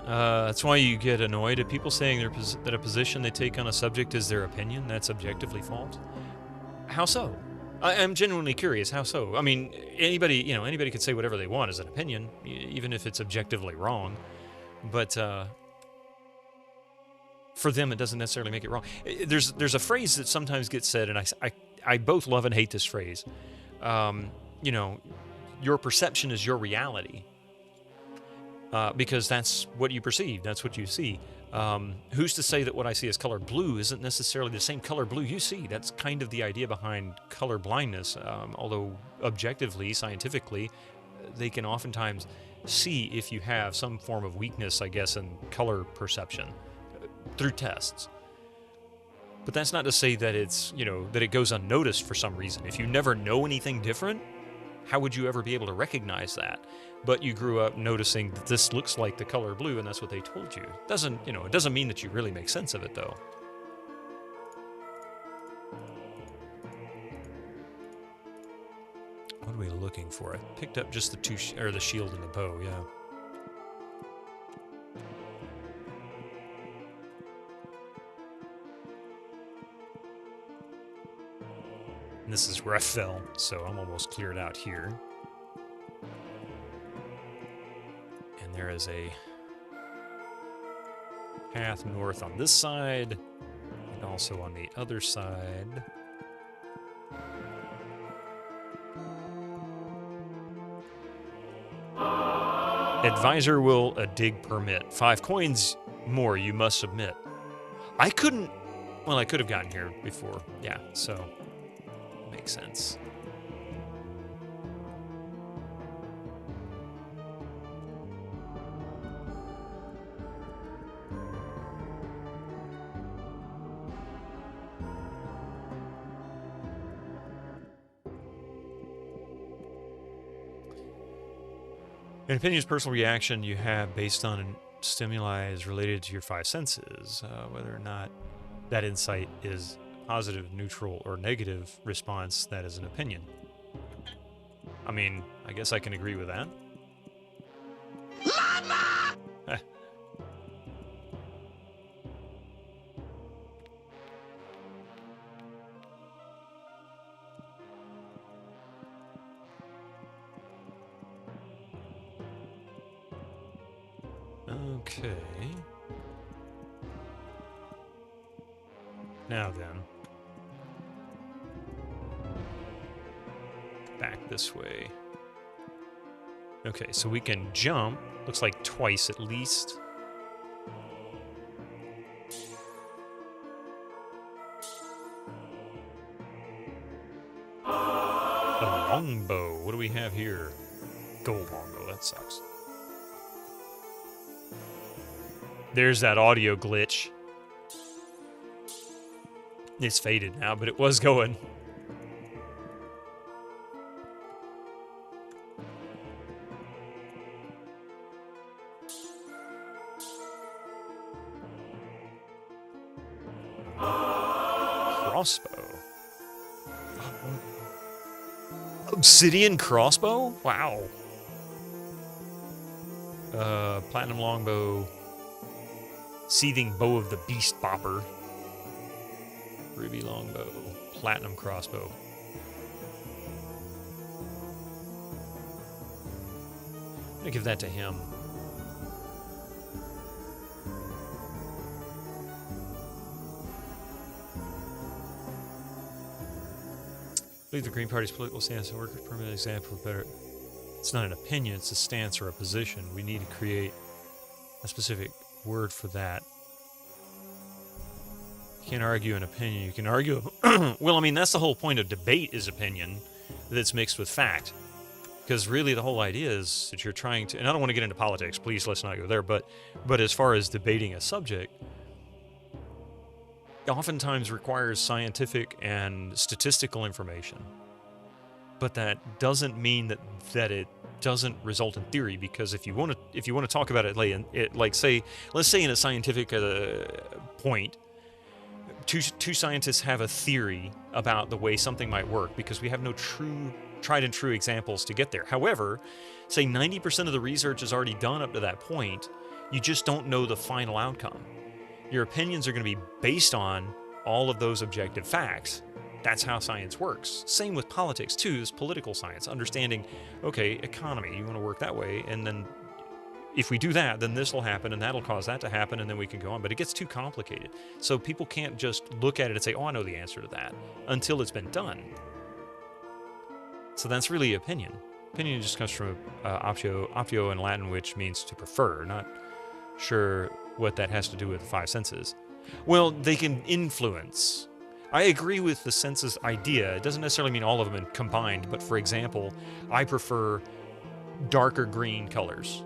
That's why you get annoyed at people saying that a position they take on a subject is their opinion. That's objectively false. How so? I'm genuinely curious. How so? I mean, anybody could say whatever they want as an opinion, even if it's objectively wrong. But for them, it doesn't necessarily make it wrong. There's a phrase that sometimes gets said, and I both love and hate this phrase. Your perception is your reality. Because that's what you perceive, that's what you see. Who's to say that what I see as color blue isn't necessarily the same color blue you see? That's kind of the idea behind color blindness, although objectively, scientifically, they can oftentimes see if you have some form of weakness, I guess, in color perception. through tests. But that's not to say that it's, you know, that it goes unnoticed for some reason. If you never know anything different, how would you ever be able to recognize that? But you grew up noticing that this looks like the color blue, and that's what they told you. Doesn't, you know, it doesn't mean that you really make sense of it, though. What are we looking for? I picked up just the shield and the bow, yeah. And this is where I fell, so I'm almost cleared out here. And there is a path north on this side, and also on the other side. Advisor will a dig permit. 5 coins more you must submit. I couldn't... Well, I could have gotten here before. Yeah, so... Makes sense. An opinion is personal reaction you have based on stimuli is related to your 5 senses. Whether or not that insight is positive, neutral, or negative response, that is an opinion. I mean, I guess I can agree with that. Llama! Okay. Now then. Back this way. Okay, so we can jump. Looks like twice at least. A longbow. What do we have here? Gold longbow. That sucks. There's that audio glitch. It's faded now, but it was going. Crossbow. Obsidian crossbow? Wow. Platinum longbow. Seething bow of the beast bopper. Ruby longbow. Platinum crossbow. I'm gonna give that to him. I believe the Green Party's political stance and workers' permanent example of better. It's not an opinion, it's a stance or a position. We need to create a specific word for that. You can't argue an opinion. You can argue... Well, I mean, that's the whole point of debate is opinion that's mixed with fact. Because really the whole idea is that you're trying to... And I don't want to get into politics. Please, let's not go there. But as far as debating a subject, it oftentimes requires scientific and statistical information. But that doesn't mean that it doesn't result in theory, because if you want to talk about it, let's say in a scientific point, two scientists have a theory about the way something might work because we have no true tried and true examples to get there. However, say 90% of the research is already done up to that point, you just don't know the final outcome. Your opinions are going to be based on all of those objective facts. That's how science works. Same with politics too, is political science. Understanding, okay, economy, you want to work that way, and then if we do that, then this will happen, and that'll cause that to happen, and then we can go on. But it gets too complicated. So people can't just look at it and say, oh, I know the answer to that, until it's been done. So that's really opinion. Opinion just comes from optio in Latin, which means to prefer. Not sure what that has to do with the 5 senses. Well, they can influence. I agree with the senses idea. It doesn't necessarily mean all of them combined, but for example, I prefer darker green colors.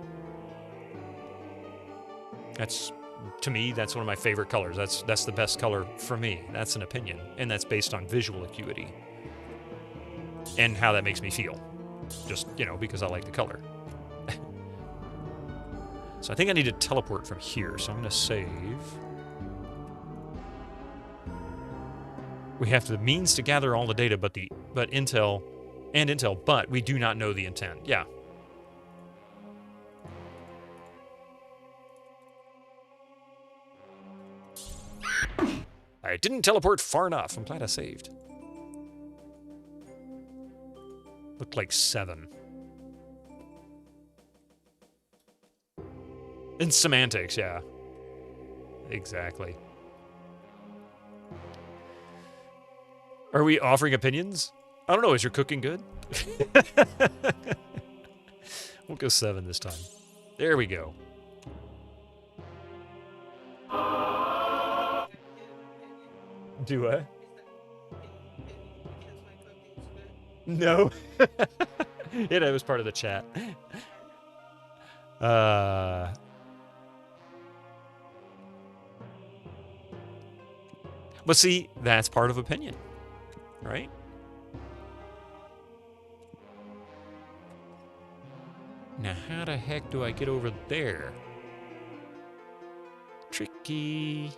That's to me, that's one of my favorite colors. That's the best color for me. That's an opinion, and that's based on visual acuity and how that makes me feel. Just, you know, because I like the color. So I think I need to teleport from here, so I'm going to save. We have the means to gather all the data, but intel, but we do not know the intent. Yeah. I didn't teleport far enough. I'm glad I saved. Looked like 7. In semantics, yeah. Exactly. Are we offering opinions? I don't know. Is your cooking good? We'll go 7 this time. There we go. Do I? No. Yeah, that was part of the chat. But see, that's part of opinion, right? Now, how the heck do I get over there? Tricky.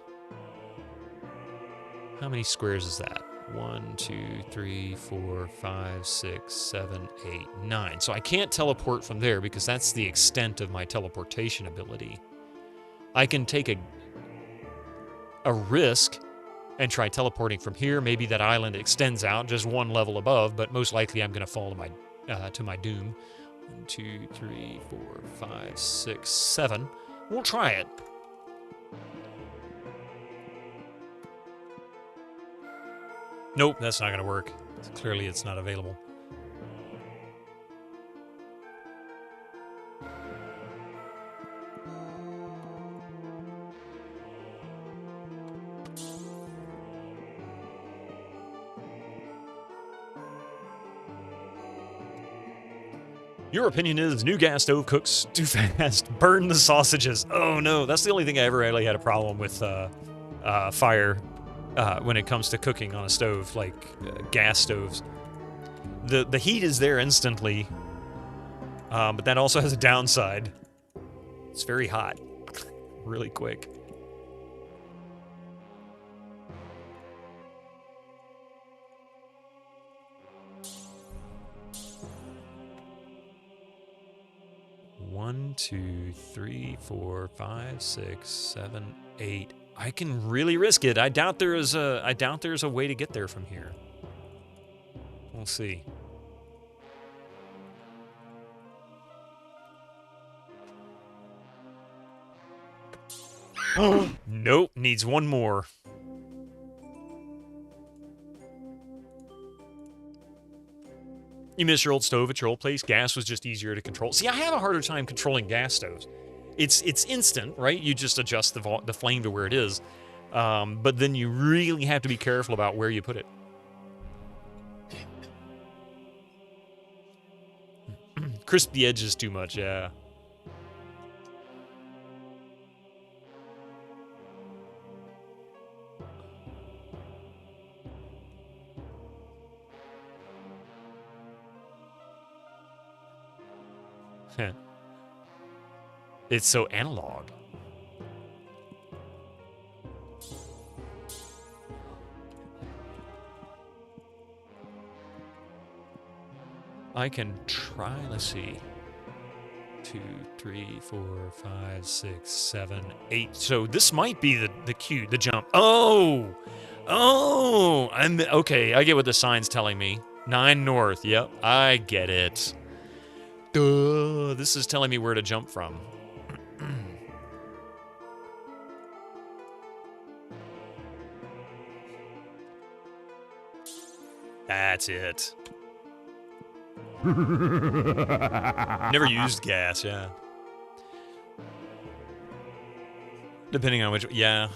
How many squares is that? 1, 2, 3, 4, 5, 6, 7, 8, 9. So I can't teleport from there because that's the extent of my teleportation ability. I can take a risk and try teleporting from here. Maybe that island extends out just one level above, but most likely I'm going to fall to my doom. 1, 2, 3, 4, 5, 6, 7. We'll try it. Nope, that's not going to work. Clearly, it's not available. Your opinion is new gas stove cooks too fast. Burn the sausages. Oh no, that's the only thing I ever really had a problem with fire when it comes to cooking on a stove, like gas stoves. The heat is there instantly, but that also has a downside. It's very hot, really quick. One, 2, 3, 4, 5, 6, 7, 8. I can really risk it. I doubt there's a way to get there from here. We'll see. Oh, nope, needs one more. You miss your old stove at your old place? Gas was just easier to control. See, I have a harder time controlling gas stoves. It's instant, right? You just adjust the flame to where it is. But then you really have to be careful about where you put it. Crisp the edges too much, yeah. It's so analog. I can try, let's see. 2, 3, 4, 5, 6, 7, 8. So this might be the cue, the jump. Oh! Oh! Okay, I get what the sign's telling me. 9 north, yep, I get it. Duh, this is telling me where to jump from. That's it. Never used gas, yeah. Depending on which, yeah.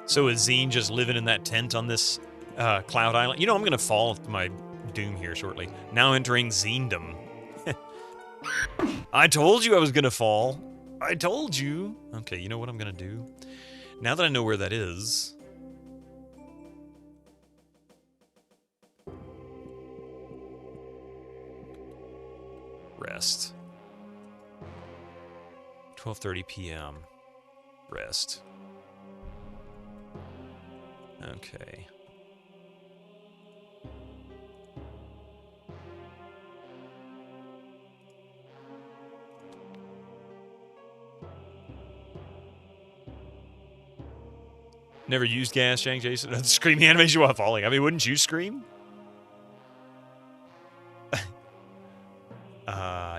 So is Xeen just living in that tent on this Cloud Island. You know, I'm going to fall to my doom here shortly. Now entering Xeendom. I told you I was going to fall. I told you. Okay, you know what I'm going to do? Now that I know where that is... Rest. 12:30 p.m. Rest. Okay. Never used gas, Jank Jason. The screaming animation while falling. I mean, wouldn't you scream?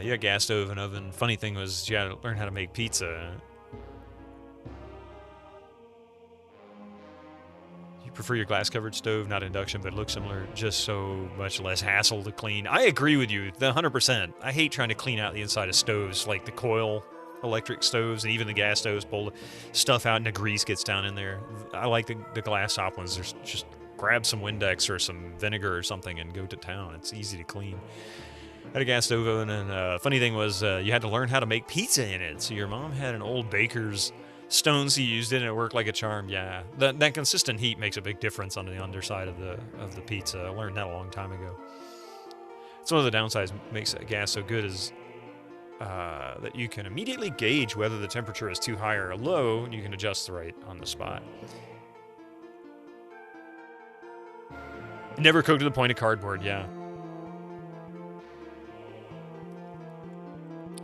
You got gas stove and oven. Funny thing was, you had to learn how to make pizza. You prefer your glass-covered stove, not induction, but it looks similar. Just so much less hassle to clean. I agree with you, 100%. I hate trying to clean out the inside of stoves, like the coil electric stoves and even the gas stoves. Pull the stuff out and the grease gets down in there. I like the glass top ones. There's just grab some Windex or some vinegar or something and go to town. It's easy to clean. I had a gas stove oven, and funny thing was you had to learn how to make pizza in it. So your mom had an old baker's stones he used it, and it worked like a charm. Yeah, that consistent heat makes a big difference on the underside of the pizza. I learned that a long time ago. It's one of the downsides makes gas so good is that you can immediately gauge whether the temperature is too high or low, and you can adjust the right on the spot. Never cooked to the point of cardboard, yeah.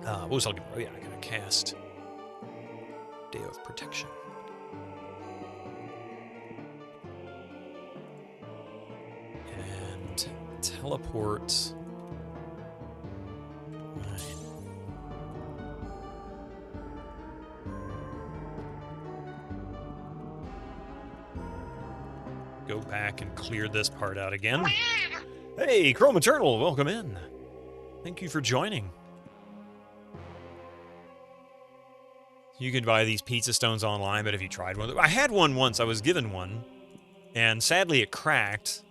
What was I looking for? Oh yeah, I gotta cast Day of Protection. And teleport. Go back and clear this part out again. Hey, Chrome Eternal, welcome in. Thank you for joining. You can buy these pizza stones online, but have you tried one? I had one once. I was given one, and sadly it cracked.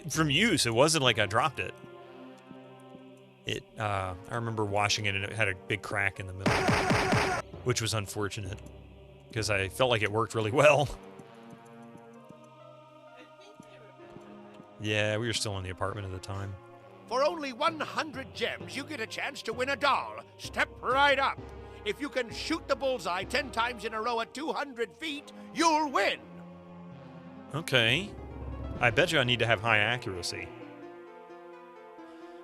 From use, it wasn't like I dropped it. I remember washing it, and it had a big crack in the middle, which was unfortunate, because I felt like it worked really well. Yeah, we were still in the apartment at the time. For only 100 gems, you get a chance to win a doll. Step right up. If you can shoot the bullseye 10 times in a row at 200 feet, you'll win. Okay. I bet you I need to have high accuracy.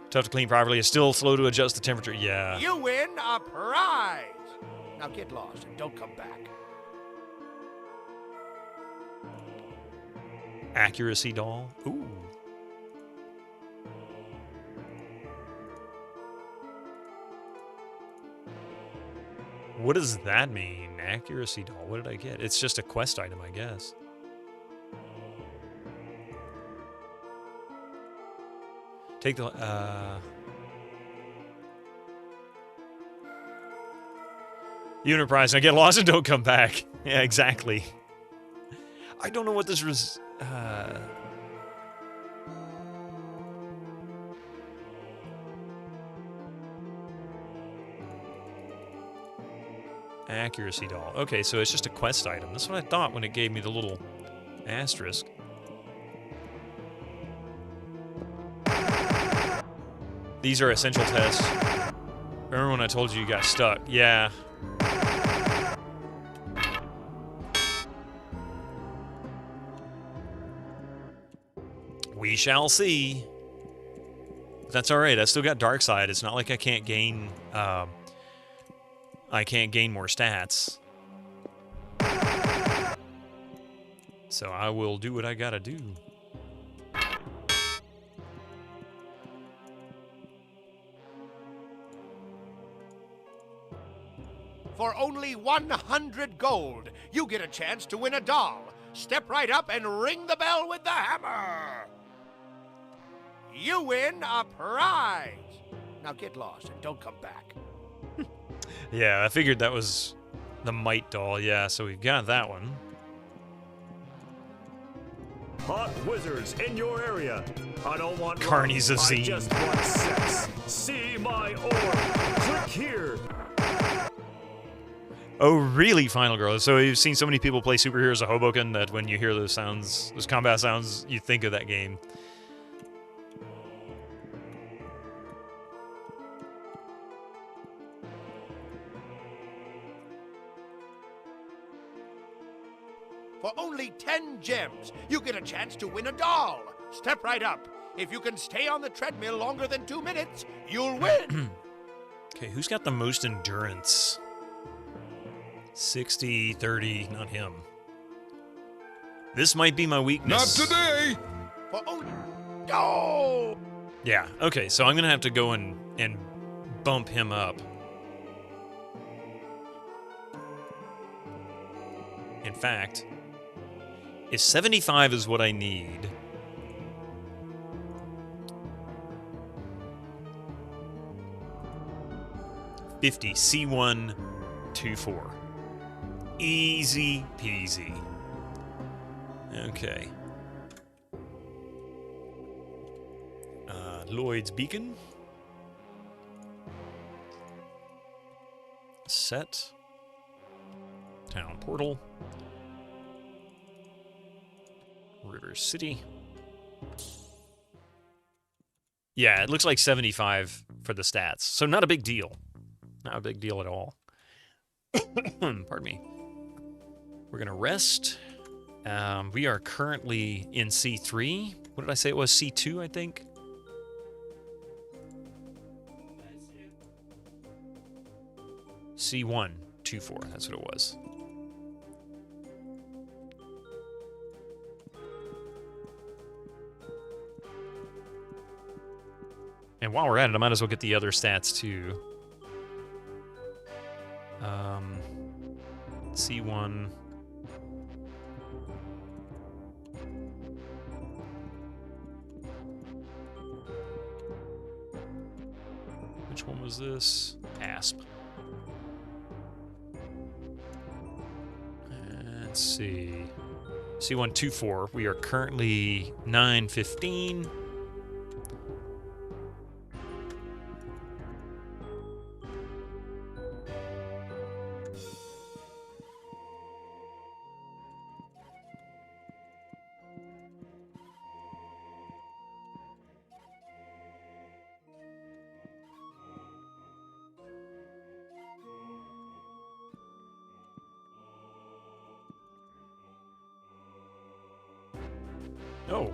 Tough to clean properly. It's still slow to adjust the temperature. Yeah. You win a prize. Now get lost and don't come back. Accuracy doll. Ooh. What does that mean? Accuracy doll. What did I get? It's just a quest item, I guess. Take the, Enterprise, I get lost and don't come back. Yeah, exactly. I don't know what this was, Accuracy doll. Okay, so it's just a quest item. That's what I thought when it gave me the little asterisk. These are essential tests. Remember when I told you got stuck? Yeah. We shall see. That's alright. I still got Dark Side. It's not like I can't gain... more stats. So I will do what I gotta do. For only 100 gold, you get a chance to win a doll. Step right up and ring the bell with the hammer. You win a prize. Now get lost and don't come back. Yeah, I figured that was the Might doll. Yeah, so we've got that one. hot wizards in your area. I don't want Carnies of love, I Xeen. just want sex. See my orb. Click here. Oh, really, Final Girl? So you've seen so many people play Superheroes of Hoboken that when you hear those sounds, those combat sounds, you think of that game. For only 10 gems, you get a chance to win a doll. Step right up. If you can stay on the treadmill longer than 2 minutes, you'll win. Okay, who's got the most endurance? 60, 30, not him. This might be my weakness. Not today! For only... Oh! Yeah, okay, so I'm going to have to go and bump him up. In fact, if 75 is what I need... $50, C1, 2-4. Easy peasy. Okay. Lloyd's Beacon. Set. Town Portal. River City. Yeah, it looks like 75 for the stats. So not a big deal. Not a big deal at all. Pardon me. We're going to rest. We are currently in C3. What did I say it was? C2, I think? C1, 2-4. That's what it was. And while we're at it, I might as well get the other stats too. C1. Which one was this? Asp. Let's see. C1, 2-4. We are currently 9-15. Oh.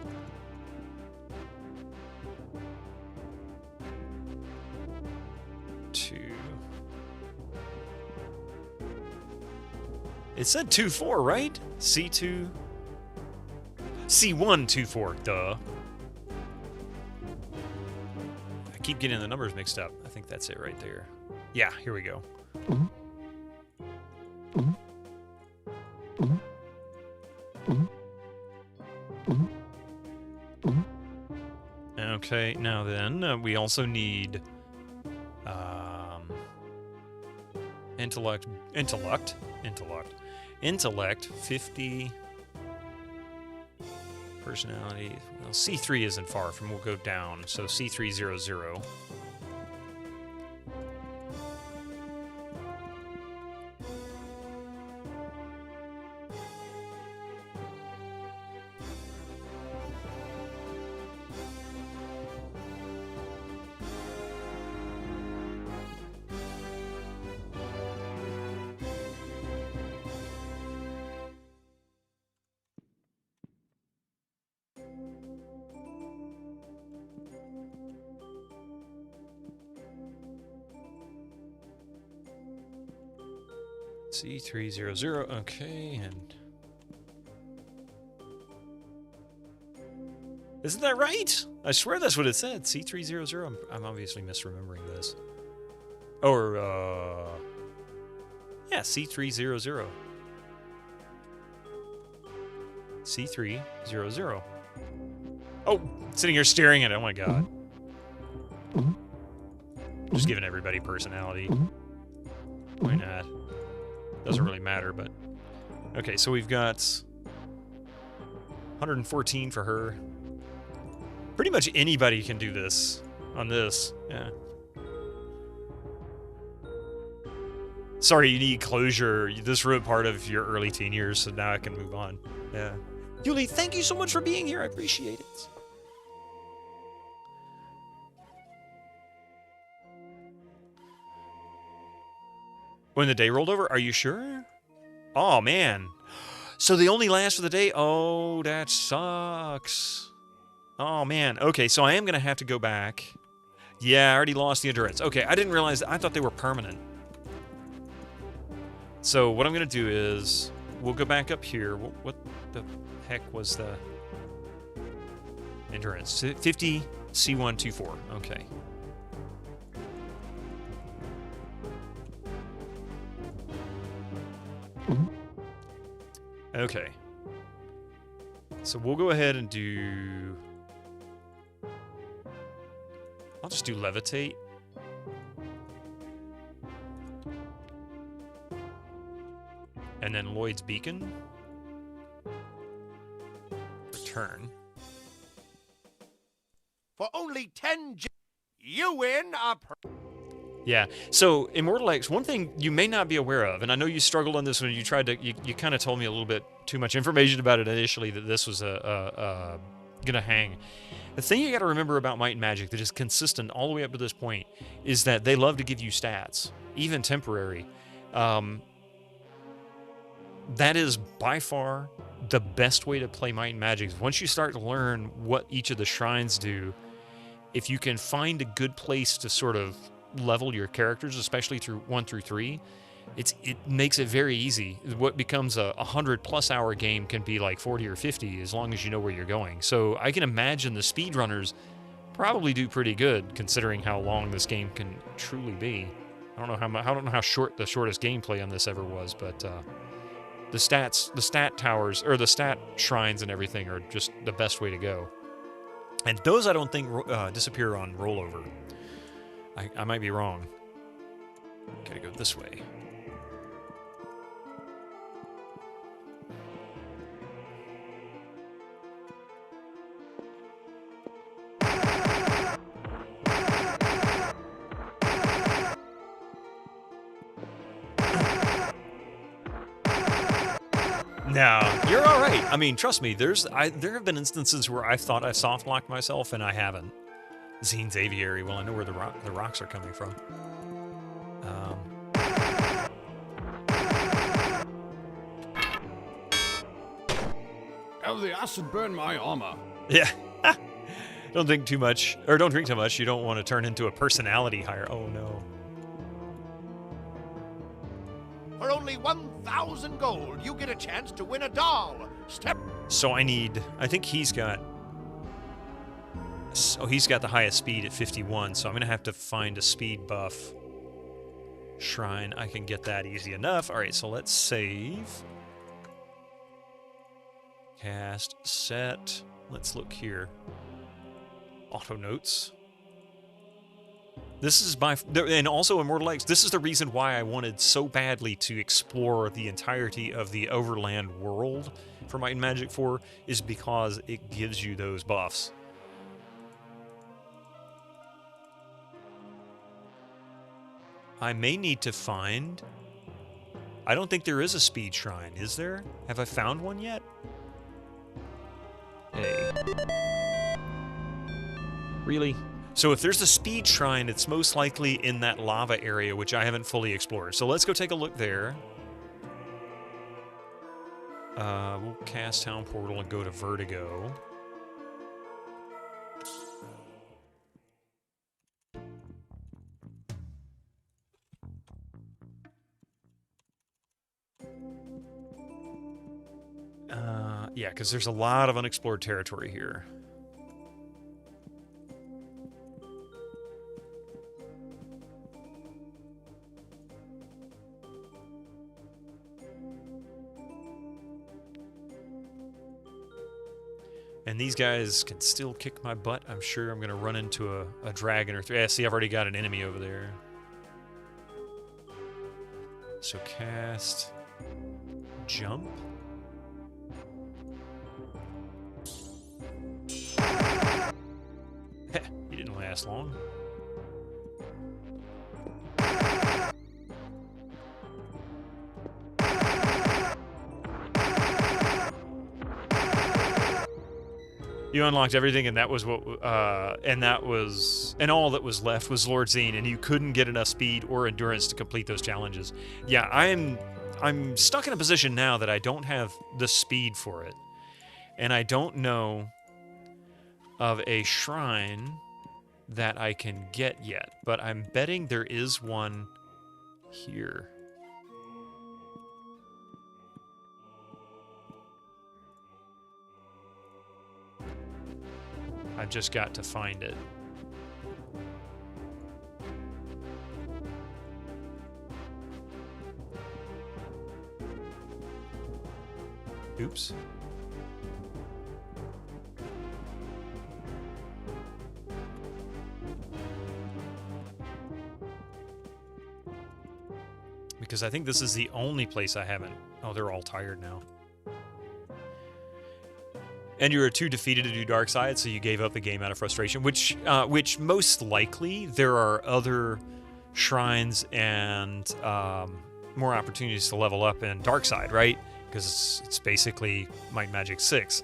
Two. It said 2-4, right? C2. C1, 2-4, duh. I keep getting the numbers mixed up. I think that's it right there. Yeah, here we go. Okay, now then, we also need intellect, 50, personality. Well, C3 isn't far from, we'll go down, so C300. C300, okay, and... Isn't that right? I swear that's what it said, C300. I'm obviously misremembering this. Or, yeah, C300. C300. Oh, sitting here staring at it, oh my god. Just giving everybody personality. Why not? Doesn't really matter, but... Okay, so we've got... 114 for her. Pretty much anybody can do this on this. Yeah. Sorry, you need closure. This ruined part of your early teen years, so now I can move on. Yeah. Yuli, thank you so much for being here. I appreciate it. When the day rolled over? Are you sure? Oh, man. So they only last for the day? Oh, that sucks. Oh, man. Okay, so I am going to have to go back. Yeah, I already lost the endurance. Okay, I didn't realize that. I thought they were permanent. So what I'm going to do is we'll go back up here. What the heck was the endurance? 50 C124. Okay. Okay. So we'll go ahead and do... I'll just do levitate. And then Lloyd's Beacon. Return. For only 10 you win a... Yeah, so Immortal X, one thing you may not be aware of, and I know you struggled on this when you tried to, you kind of told me a little bit too much information about it initially, that this was gonna hang. The thing you gotta remember about Might and Magic that is consistent all the way up to this point is that they love to give you stats, even temporary. That is by far the best way to play Might and Magic. Once you start to learn what each of the shrines do, if you can find a good place to sort of level your characters, especially through 1 through 3, it makes it very easy. What becomes a 100+ hour game can be like 40 or 50 as long as you know where you're going. So I can imagine the speedrunners probably do pretty good considering how long this game can truly be. I don't know how short the shortest gameplay on this ever was, but the stat towers or the stat shrines and everything are just the best way to go. And those I don't think disappear on rollover. I might be wrong. Gotta go this way. No, you're all right. I mean, trust me. There have been instances where I've thought I soft locked myself and I haven't. Xeen's aviary. Well, I know where the rocks are coming from. Oh, the acid burned my armor. Yeah. Don't think too much, or don't drink too much. You don't want to turn into a personality hire. Oh no. For only 1,000 gold, you get a chance to win a doll. So I think he's got... So he's got the highest speed at 51, so I'm going to have to find a speed buff shrine. I can get that easy enough. All right, so let's save. Cast, set. Let's look here. Auto notes. This is and also Immortal X, this is the reason why I wanted so badly to explore the entirety of the Overland world for Might and Magic 4, is because it gives you those buffs. I may need to find... I don't think there is a speed shrine, is there? Have I found one yet? Hey. Really? So if there's a speed shrine, it's most likely in that lava area, which I haven't fully explored. So let's go take a look there. We'll cast Town Portal and go to Vertigo. Yeah, because there's a lot of unexplored territory here. And these guys can still kick my butt. I'm sure I'm going to run into a dragon or three. Yeah, see, I've already got an enemy over there. So cast... Jump. last long. You unlocked everything, and that was what, and all that was left was Lord Xeen, and you couldn't get enough speed or endurance to complete those challenges. Yeah, I'm stuck in a position now that I don't have the speed for it, and I don't know of a shrine that I can get yet, but I'm betting there is one here. I've just got to find it. Oops. Because I think this is the only place I haven't... Oh, they're all tired now. And you were too defeated to do dark side, so you gave up the game out of frustration, which most likely there are other shrines and more opportunities to level up in dark side, right? Because it's basically Might and Magic 6.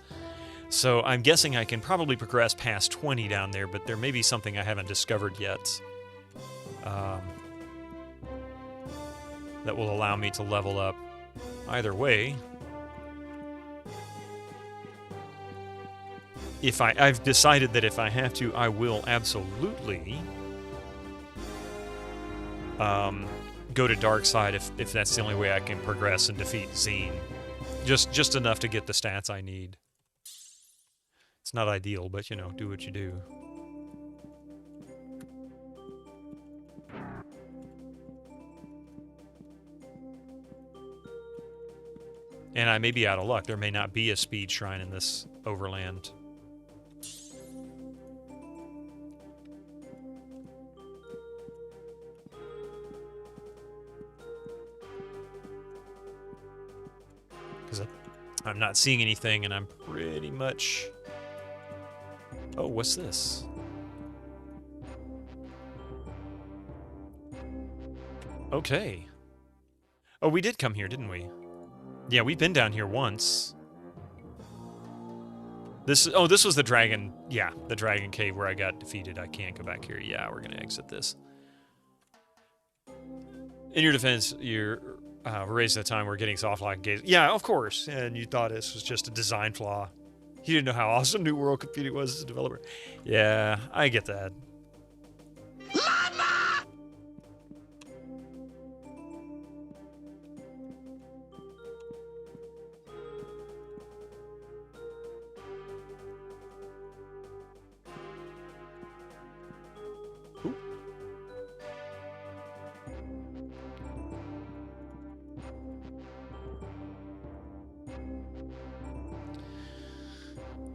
So I'm guessing I can probably progress past 20 down there, but there may be something I haven't discovered yet that will allow me to level up either way. I've decided that if I have to, I will absolutely go to dark side if that's the only way I can progress and defeat Xeen. Just enough to get the stats I need. It's not ideal, but, you know, do what you do. And I may be out of luck. There may not be a speed shrine in this overland. Because I'm not seeing anything, and I'm pretty much... Oh, what's this? Okay. Oh, we did come here, didn't we? Yeah, we've been down here once. This was the dragon... Yeah, the dragon cave where I got defeated. I can't go back here. Yeah, we're going to exit this. In your defense, you're... raised at the time we're getting soft lock gaze. Yeah, of course. And you thought this was just a design flaw. You didn't know how awesome New World Computing was as a developer. Yeah, I get that.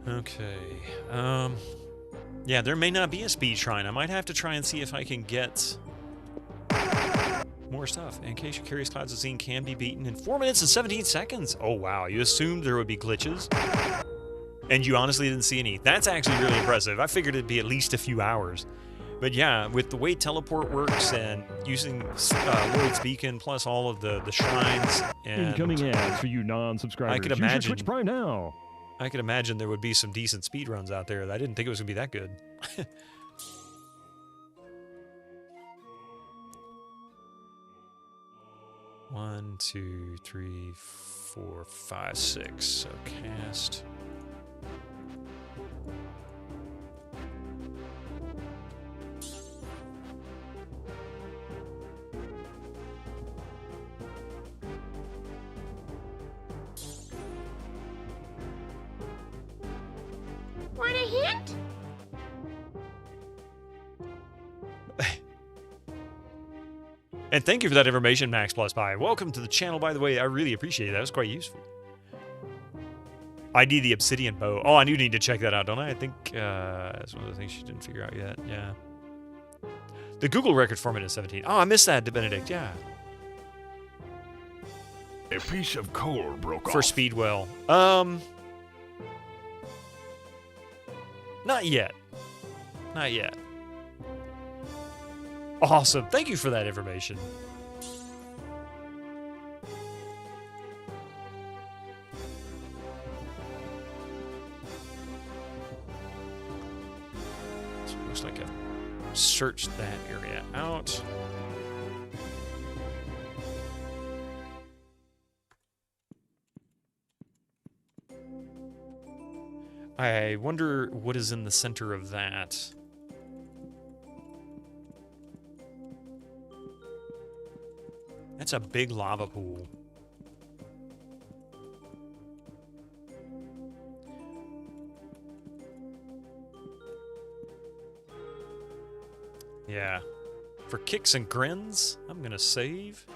Okay. Yeah, there may not be a speed shrine. I might have to try and see if I can get more stuff. In case you're curious, Clouds of Xeen can be beaten in 4 minutes and 17 seconds. Oh, wow. You assumed there would be glitches, and you honestly didn't see any. That's actually really impressive. I figured it'd be at least a few hours. But yeah, with the way teleport works and using Lloyd's Beacon plus all of the shrines and... Incoming ads for you non-subscribers. I could imagine... Use your Twitch Prime now. I could imagine there would be some decent speedruns out there. I didn't think it was going to be that good. One, two, three, 4, 5, 6. So cast. Want a hint? And thank you for that information, Max Plus Pi. Welcome to the channel, by the way. I really appreciate it. That was quite useful. I need the obsidian bow. Oh, I do need to check that out, don't I? I think that's one of the things she didn't figure out yet. Yeah. The Google record format is 17. Oh, I missed that, Benedict. Yeah. A piece of coal broke off. For Speedwell. Not yet. Not yet. Awesome. Thank you for that information. So it looks like I've searched that area out. I wonder what is in the center of that. That's a big lava pool. Yeah. For kicks and grins, I'm gonna save.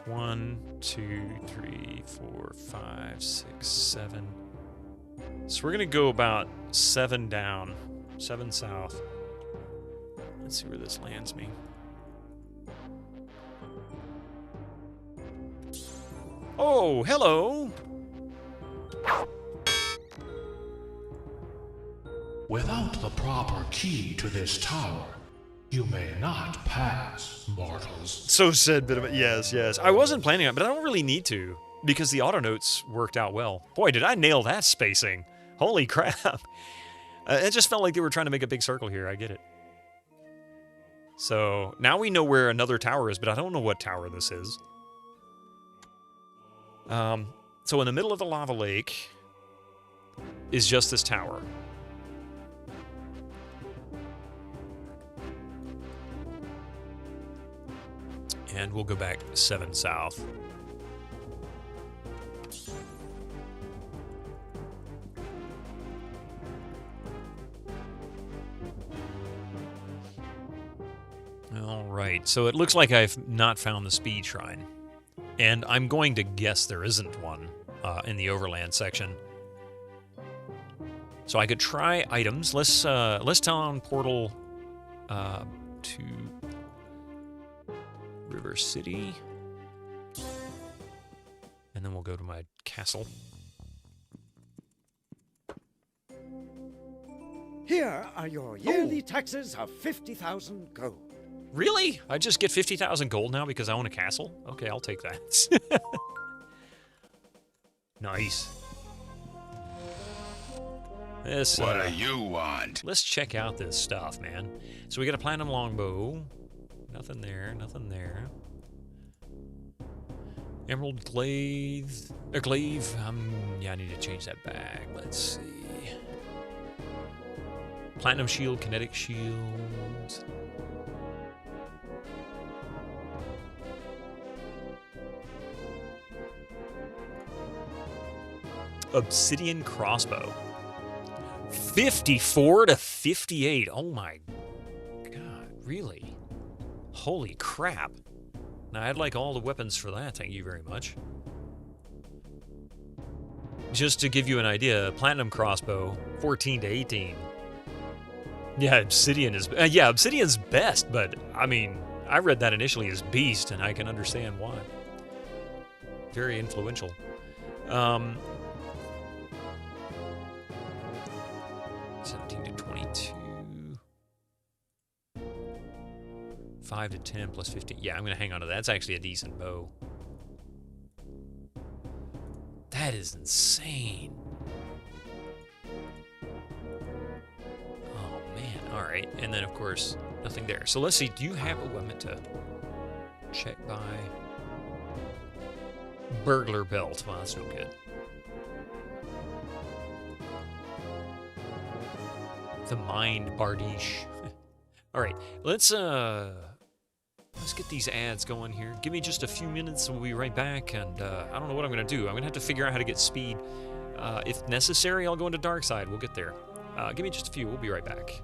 1, 2, 3, 4, 5, 6, 7. So we're gonna go about 7 down, 7 south. Let's see where this lands me. Oh, hello! Without the proper key to this tower, you may not pass, mortals. So said, bit of it. Yes, yes. I wasn't planning on it, but I don't really need to, because the auto notes worked out well. Boy, did I nail that spacing. Holy crap. It just felt like they were trying to make a big circle here. I get it. So now we know where another tower is, but I don't know what tower this is. So in the middle of the lava lake is just this tower. And we'll go back 7 south. All right, so it looks like I've not found the speed shrine. And I'm going to guess there isn't one in the overland section. So I could try items. Let's town portal to River City. And then we'll go to my castle. Here are your yearly taxes of 50,000 gold. Really? I just get 50,000 gold now because I own a castle? Okay, I'll take that. Nice. What do you want? Let's check out this stuff, man. So we got a platinum longbow. Nothing there, nothing there. Emerald glaive. Yeah, I need to change that back. Let's see. Platinum shield, kinetic shield. Obsidian crossbow. 54 to 58. Oh my god, really? Holy crap. Now, I'd like all the weapons for that, thank you very much. Just to give you an idea, platinum crossbow, 14 to 18. Yeah, obsidian is... yeah, obsidian's best, but, I mean, I read that initially as beast, and I can understand why. Very influential. 17 to 22. 5 to 10 plus 15. Yeah, I'm going to hang on to that. That's actually a decent bow. That is insane. Oh, man. All right. And then, of course, nothing there. So let's see. Do you have a weapon to check by? Burglar belt. Well, that's no good. The Mind Bardiche. All right, let's get these ads going here. Give me just a few minutes, we'll be right back, and I don't know what I'm gonna do. I'm gonna have to figure out how to get speed. If necessary, I'll go into Darkside. We'll get there. Give me just a few, we'll be right back.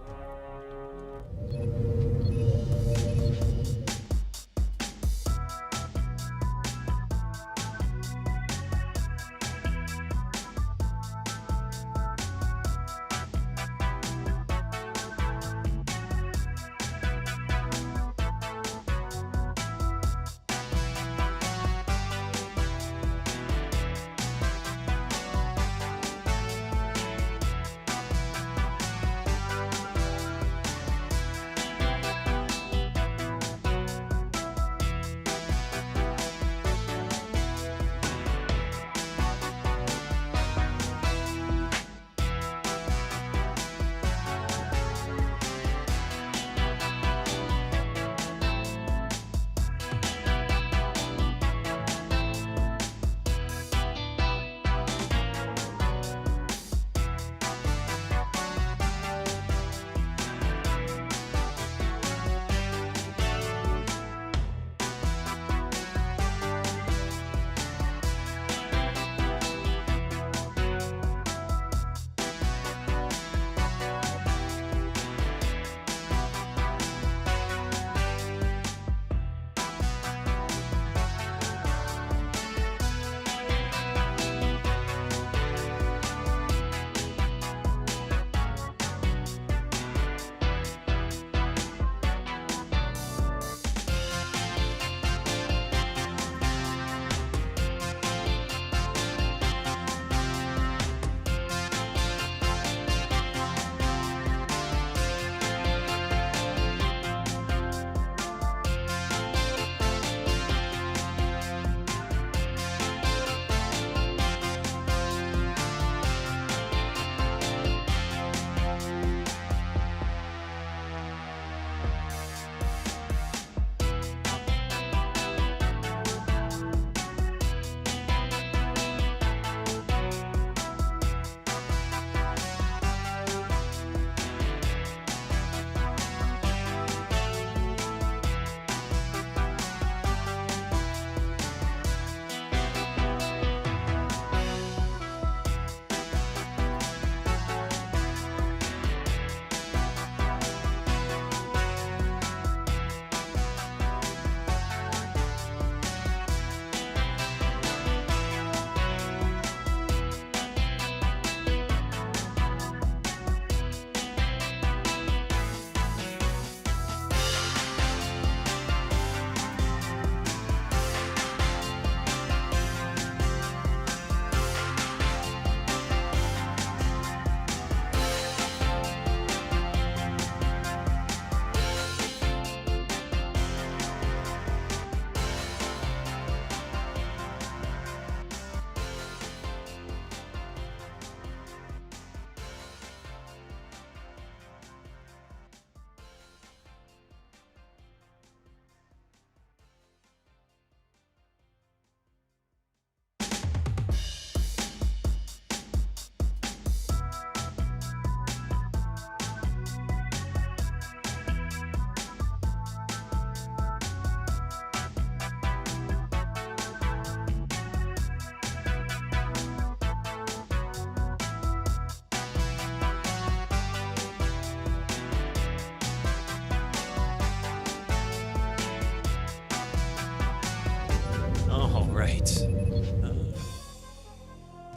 right.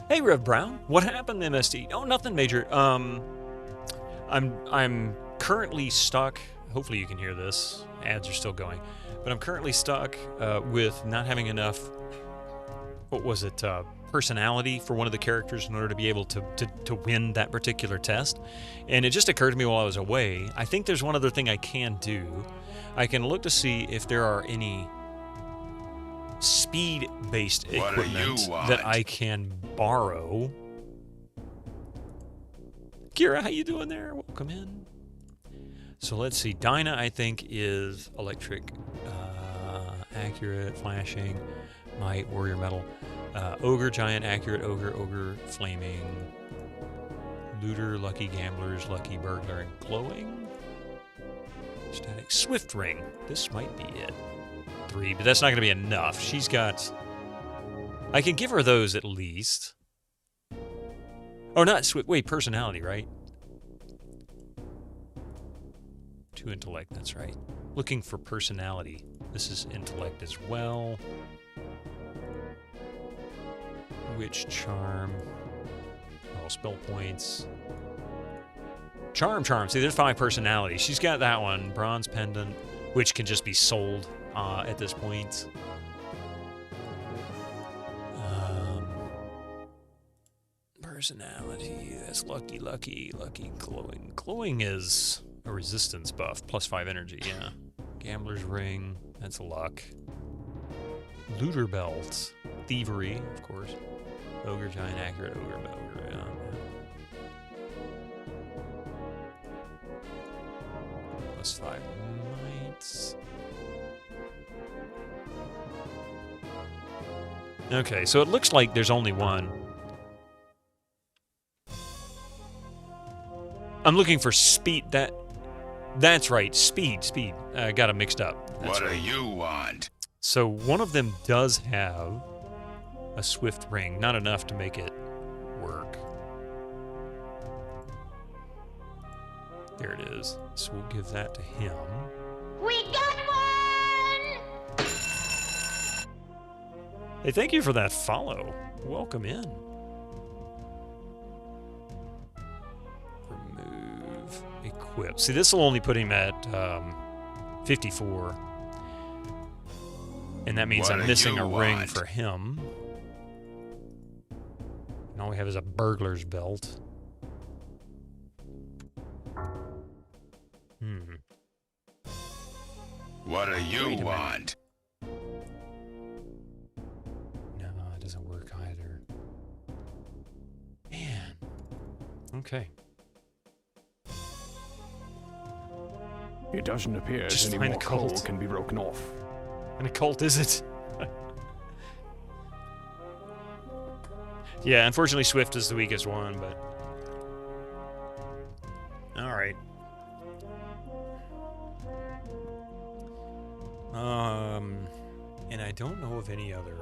Hey, Rev Brown. What happened, MSD? Oh, nothing major. I'm currently stuck. Hopefully you can hear this. Ads are still going. But I'm currently stuck with not having enough, what was it, personality for one of the characters in order to be able to win that particular test. And it just occurred to me while I was away, I think there's one other thing I can do. I can look to see if there are any speed-based equipment that I can borrow. Kira, how you doing there? Welcome in. So let's see. Dinah, I think, is electric, accurate, flashing, might, warrior metal. Ogre, giant, accurate, ogre, flaming, looter, lucky gamblers, lucky burglar, and glowing. Static, swift ring. This might be it. 3, but that's not going to be enough. She's got... I can give her those at least. Oh, not swift. Wait, personality, right? 2 intellect, that's right. Looking for personality. This is intellect as well. Witch, charm. Oh, spell points. Charm. See, there's 5 personalities. She's got that one. Bronze pendant, which can just be sold at this point. Personality. That's lucky, glowing. Glowing is a resistance buff, +5 energy, yeah. Gambler's ring. That's luck. Looter belt. Thievery, of course. Ogre, giant, accurate, ogre, yeah. +5 might. Okay, so it looks like there's only one. I'm looking for speed. That's right, speed. Got them mixed up. That's What right. do you want? So one of them does have a swift ring, not enough to make it work. There it is. So we'll give that to him. We got one! Hey, thank you for that follow. Welcome in. Remove, equip. See, this will only put him at 54. And that means What I'm do missing you a ring want? for him. And all we have is a burglar's belt. What do you want? No, it doesn't work either. Man. Okay. It doesn't appear as Just any find more a coal cult. can be broken off. And a cult, is it? Yeah, unfortunately Swift is the weakest one, but... Alright. And I don't know of any other...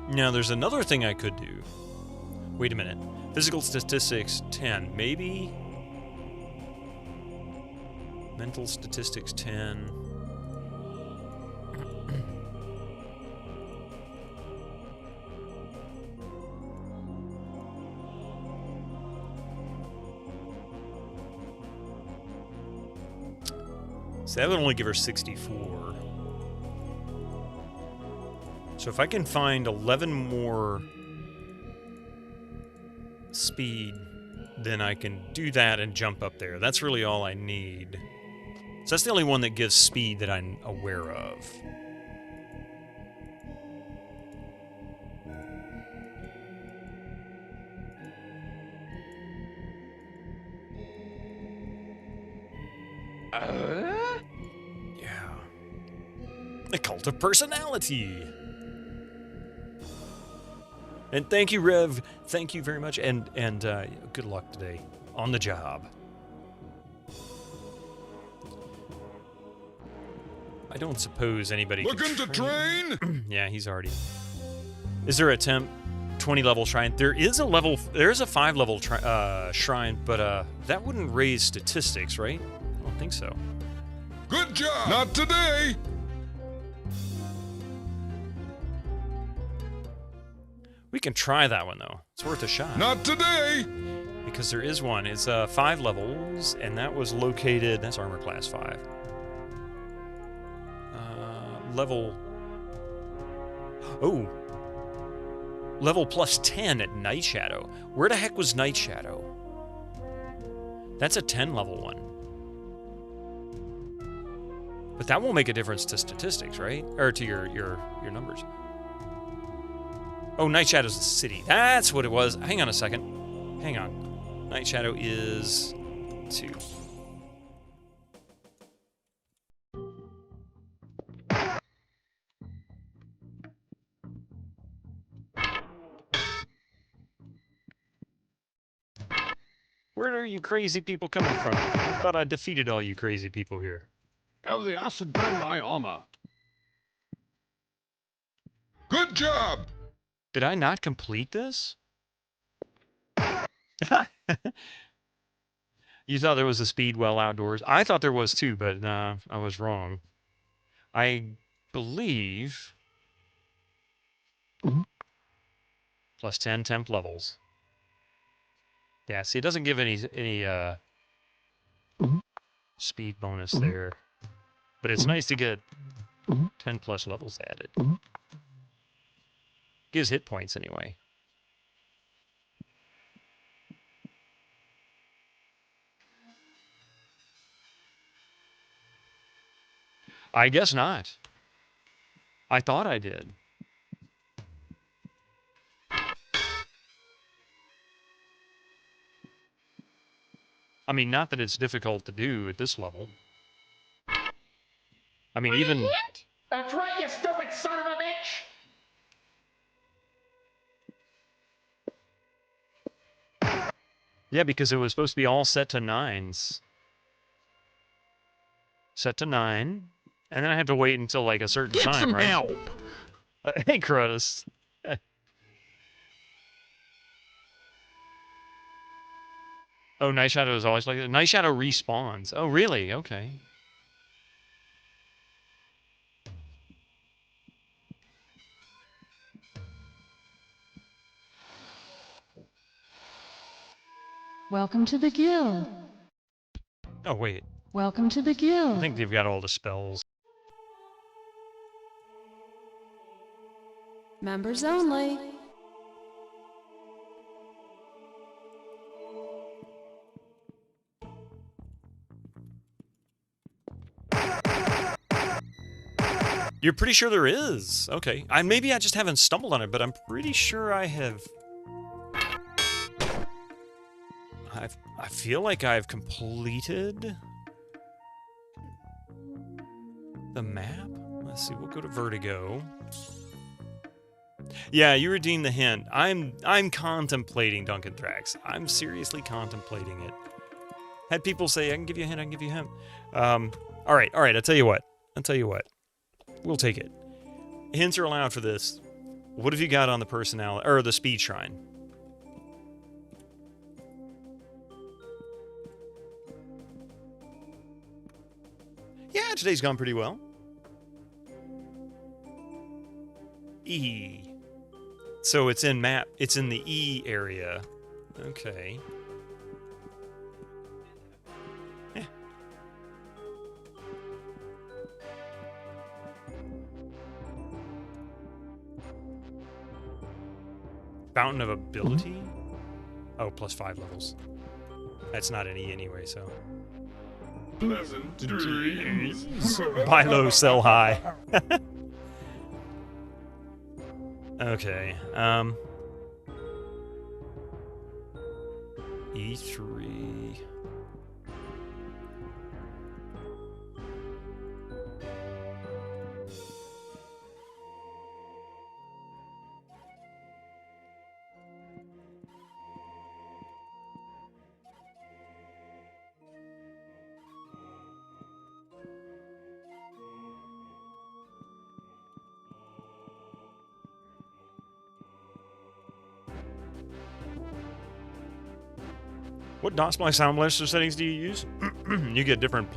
Now, there's another thing I could do. Wait a minute. Physical statistics 10. Maybe... Mental statistics 10. So that would only give her 64. So if I can find 11 more speed, then I can do that and jump up there. That's really all I need. So that's the only one that gives speed that I'm aware of. Yeah. The Cult of Personality. And thank you, Rev. Thank you very much. And good luck today on the job. I don't suppose anybody Looking to train? Yeah, he's already... Is there a temp 20 level shrine? There is a 5 level shrine, but that wouldn't raise statistics, right? I don't think so. Good job! Not today! We can try that one, though. It's worth a shot. Not today! Because there is one. It's 5 levels, and that was located... That's armor class 5. Level... Oh! Level plus 10 at Night Shadow. Where the heck was Night Shadow? That's a 10 level one. But that won't make a difference to statistics, right? Or to your numbers. Oh, Night Shadow's the city. That's what it was. Hang on a second. Hang on. Night Shadow is 2. Where are you crazy people coming from? I thought I defeated all you crazy people here. How the acid burned my armor. Good job! Did I not complete this? You thought there was a speed well outdoors? I thought there was too, but I was wrong. I believe... Plus 10 temp levels. Yeah, see, it doesn't give any speed bonus there. But it's nice to get 10 plus levels added. Gives hit points anyway. I guess not. I thought I did. I mean, not that it's difficult to do at this level. I mean, even... That's right, you stupid son of a bitch! Yeah, because it was supposed to be all set to 9s. Set to 9. And then I have to wait until, like, a certain Get time, some right? help! Hey, Crotus. Oh, Night Shadow is always like that. Night Shadow respawns. Oh, really? Okay. Welcome to the guild. Oh, wait. Welcome to the I guild. think they've got all the spells. Members only. You're pretty sure there is? Okay. Maybe I just haven't stumbled on it, but I'm pretty sure I have... I feel like I've completed the map. Let's see, we'll go to Vertigo. Yeah, you redeemed the hint. I'm contemplating Duncan Thrax. I'm seriously contemplating it. Had people say, I can give you a hint, I can give you a hint. All right, I'll tell you what. We'll take it. Hints are allowed for this. What have you got on the personality, or the speed shrine? Yeah, today's gone pretty well. E. So it's in map. It's in the E area. Okay. Yeah. Fountain of Ability? Oh, plus 5 levels. That's not an E anyway, so. Pleasant dreams. Buy low, sell high. Okay. E3. What DOS Sound Blaster settings do you use? you get different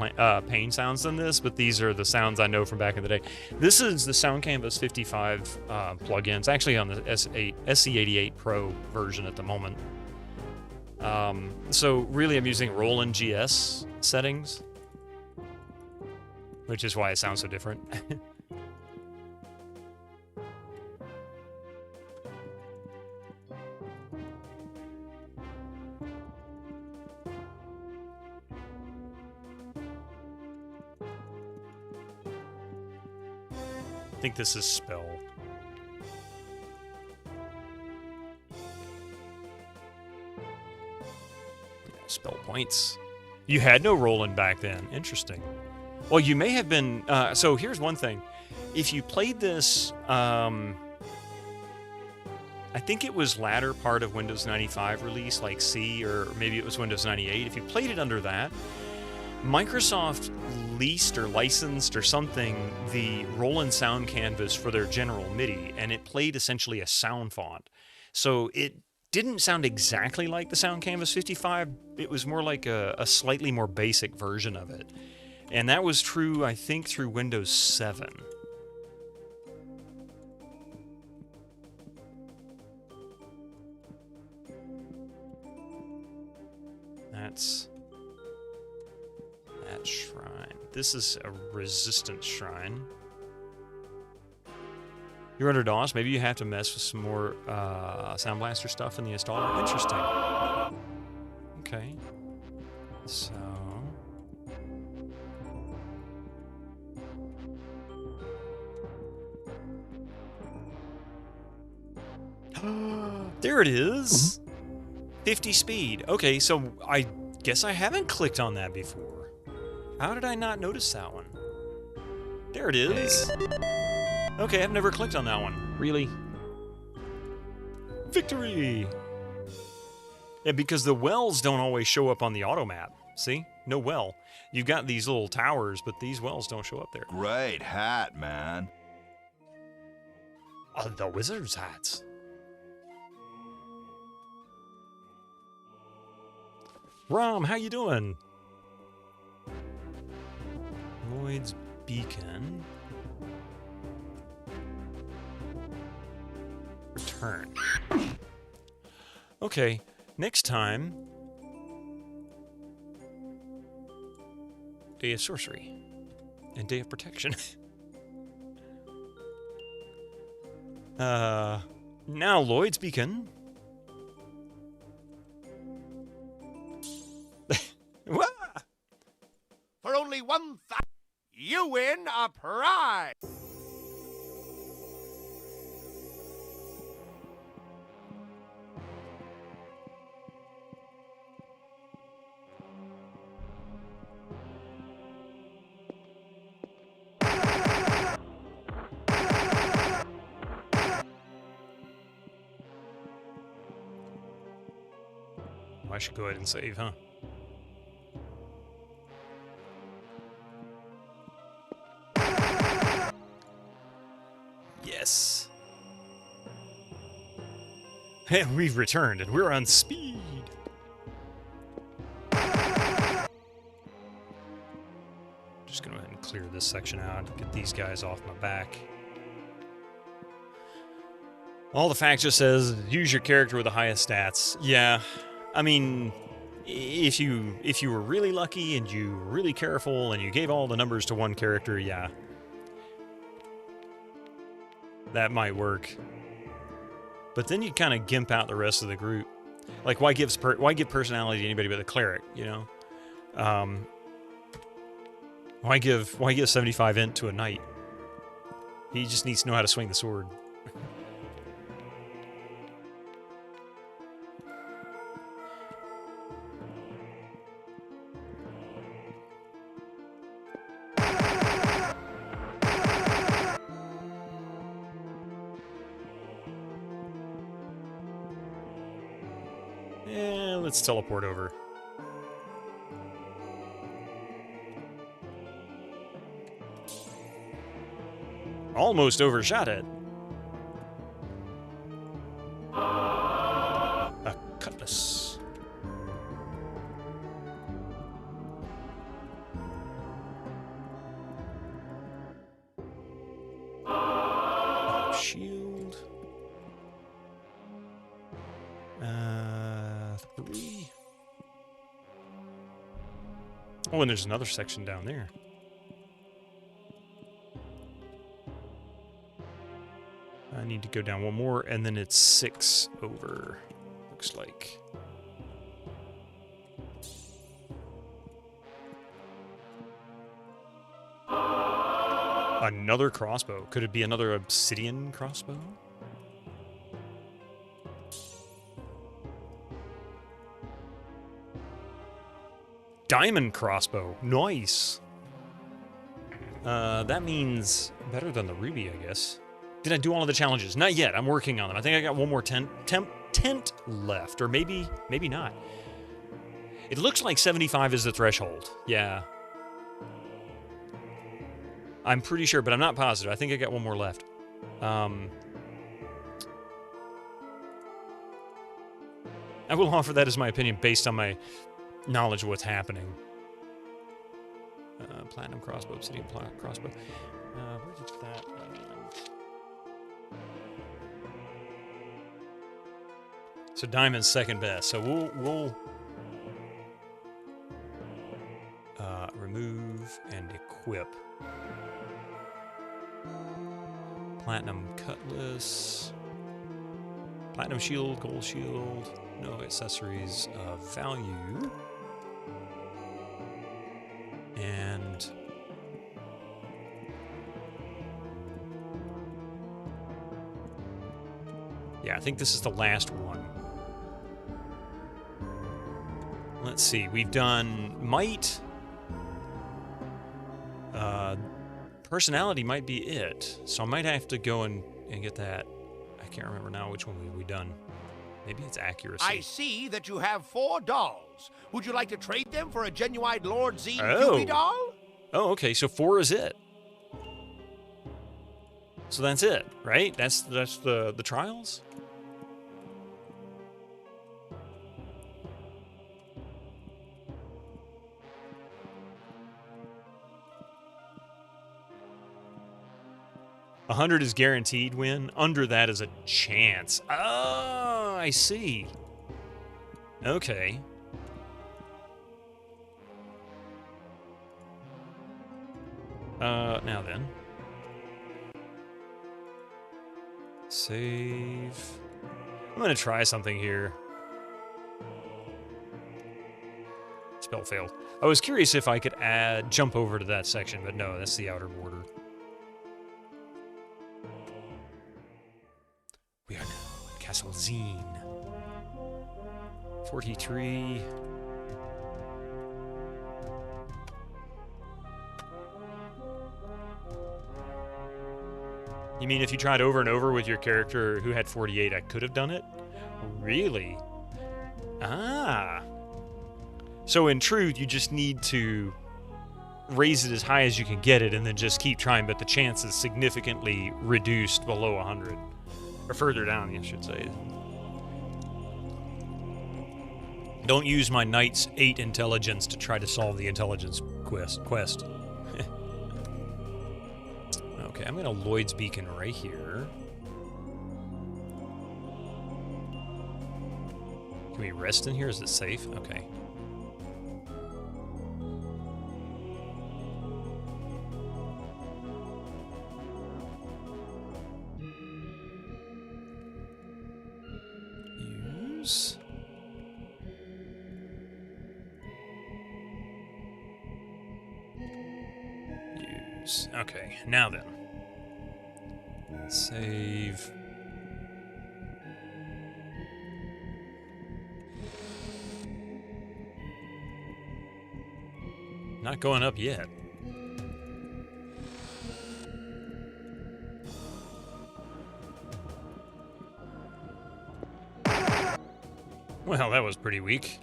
pain sounds than this, but these are the sounds I know from back in the day. This is the Sound Canvas 55 plugin. It's actually on the SC88 Pro version at the moment. So really I'm using Roland GS settings, which is why it sounds so different. I think this is spell. Spell points. You had no Roland back then. Interesting. Well, you may have been... so here's one thing. If you played this... I think it was latter part of Windows 95 release, like C, or maybe it was Windows 98. If you played it under that, Microsoft leased or licensed or something the Roland Sound Canvas for their general MIDI, and it played essentially a sound font. So it didn't sound exactly like the Sound Canvas 55. It was more like a slightly more basic version of it. And that was true, I think, through Windows 7. That's that shrine. This is a resistance shrine. You're under DOS. Maybe you have to mess with some more Sound Blaster stuff in the installer. Interesting. Okay. So... there it is! 50 speed. Okay, so I guess I haven't clicked on that before. How did I not notice that one? There it is. Okay, I've never clicked on that one. Really? Victory! Yeah, because the wells don't always show up on the auto map. See? No well. You've got these little towers, but these wells don't show up there. Great hat, man. Oh, the wizard's hats. Rom, how you doing? Lloyd's Beacon. Return. Okay, next time... Day of Sorcery. And Day of Protection. Now Lloyd's Beacon. For only 1,000, you win a prize. I should go ahead and save, huh? Yes. And we've returned, and we're on speed. Just gonna go ahead and clear this section out, get these guys off my back. All the facts just says use your character with the highest stats. Yeah, I mean, if you were really lucky and you were really careful and you gave all the numbers to one character, yeah, that might work. But then you kind of gimp out the rest of the group. Like, why give personality to anybody but the cleric? You know, why give 75 int to a knight? He just needs to know how to swing the sword. Let's teleport over. Almost overshot it. A cutlass. 3. Oh, and there's another section down there. I need to go down one more, and then it's 6 over. Looks like. Another crossbow. Could it be another obsidian crossbow? Diamond crossbow. Nice. That means better than the ruby, I guess. Did I do all of the challenges? Not yet. I'm working on them. I think I got one more tent left, or maybe not. It looks like 75 is the threshold. Yeah. I'm pretty sure, but I'm not positive. I think I got one more left. I will offer that as my opinion based on my knowledge of what's happening. Platinum crossbow, obsidian crossbow. Where did that land? So diamond's second best. So we'll remove and equip. Platinum cutlass. Platinum shield, gold shield. No accessories of value. And yeah, I think this is the last one. Let's see. We've done might. Personality might be it. So I might have to go and get that. I can't remember now which one we've done. Maybe it's accuracy. I see that you have 4 dolls. Would you like to trade them for a genuine Lord Xeen doll? Oh, okay. So 4 is it. So that's it, right? That's the trials? $100 is guaranteed win. Under that is a chance. Oh, I see. Okay. Now then. Save. I'm gonna try something here. Spell failed. I was curious if I could jump over to that section, but no, that's the outer border. We are now at Castle Xeen. 43. You mean if you tried over and over with your character who had 48, I could have done it? Really? Ah. So in truth, you just need to raise it as high as you can get it and then just keep trying, but the chance is significantly reduced below 100. Or further down, I should say. Don't use my knight's 8 intelligence to try to solve the intelligence quest. Okay, I'm going to Lloyd's Beacon right here. Can we rest in here? Is it safe? Okay. Use. Okay, now then. Save. Not going up yet. Well, that was pretty weak.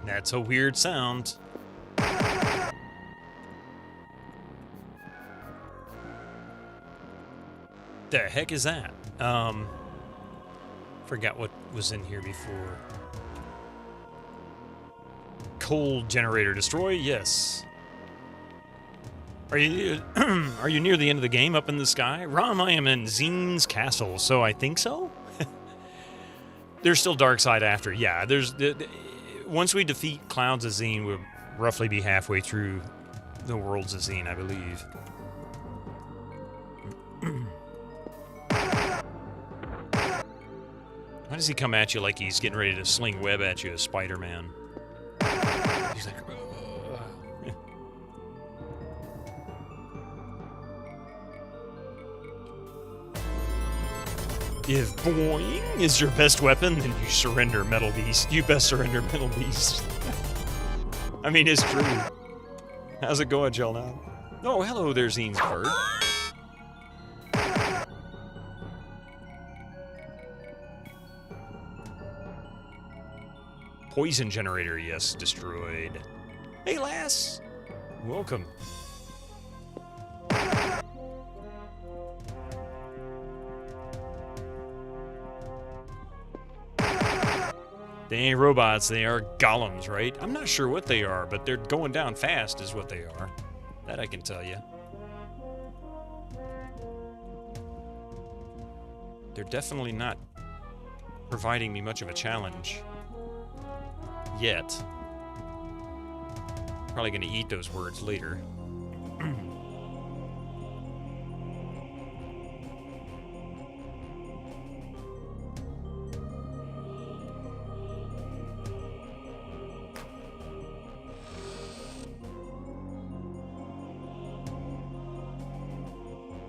That's a weird sound. The heck is that? Forgot what was in here before. Coal generator destroy? Yes. Are you are you near the end of the game up in the sky? Rom, I am in Xeen's castle, so I think so? There's still dark side after. Yeah, there's once we defeat Clouds of Xeen, we'll roughly be halfway through the worlds of Xeen, I believe. Why does he come at you like he's getting ready to sling web at you as Spider-Man? He's like, if boing is your best weapon, then you surrender, Metal Beast. You best surrender, Metal Beast. I mean, it's true. How's it going, Jill, now? Oh, hello there, Xeen's bird. Poison generator, yes, destroyed. Hey, lass. Welcome. They ain't robots, they are golems, right? I'm not sure what they are, but they're going down fast is what they are. That I can tell you. They're definitely not providing me much of a challenge. Yet. Probably gonna eat those words later.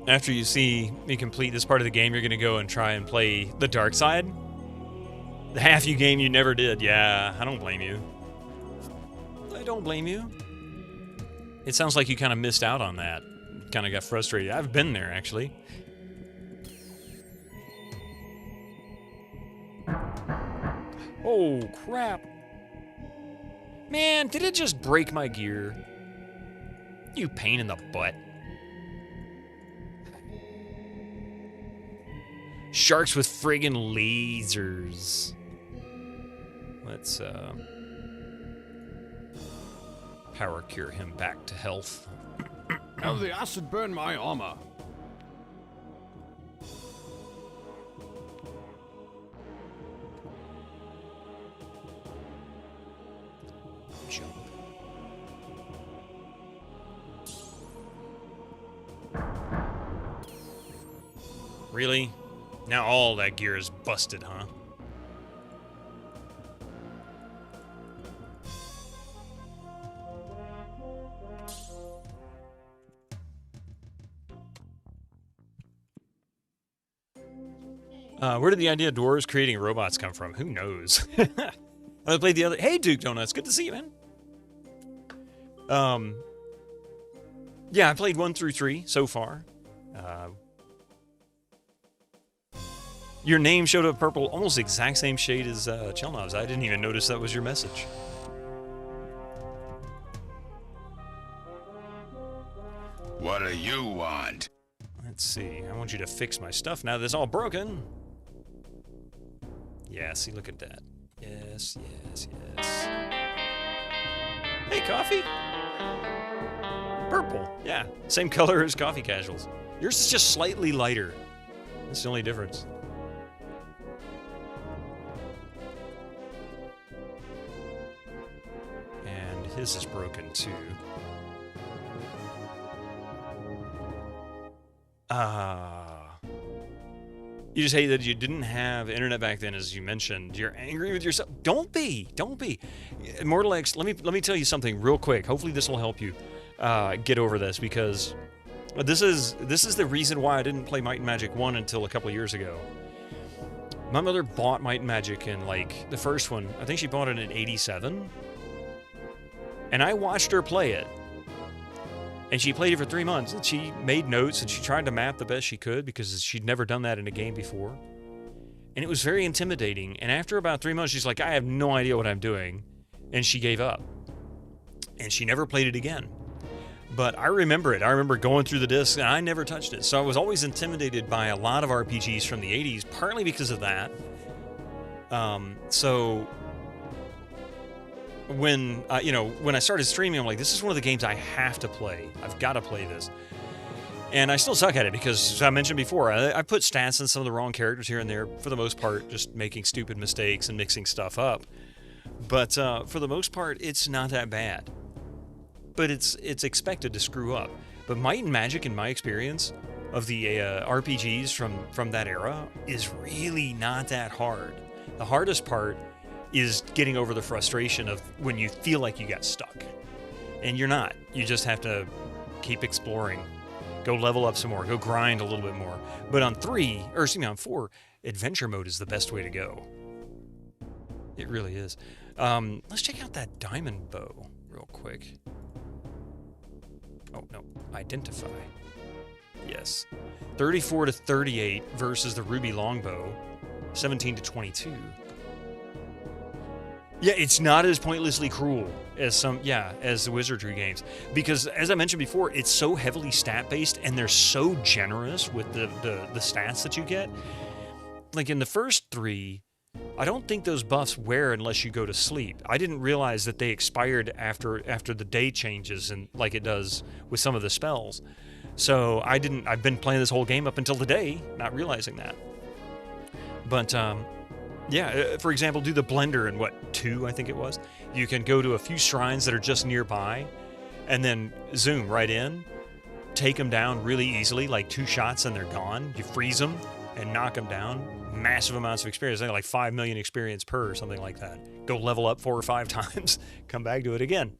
After you see me complete this part of the game, you're gonna go and try and play the dark side. The half you game you never did. Yeah, I don't blame you. I don't blame you. It sounds like you kind of missed out on that. Kind of got frustrated. I've been there, actually. Oh, crap. Man, did it just break my gear? You pain in the butt. Sharks with friggin' lasers. Let's, power cure him back to health. Have the acid burn my armor. Jump. Really? Now all that gear is busted, huh? Where did the idea of dwarves creating robots come from? Who knows? I played the other... Hey, Duke Donuts. Good to see you, man. Yeah, I played 1 through 3 so far. Your name showed up purple, almost the exact same shade as Chelnav's. I didn't even notice that was your message. What do you want? Let's see. I want you to fix my stuff now that it's all broken. Yeah, see, look at that. Yes, yes, yes. Hey, coffee? Purple. Yeah, same color as Coffee Casuals. Yours is just slightly lighter. That's the only difference. And his is broken too. You just hate that you didn't have internet back then, as you mentioned. You're angry with yourself. Don't be. Don't be. Immortal X, let me tell you something real quick. Hopefully this will help you get over this, because this is the reason why I didn't play Might and Magic 1 until a couple years ago. My mother bought Might and Magic in, like, the first one. I think she bought it in '87. And I watched her play it. And she played it for 3 months, and she made notes, and she tried to map the best she could, because she'd never done that in a game before. And it was very intimidating. And after about 3 months, she's like, I have no idea what I'm doing. and she gave up. And she never played it again. But I remember it. I remember going through the discs, and I never touched it. So I was always intimidated by a lot of RPGs from the 80s, partly because of that. So when when I started streaming, I'm like, this is one of the games I have to play. I've got to play this. And I still suck at it because, as I mentioned before, I put stats in some of the wrong characters here and there, for the most part, just making stupid mistakes and mixing stuff up. But for the most part, it's not that bad. But it's expected to screw up. But Might and Magic, in my experience of the RPGs from that era, is really not that hard. The hardest part is getting over the frustration of when you feel like you got stuck. And you're not. You just have to keep exploring. Go level up some more. Go grind a little bit more. But on 4, adventure mode is the best way to go. It really is. Let's check out that diamond bow real quick. Oh, no. Identify. Yes. 34 to 38 versus the ruby longbow. 17 to 22. Yeah, it's not as pointlessly cruel as as the wizardry games. Because, as I mentioned before, it's so heavily stat-based, and they're so generous with the stats that you get. Like, in the first 3... I don't think those buffs wear unless you go to sleep. I didn't realize that they expired after the day changes, and like it does with some of the spells. So I've been playing this whole game up until today, not realizing that. But for example, do the blender in 2, I think it was. You can go to a few shrines that are just nearby, and then zoom right in, take them down really easily, like 2 shots and they're gone. You freeze them and knock them down. Massive amounts of experience. I think like 5 million experience per or something like that. Go level up 4 or 5 times. Come back to it again.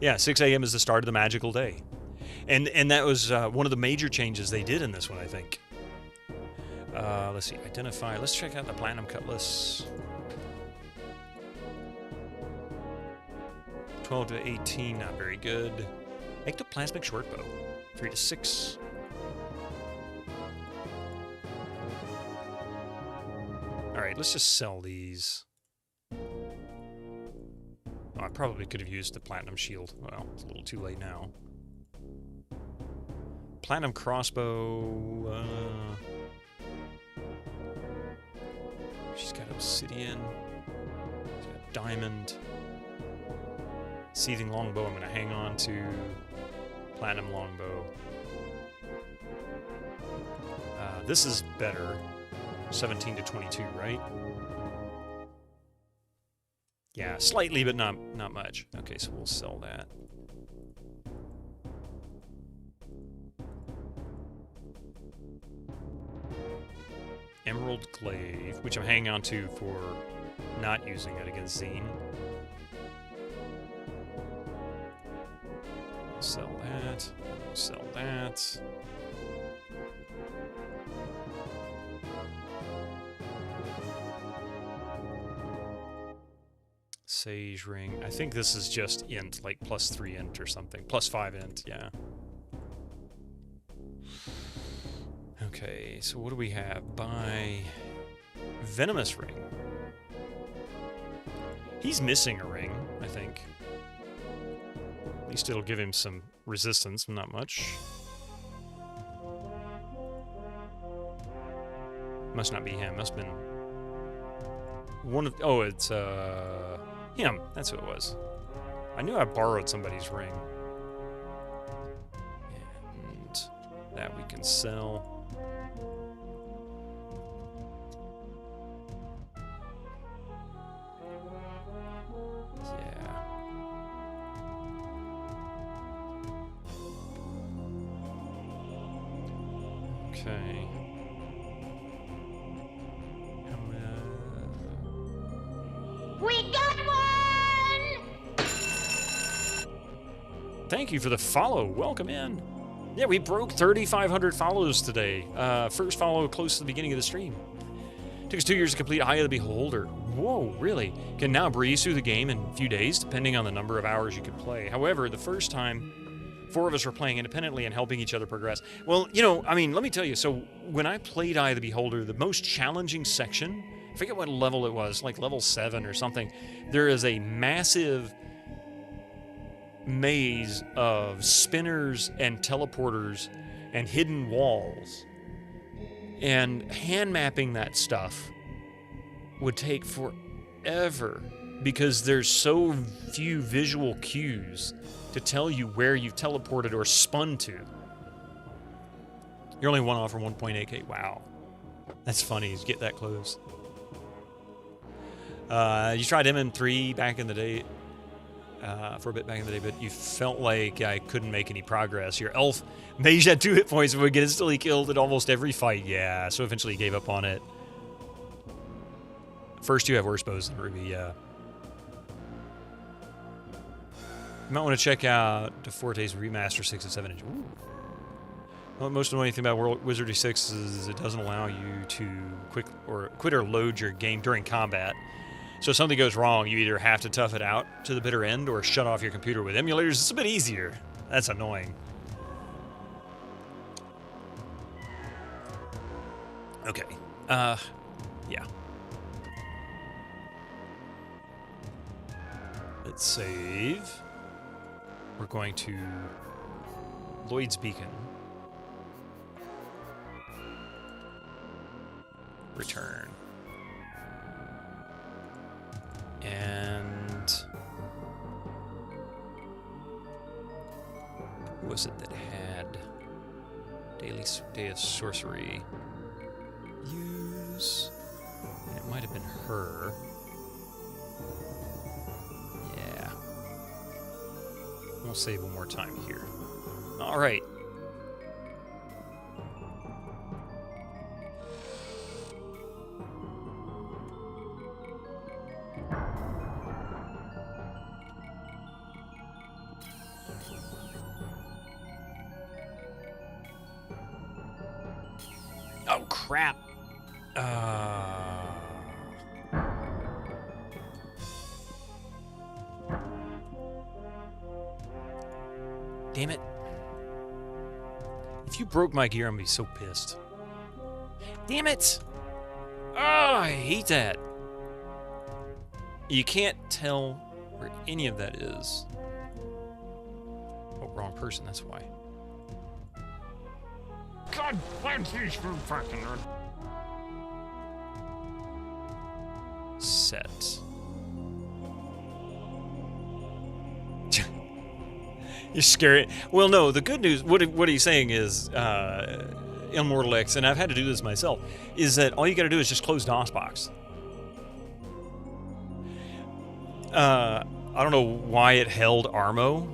Yeah, 6 a.m. is the start of the magical day. And that was one of the major changes they did in this one, I think. Let's see. Identify. Let's check out the Platinum Cutlass. 12 to 18, not very good. Ectoplasmic Shortbow. 3 to 6. Alright, let's just sell these. Oh, I probably could have used the Platinum Shield. Well, it's a little too late now. Platinum Crossbow. She's got Obsidian. She's got Diamond. Seething Longbow, I'm going to hang on to. Platinum Longbow. This is better. 17 to 22, right? Yeah, slightly, but not much. Okay, so we'll sell that. Emerald Glaive, which I'm hanging on to for not using it against Xeen. We'll sell that. We'll sell that. Sage Ring. I think this is just int, like +3 int or something. +5 int, yeah. Okay, so what do we have? Buy Venomous Ring. He's missing a ring, I think. At least it'll give him some resistance, not much. Must not be him, must have been one of... Oh, it's, him. That's who it was. I knew I borrowed somebody's ring. And that we can sell. Yeah. Okay. We got one! Thank you for the follow. Welcome in. Yeah, we broke 3,500 follows today. First follow close to the beginning of the stream. Took us 2 years to complete Eye of the Beholder. Whoa, really? Can now breeze through the game in a few days, depending on the number of hours you could play. However, the first time, 4 of us were playing independently and helping each other progress. Well, you know, I mean, let me tell you, so when I played Eye of the Beholder, the most challenging section I forget what level it was, like level 7 or something. There is a massive maze of spinners and teleporters and hidden walls. And hand mapping that stuff would take forever because there's so few visual cues to tell you where you've teleported or spun to. You're only one off from 1.8k. Wow. That's funny to get that close. You tried MM3 back in the day, for a bit back in the day, but you felt like I couldn't make any progress. Your elf mage had 2 hit points and would get instantly killed at almost every fight. Yeah, so eventually you gave up on it. First, you have worse bows than Ruby, yeah. You might want to check out DeForte's Remaster 6 and 7 inch. Ooh. Well, most annoying thing about Wizardry 6 is it doesn't allow you to quit or load your game during combat. So if something goes wrong, you either have to tough it out to the bitter end or shut off your computer. With emulators, it's a bit easier. That's annoying. Okay. Yeah. Let's save. We're going to Lloyd's Beacon. Return. And who was it that had Day of Sorcery? Use. And it might have been her. Yeah. We'll save one more time here. All right. Oh, crap. Damn it. If you broke my gear, I'm gonna be so pissed. Damn it! Oh, I hate that. You can't tell where any of that is. Oh, wrong person, that's why. God bless you, fucking nerd. Set. You're scared. Well, no, the good news, what he's saying is, Immortal X, and I've had to do this myself, is that all you gotta do is just close DOSBox. I don't know why it held Armo.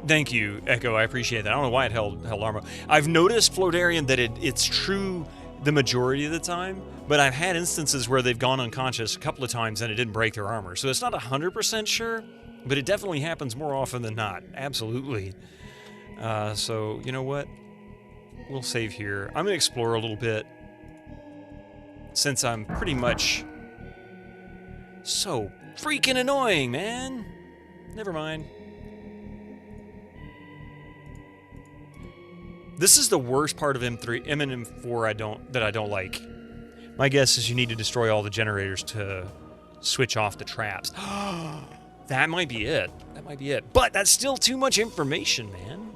Thank you, Echo, I appreciate that. I don't know why it held Armo. I've noticed, Flodarian, that it's true the majority of the time, but I've had instances where they've gone unconscious a couple of times and it didn't break their armor. So it's not 100% sure, but it definitely happens more often than not. Absolutely. So, you know what? We'll save here. I'm going to explore a little bit, since I'm pretty much so freaking annoying, man. Never mind. This is the worst part of M3, M and M4 that I don't like. My guess is you need to destroy all the generators to switch off the traps. That might be it. That might be it. But that's still too much information, man.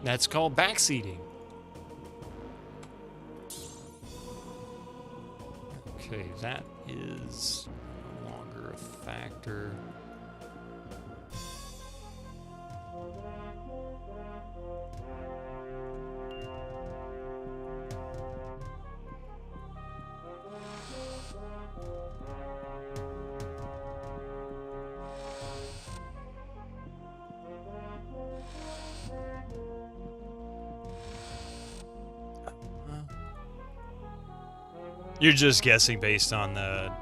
That's called backseating. Okay, that is no longer a factor. You're just guessing based on the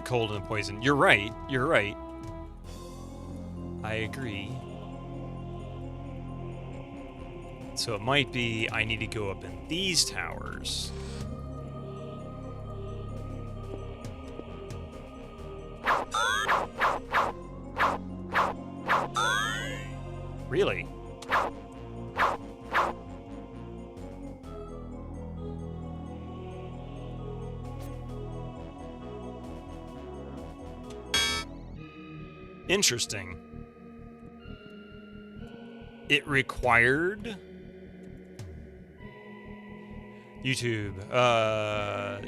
cold and the poison. You're right. You're right. I agree. So it might be I need to go up in these towers. Interesting. It required YouTube.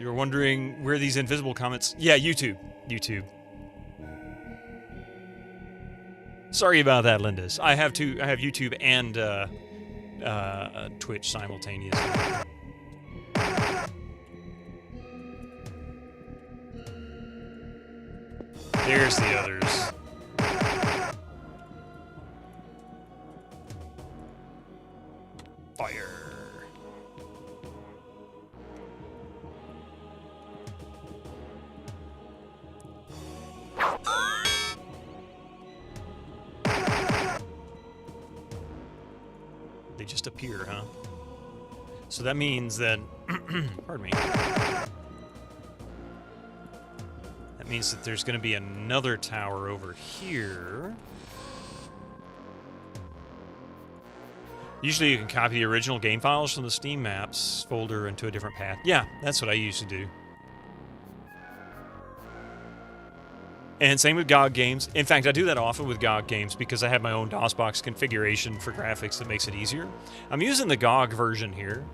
You're wondering where these invisible comments? Yeah, YouTube. YouTube. Sorry about that, Lindis. I have YouTube and Twitch simultaneously. There's the others. Fire. They just appear, huh? So that means that, pardon me. That means that there's going to be another tower over here. Usually you can copy the original game files from the Steam Maps folder into a different path. Yeah, that's what I used to do. And same with GOG games. In fact, I do that often with GOG games because I have my own DOSBox configuration for graphics that makes it easier. I'm using the GOG version here.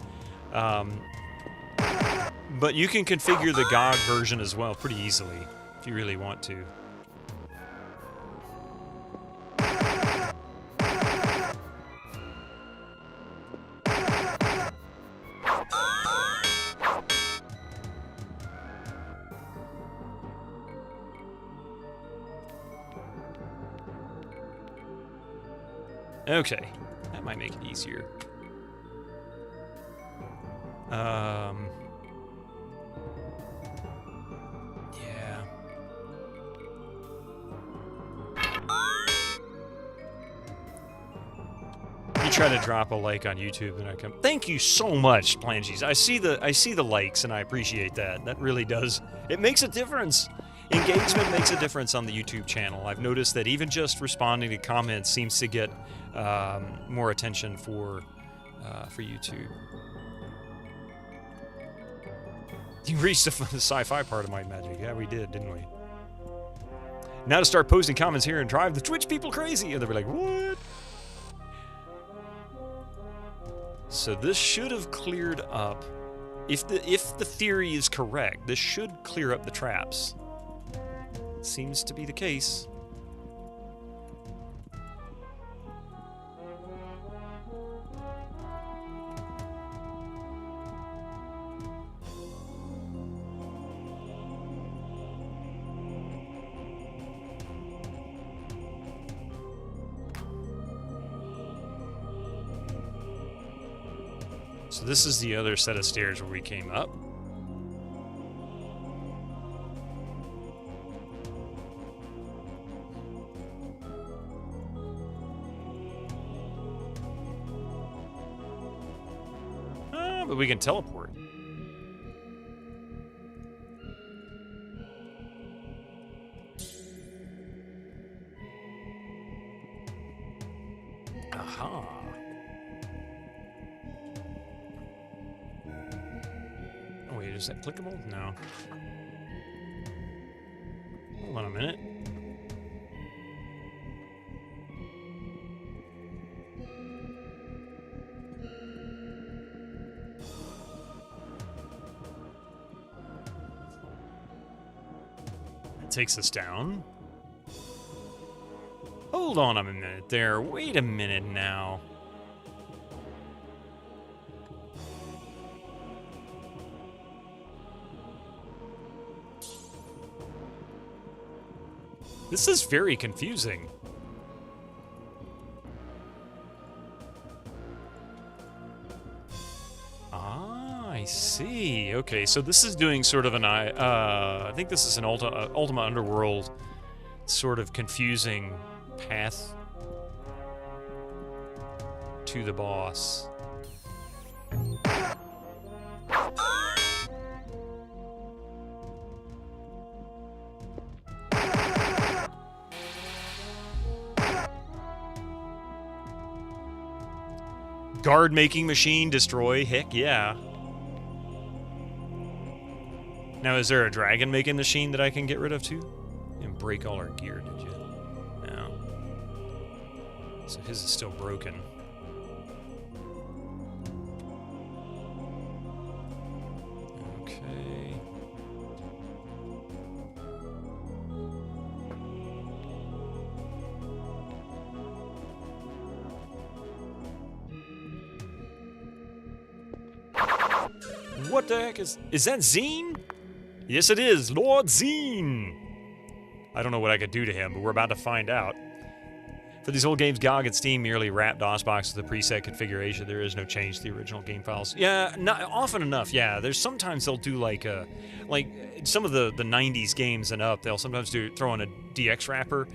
But you can configure the GOG version as well pretty easily if you really want to. Okay, that might make it easier. Yeah. You try to drop a like on YouTube and I come. Thank you so much, Plangies. I see the likes and I appreciate that. That really does. It makes a difference. Engagement makes a difference on the YouTube channel. I've noticed that even just responding to comments seems to get more attention for YouTube. You reached the sci-fi part of my magic. Yeah, we did, didn't we? Now to start posting comments here and drive the Twitch people crazy. And they were like, what? So this should have cleared up. If the theory is correct, this should clear up the traps. Seems to be the case. So this is the other set of stairs where we came up. But we can teleport. Aha. Oh wait, is that clickable? No. Hold on a minute. Takes us down. Hold on a minute there. Wait a minute now. This is very confusing. I see. Okay, so this is doing sort of an I think this is an Ultima Underworld sort of confusing path to the boss. Guard making machine destroy? Heck yeah. Now, is there a dragon making machine that I can get rid of too? And break all our gear, did you? So his is still broken. Okay. What the heck is that Xeen? Yes, it is, Lord Xeen. I don't know what I could do to him, but we're about to find out. For these old games, GOG and Steam merely wrap DOSBox with a preset configuration. There is no change to the original game files. Yeah, not often enough. Yeah, there's sometimes they'll do like some of the 90s games and up. They'll sometimes throw in a DX wrapper,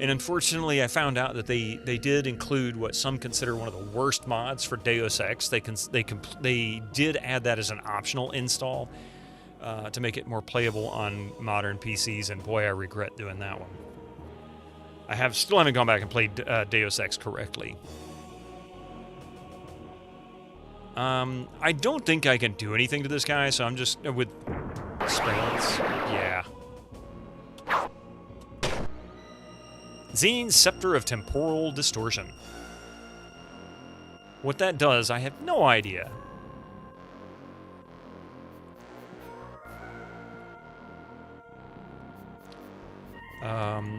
and unfortunately, I found out that they did include what some consider one of the worst mods for Deus Ex. They did add that as an optional install to make it more playable on modern PCs, and boy, I regret doing that one. I still haven't gone back and played Deus Ex correctly. I don't think I can do anything to this guy, so I'm just with spells. Yeah. Xeen's Scepter of Temporal Distortion. What that does, I have no idea.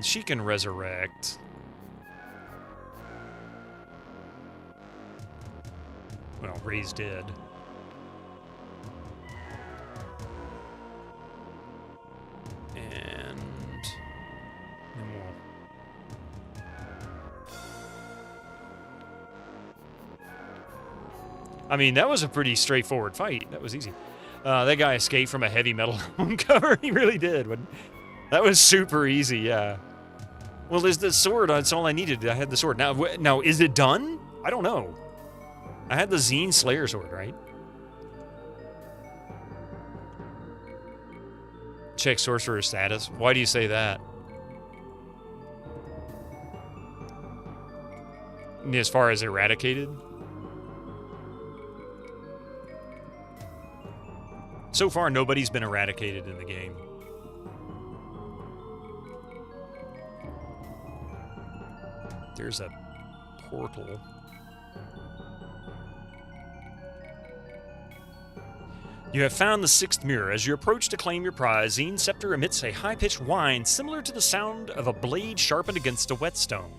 She can resurrect. Well, raise dead. And then we'll... I mean, that was a pretty straightforward fight. That was easy. That guy escaped from a heavy metal home cover. He really did. That was super easy, yeah. Well, there's the sword. That's all I needed. I had the sword. Now, is it done? I don't know. I had the Xeen Slayer sword, right? Check sorcerer status. Why do you say that? As far as eradicated? So far, nobody's been eradicated in the game. There's a portal. You have found the sixth mirror. As you approach to claim your prize, Xeen's scepter emits a high-pitched whine similar to the sound of a blade sharpened against a whetstone.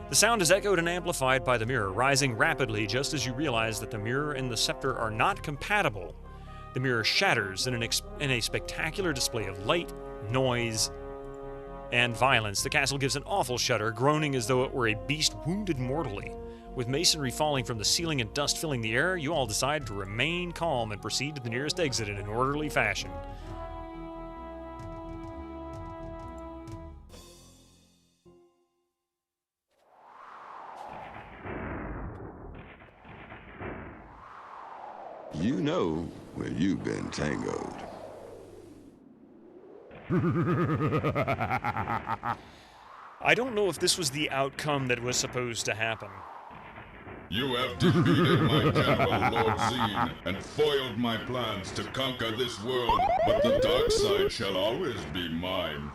The sound is echoed and amplified by the mirror, rising rapidly just as you realize that the mirror and the scepter are not compatible. The mirror shatters in a spectacular display of light, noise, and violence. The castle gives an awful shudder, groaning as though it were a beast wounded mortally. With masonry falling from the ceiling and dust filling the air, you all decide to remain calm and proceed to the nearest exit in an orderly fashion. You know where you've been tangled. I don't know if this was the outcome that was supposed to happen. You have defeated my cannibal Lord Xeen and foiled my plans to conquer this world, but the dark side shall always be mine.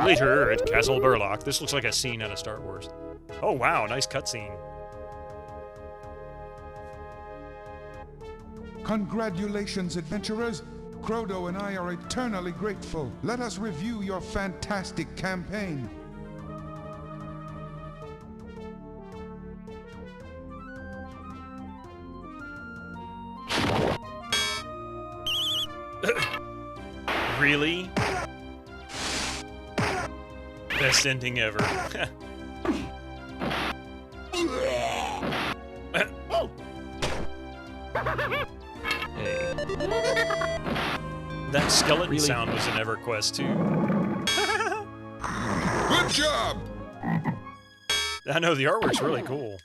Later at Castle Burlock. This looks like a scene out of Star Wars. Oh wow, nice cutscene. Congratulations, adventurers! Crodo and I are eternally grateful. Let us review your fantastic campaign. Really? Best ending ever. Hey. That skeleton sound was in EverQuest too. Good job! I know, the artwork's really cool.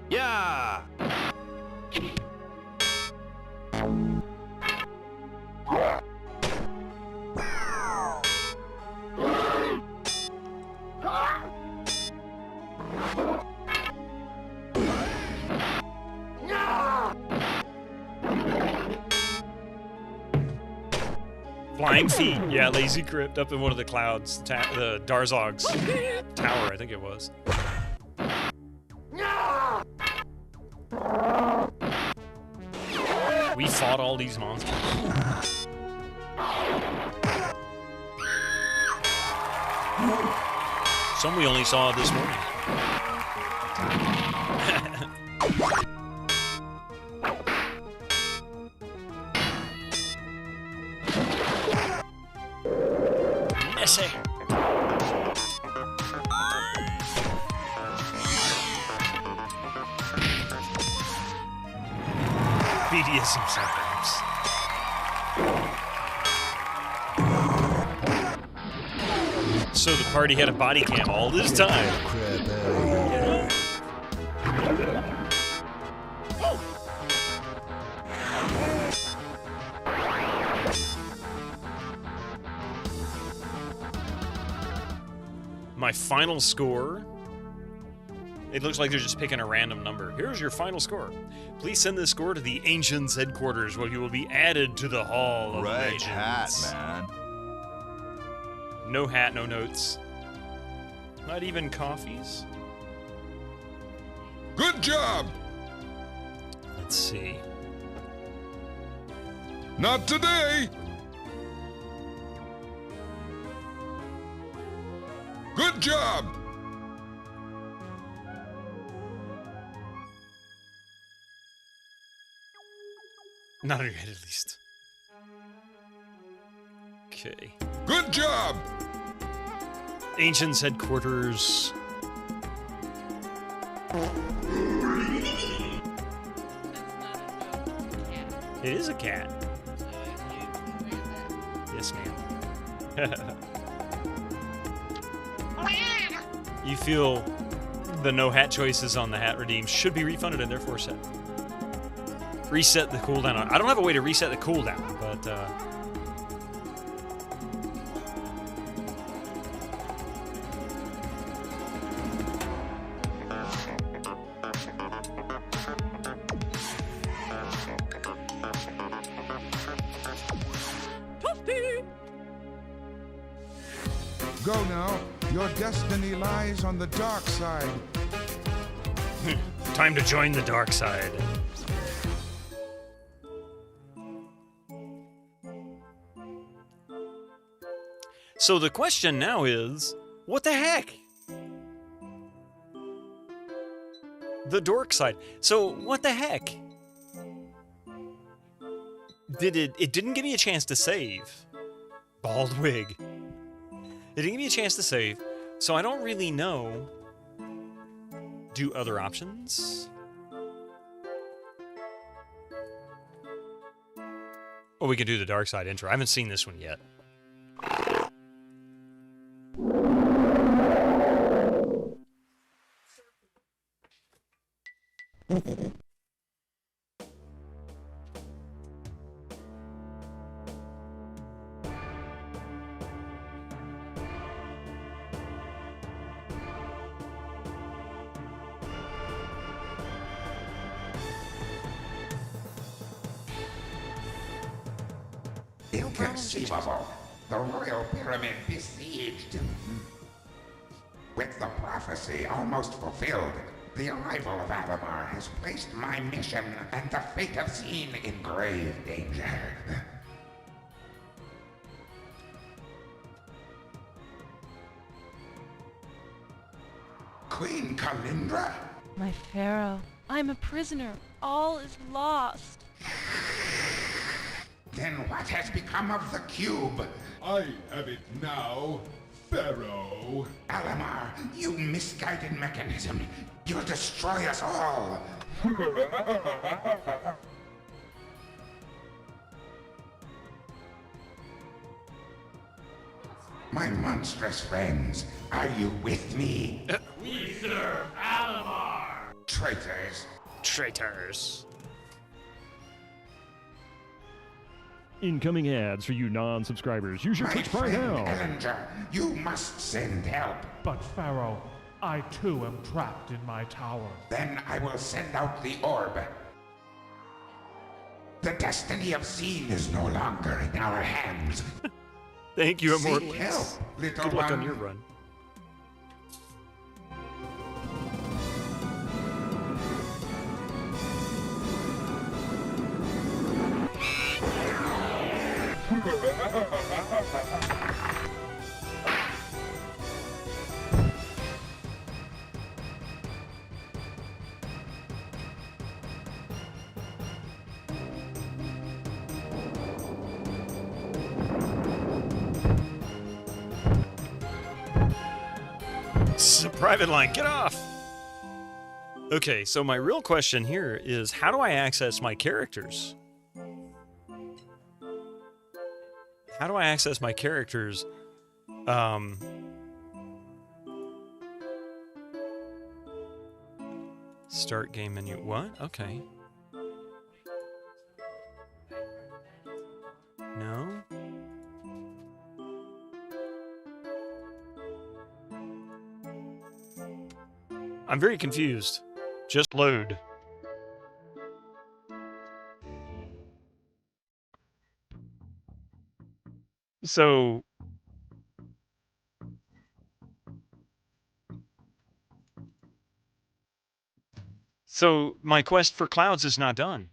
Yeah! Flying feet. Yeah, lazy crypt up in one of the clouds. The Darzog's tower, I think it was. We fought all these monsters. Some we only saw this morning. Messy. BDSM sometimes. So the party had a body cam all this time. My final score. It looks like they're just picking a random number. Here's your final score. Please send this score to the Ancients headquarters, where you will be added to the Hall of Red Legends. hat, man. No hat, no notes. Not even coffees. Good job! Let's see. Not today! Good job! Not on your head, at least. Okay. Good job! Ancients headquarters. It is a cat. Yes, ma'am. You feel the no hat choices on the hat redeem should be refunded and therefore set. Reset the cooldown. I don't have a way to reset the cooldown, but Go now. Your destiny lies on the dark side. time to join the dark side. So the question now is, what the heck? The dork side. So what the heck? It didn't give me a chance to save. Bald wig. It didn't give me a chance to save, so I don't really know. Do other options? Oh, we could do the dark side intro. I haven't seen this one yet. Inconceivable. The Royal Pyramid besieged. With the prophecy almost fulfilled, the arrival of Alamar has placed my mission and the fate of Xeen in grave danger. Queen Kalindra? My pharaoh, I'm a prisoner. All is lost. Then what has become of the cube? I have it now, Pharaoh. Alamar, you misguided mechanism. You'll destroy us all. My monstrous friends, are you with me? We serve Alamar. traitors. Traitors. Incoming ads for you non-subscribers. Use your My Twitch Prime friend now. Ellinger, you must send help. But Pharaoh, I too am trapped in my tower. Then I will send out the orb. The destiny of Xeen is no longer in our hands. Thank you, Seek Immortals. help, little Good luck one. on your run. This is a private line. Get off! Okay, so my real question here is, how do I access my characters? How do I access my characters? Start game menu. What? Okay. No? I'm very confused. Just load. So my quest for clouds is not done.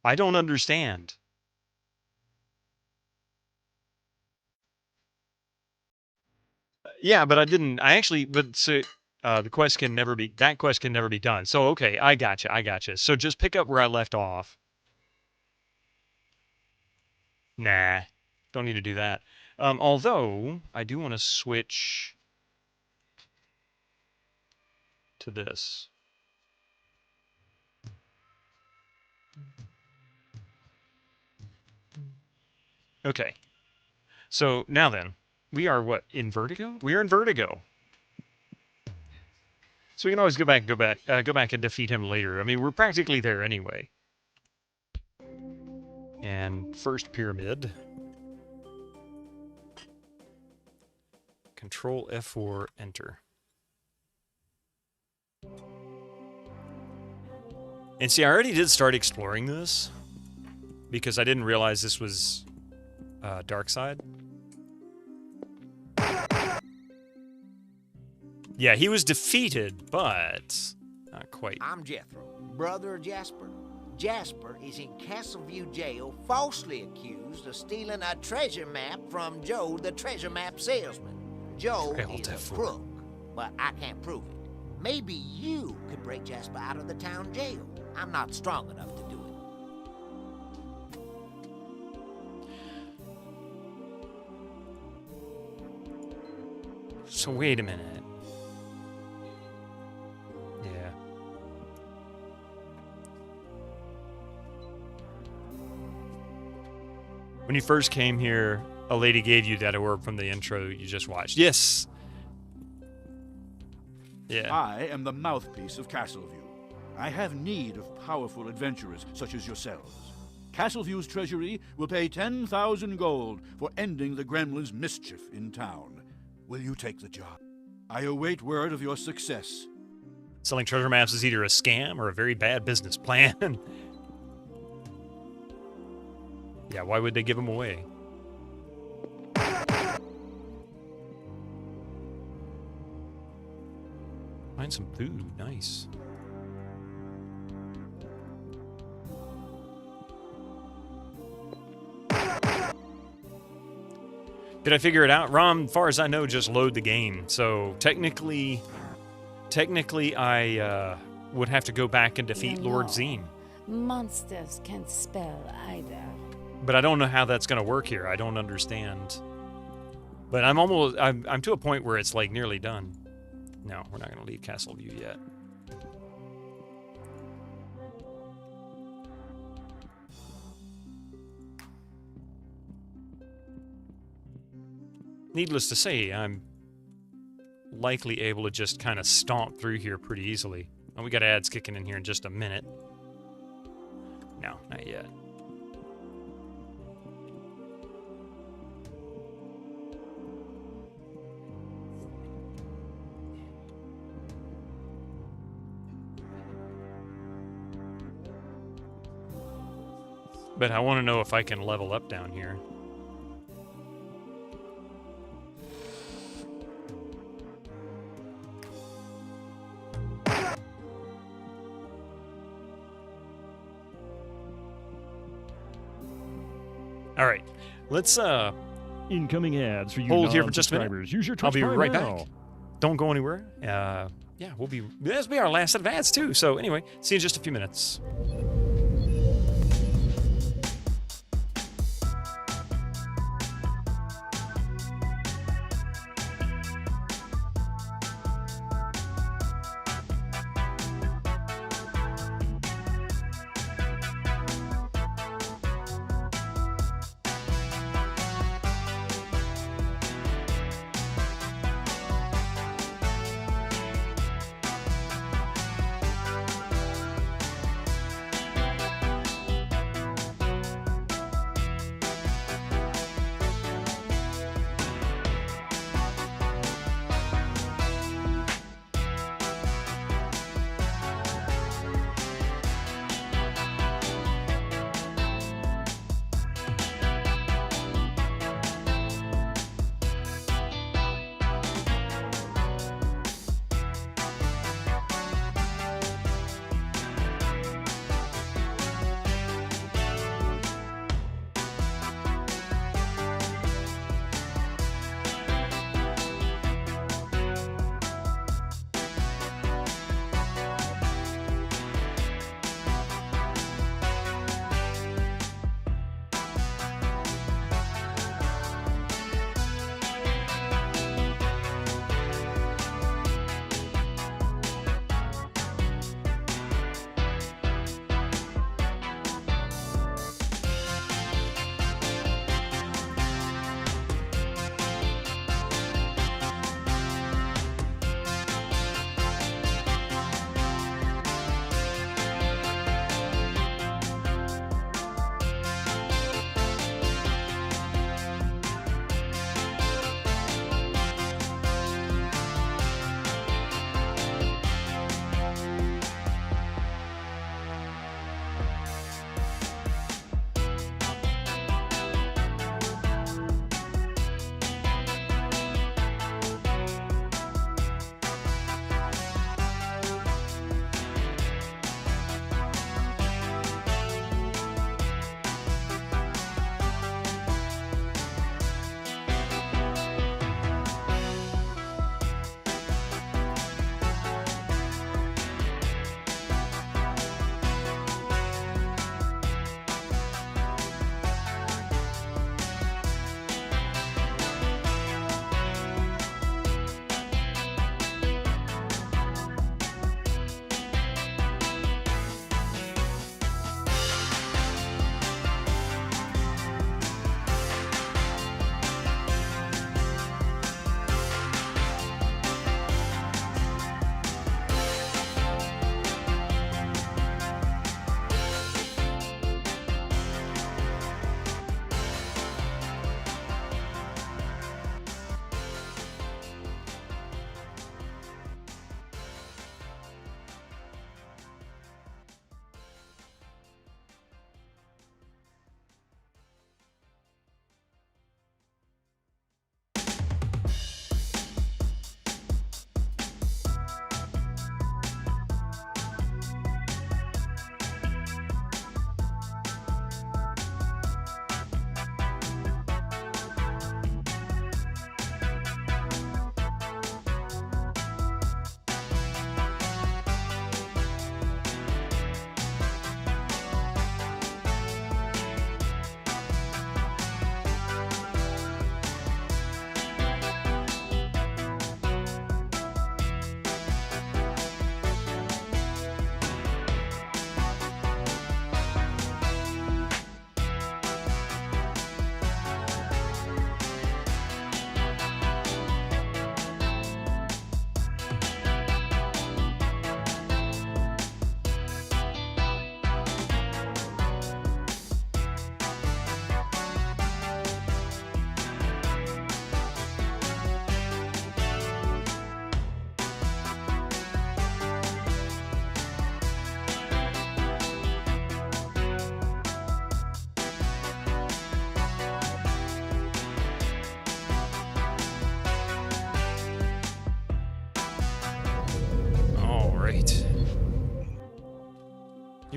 I don't understand. Yeah, but I didn't. I actually, but so the quest can never be. That quest can never be done. So okay, I gotcha. I gotcha. So just pick up where I left off. Nah, don't need to do that. Although I do want to switch to this. Okay. So now then, we are what, in Vertigo? We are in Vertigo. So we can always go back and defeat him later. I mean, we're practically there anyway. And first pyramid. Control F4, enter. And see, I already did start exploring this because I didn't realize this was dark side. Yeah, he was defeated, but not quite. I'm Jethro, brother of Jasper. Jasper is in Castleview Jail, falsely accused of stealing a treasure map from Joe, the treasure map salesman. Joe is a crook, but I can't prove it. Maybe you could break Jasper out of the town jail. I'm not strong enough to do it. So wait a minute. Yeah. When you first came here, a lady gave you that orb from the intro you just watched. Yes. Yeah. I am the mouthpiece of Castleview. I have need of powerful adventurers such as yourselves. Castleview's treasury will pay 10,000 gold for ending the gremlins' mischief in town. Will you take the job? I await word of your success. Selling treasure maps is either a scam or a very bad business plan. Yeah, why would they give them away? Find some food. Nice. Did I figure it out? Rom, as far as I know, just load the game. So technically I would have to go back and defeat Lord Xeen. Monsters can't spell either. But I don't know how that's going to work here. I don't understand. But I'm to a point where it's like nearly done. No, we're not going to leave Castleview yet. Needless to say, I'm likely able to just kind of stomp through here pretty easily. Oh, we got ads kicking in here in just a minute. No, not yet. But I want to know if I can level up down here. All right, let's incoming ads for you hold here for just a minute. Use your Twitch I'll be Prime right now. back. Don't go anywhere. Yeah, we'll be. This will be our last set of ads too. So anyway, see you in just a few minutes.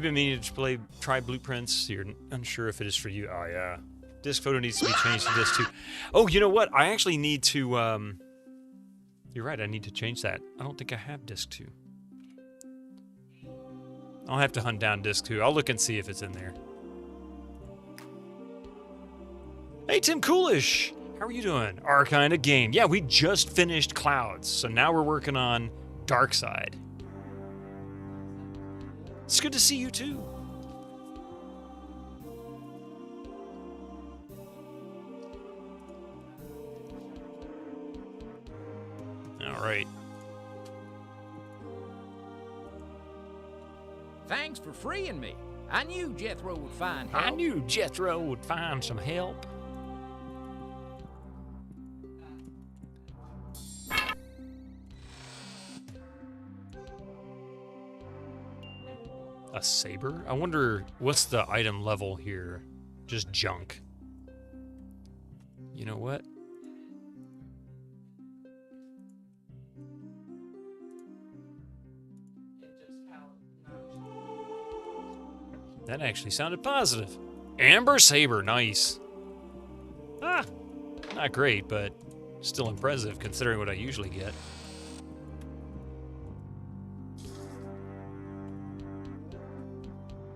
been meaning to try Blueprints? You're unsure if it is for you. Oh, yeah. Disc photo needs to be changed to disc 2. Oh, you know what? I actually need to, you're right, I need to change that. I don't think I have disc 2. I'll have to hunt down disc 2. I'll look and see if it's in there. Hey, Tim Coolish! How are you doing? Our kind of game. Yeah, we just finished Clouds, so now we're working on Darkside. It's good to see you, too. All right. Thanks for freeing me. I knew Jethro would find help. I knew Jethro would find some help. A saber? I wonder what's the item level here. Just junk. You know what? That actually sounded positive. Amber Saber, nice. Ah, not great, but still impressive considering what I usually get.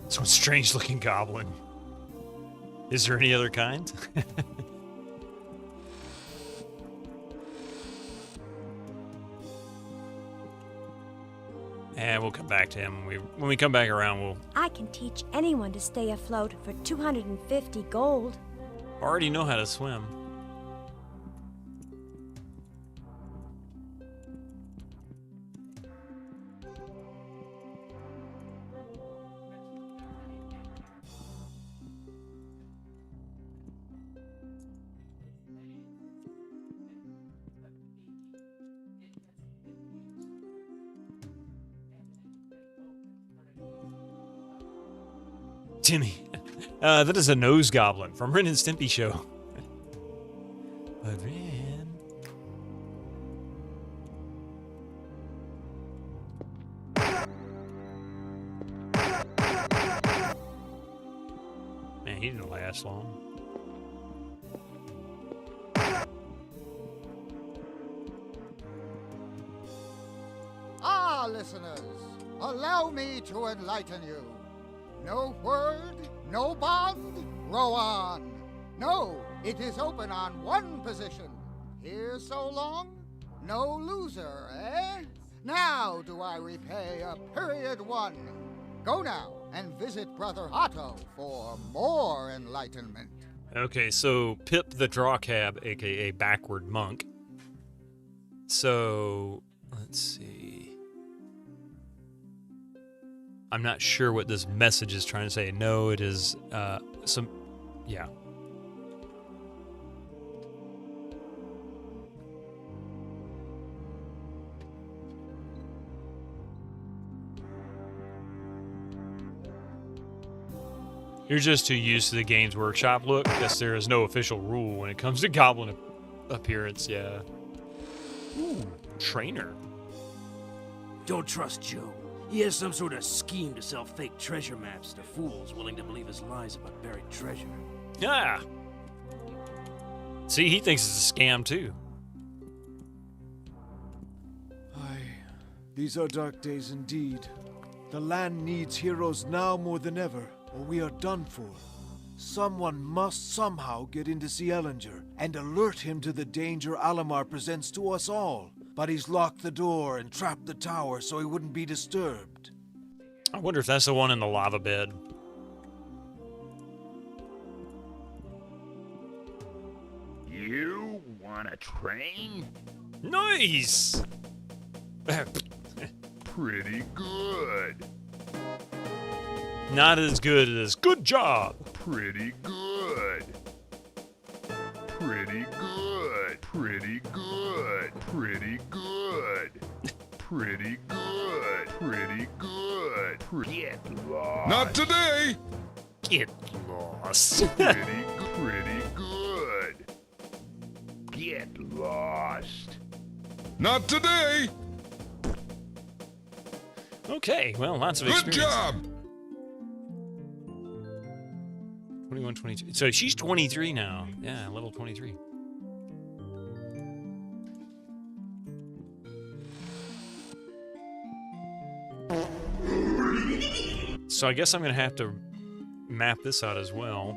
So strange looking goblin. Is there any other kind? And we'll come back to him when we come back around. We'll I can teach anyone to stay afloat for 250 gold. already know how to swim. Timmy. That is a nose goblin from Ren and Stimpy show. But Ren. Man, he didn't last long. Ah, listeners, allow me to enlighten you. No word, no bond, row on. No, it is open on one position. Here so long, no loser, eh? Now do I repay a period one. Go now and visit Brother Otto for more enlightenment. Okay, so Pip the Drawcab, aka Backward Monk. So, let's see. I'm not sure what this message is trying to say. No, it is yeah. You're just too used to the Games Workshop look. Guess there is no official rule when it comes to goblin appearance, yeah. Ooh, trainer. Don't trust Joe. He has some sort of scheme to sell fake treasure maps to fools willing to believe his lies about buried treasure. Yeah. See, he thinks it's a scam, too. Aye, these are dark days indeed. The land needs heroes now more than ever, or we are done for. Someone must somehow get into Cielinger and alert him to the danger Alamar presents to us all. But he's locked the door and trapped the tower so he wouldn't be disturbed. I wonder if that's the one in the lava bed. You want to train? Nice! Pretty good. Not as good as good job. Pretty good. Pretty good. Pretty good. Pretty good. Pretty good. Pretty good. Get lost. Not today! Get lost. Pretty good. Get lost. Not today! Okay, well, lots of Good experience. job! 22. So she's 23 now. Yeah, level 23. So I guess I'm going to have to map this out as well.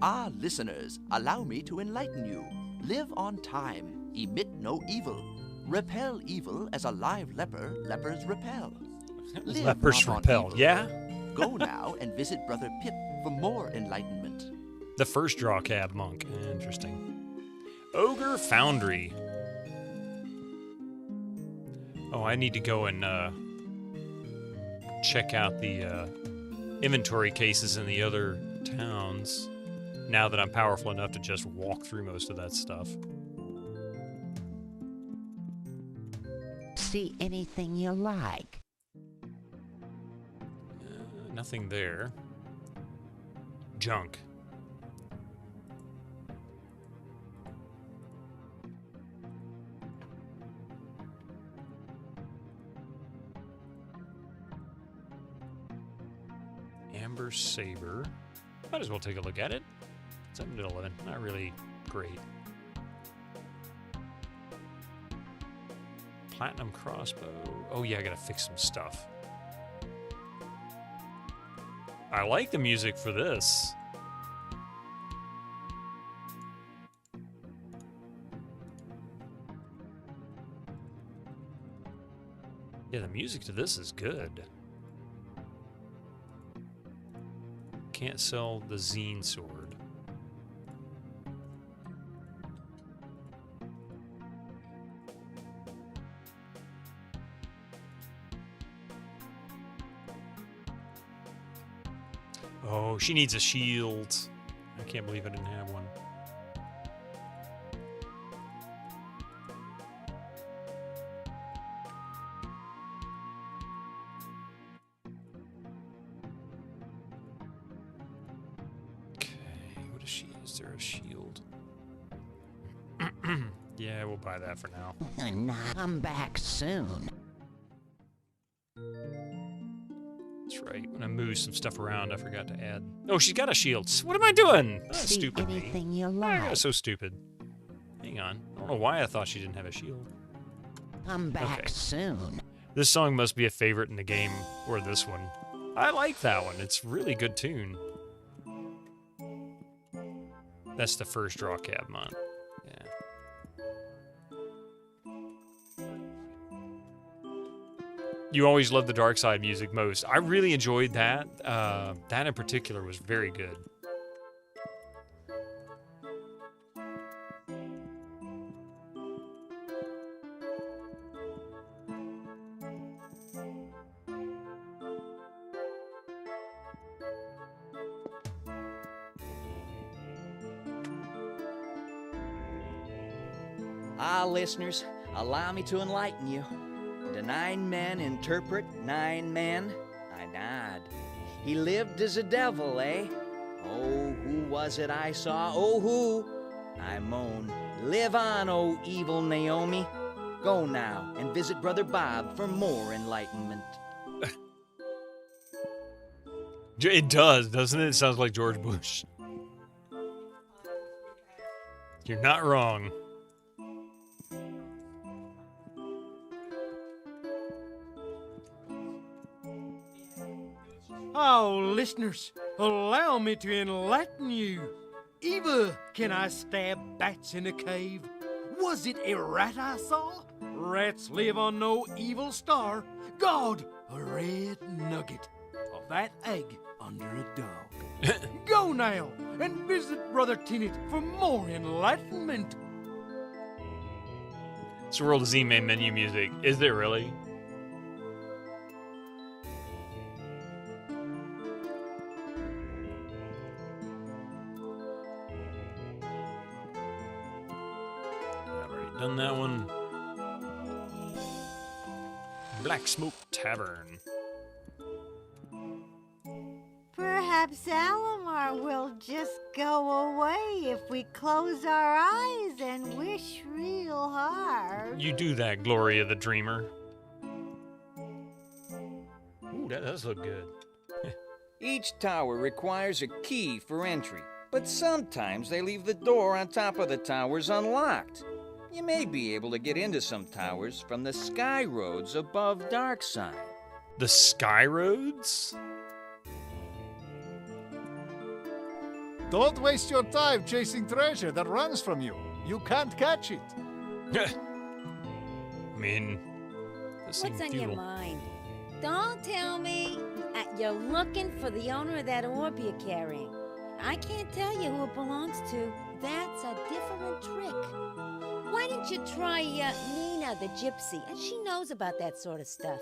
Ah, listeners, allow me to enlighten you. Live on time, emit no evil. Repel evil as a live leper, lepers repel. Live Lepers not on repel, evil. yeah? Go now and visit Brother Pip for more enlightenment. The first draw cab monk. Interesting. Ogre Foundry. Oh, I need to go and check out the inventory cases in the other towns now that I'm powerful enough to just walk through most of that stuff. See anything you like? Nothing there. Junk. Amber Saber. Might as well take a look at it. 7 to 11. Not really great. Platinum crossbow. Oh yeah, I gotta fix some stuff. I like the music for this. Yeah, the music to this is good. Can't sell the Xeen sword. Oh, she needs a shield. I can't believe I didn't have one. Is there a shield? Yeah, we'll buy that for now. I'm back soon. That's right. When I moved some stuff around, I forgot to add. Oh, she's got a shield. What am I doing? That's stupid. Anything me. you like. Oh, so stupid. Hang on. I don't know why I thought she didn't have a shield. I'm back soon. This song must be a favorite in the game, or this one. I like that one. It's a really good tune. That's the first draw cab mon. Yeah. You always love the dark side music most. I really enjoyed that. That in particular was very good. Ah, listeners, allow me to enlighten you. The 9 men interpret 9 men. I nod. He lived as a devil, eh? Oh, who was it I saw? Oh, who? I moan. Live on, oh evil Naomi. Go now and visit Brother Bob for more enlightenment. It does, doesn't it? It sounds like George Bush. You're not wrong. Oh, listeners, allow me to enlighten you. Ever can I stab bats in a cave? Was it a rat I saw? Rats live on no evil star. God, a red nugget of that egg under a dog. Go now and visit Brother Tinnit for more enlightenment. It's World of Z main menu music. Is there really? Done that one. Black Smoke Tavern. Perhaps Alamar will just go away if we close our eyes and wish real hard. You do that, Gloria the Dreamer. Ooh, that does look good. Each tower requires a key for entry, but sometimes they leave the door on top of the towers unlocked. You may be able to get into some towers from the sky roads above Darkside. The sky roads? Don't waste your time chasing treasure that runs from you. You can't catch it. I mean, that seems What's on your futile. mind? Don't tell me. You're looking for the owner of that orb you're carrying. I can't tell you who it belongs to. That's a different trick. Why didn't you try Nina the gypsy? And she knows about that sort of stuff.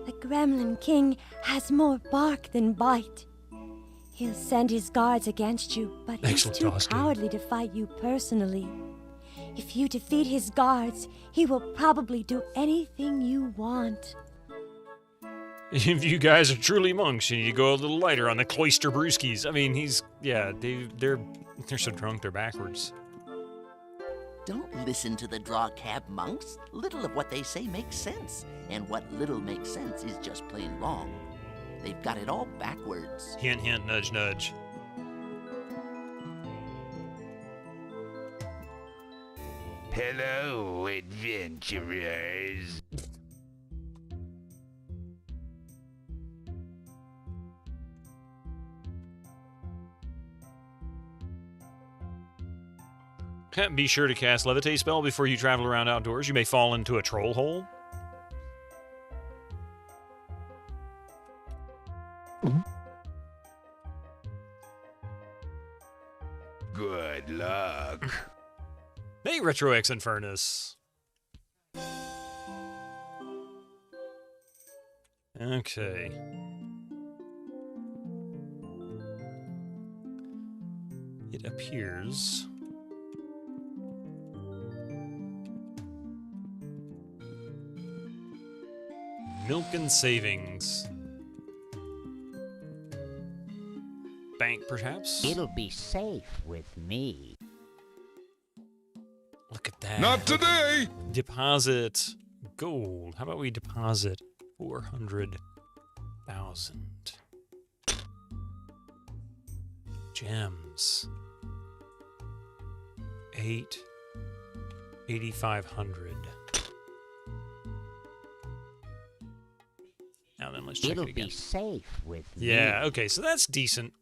The Gremlin King has more bark than bite. He'll send his guards against you, but he's too cowardly to fight you personally. If you defeat his guards, he will probably do anything you want. If you guys are truly monks, you need to go a little lighter on the cloister brewskis. I mean, they're so drunk they're backwards. Don't listen to the draw cab monks. Little of what they say makes sense, and what little makes sense is just plain wrong. They've got it all backwards. Hint, hint, nudge, nudge. Hello, adventurers. Be sure to cast Levitate spell before you travel around outdoors. You may fall into a troll hole. Good luck. Hey, Retro X Infernus. Okay. It appears Milk and Savings. Bank, perhaps? It'll be safe with me. Look at that. Not today! Deposit gold. How about we deposit 400,000 gems? 8,500. Now then, let's check It'll it again. be safe with me. Yeah, okay, so that's decent.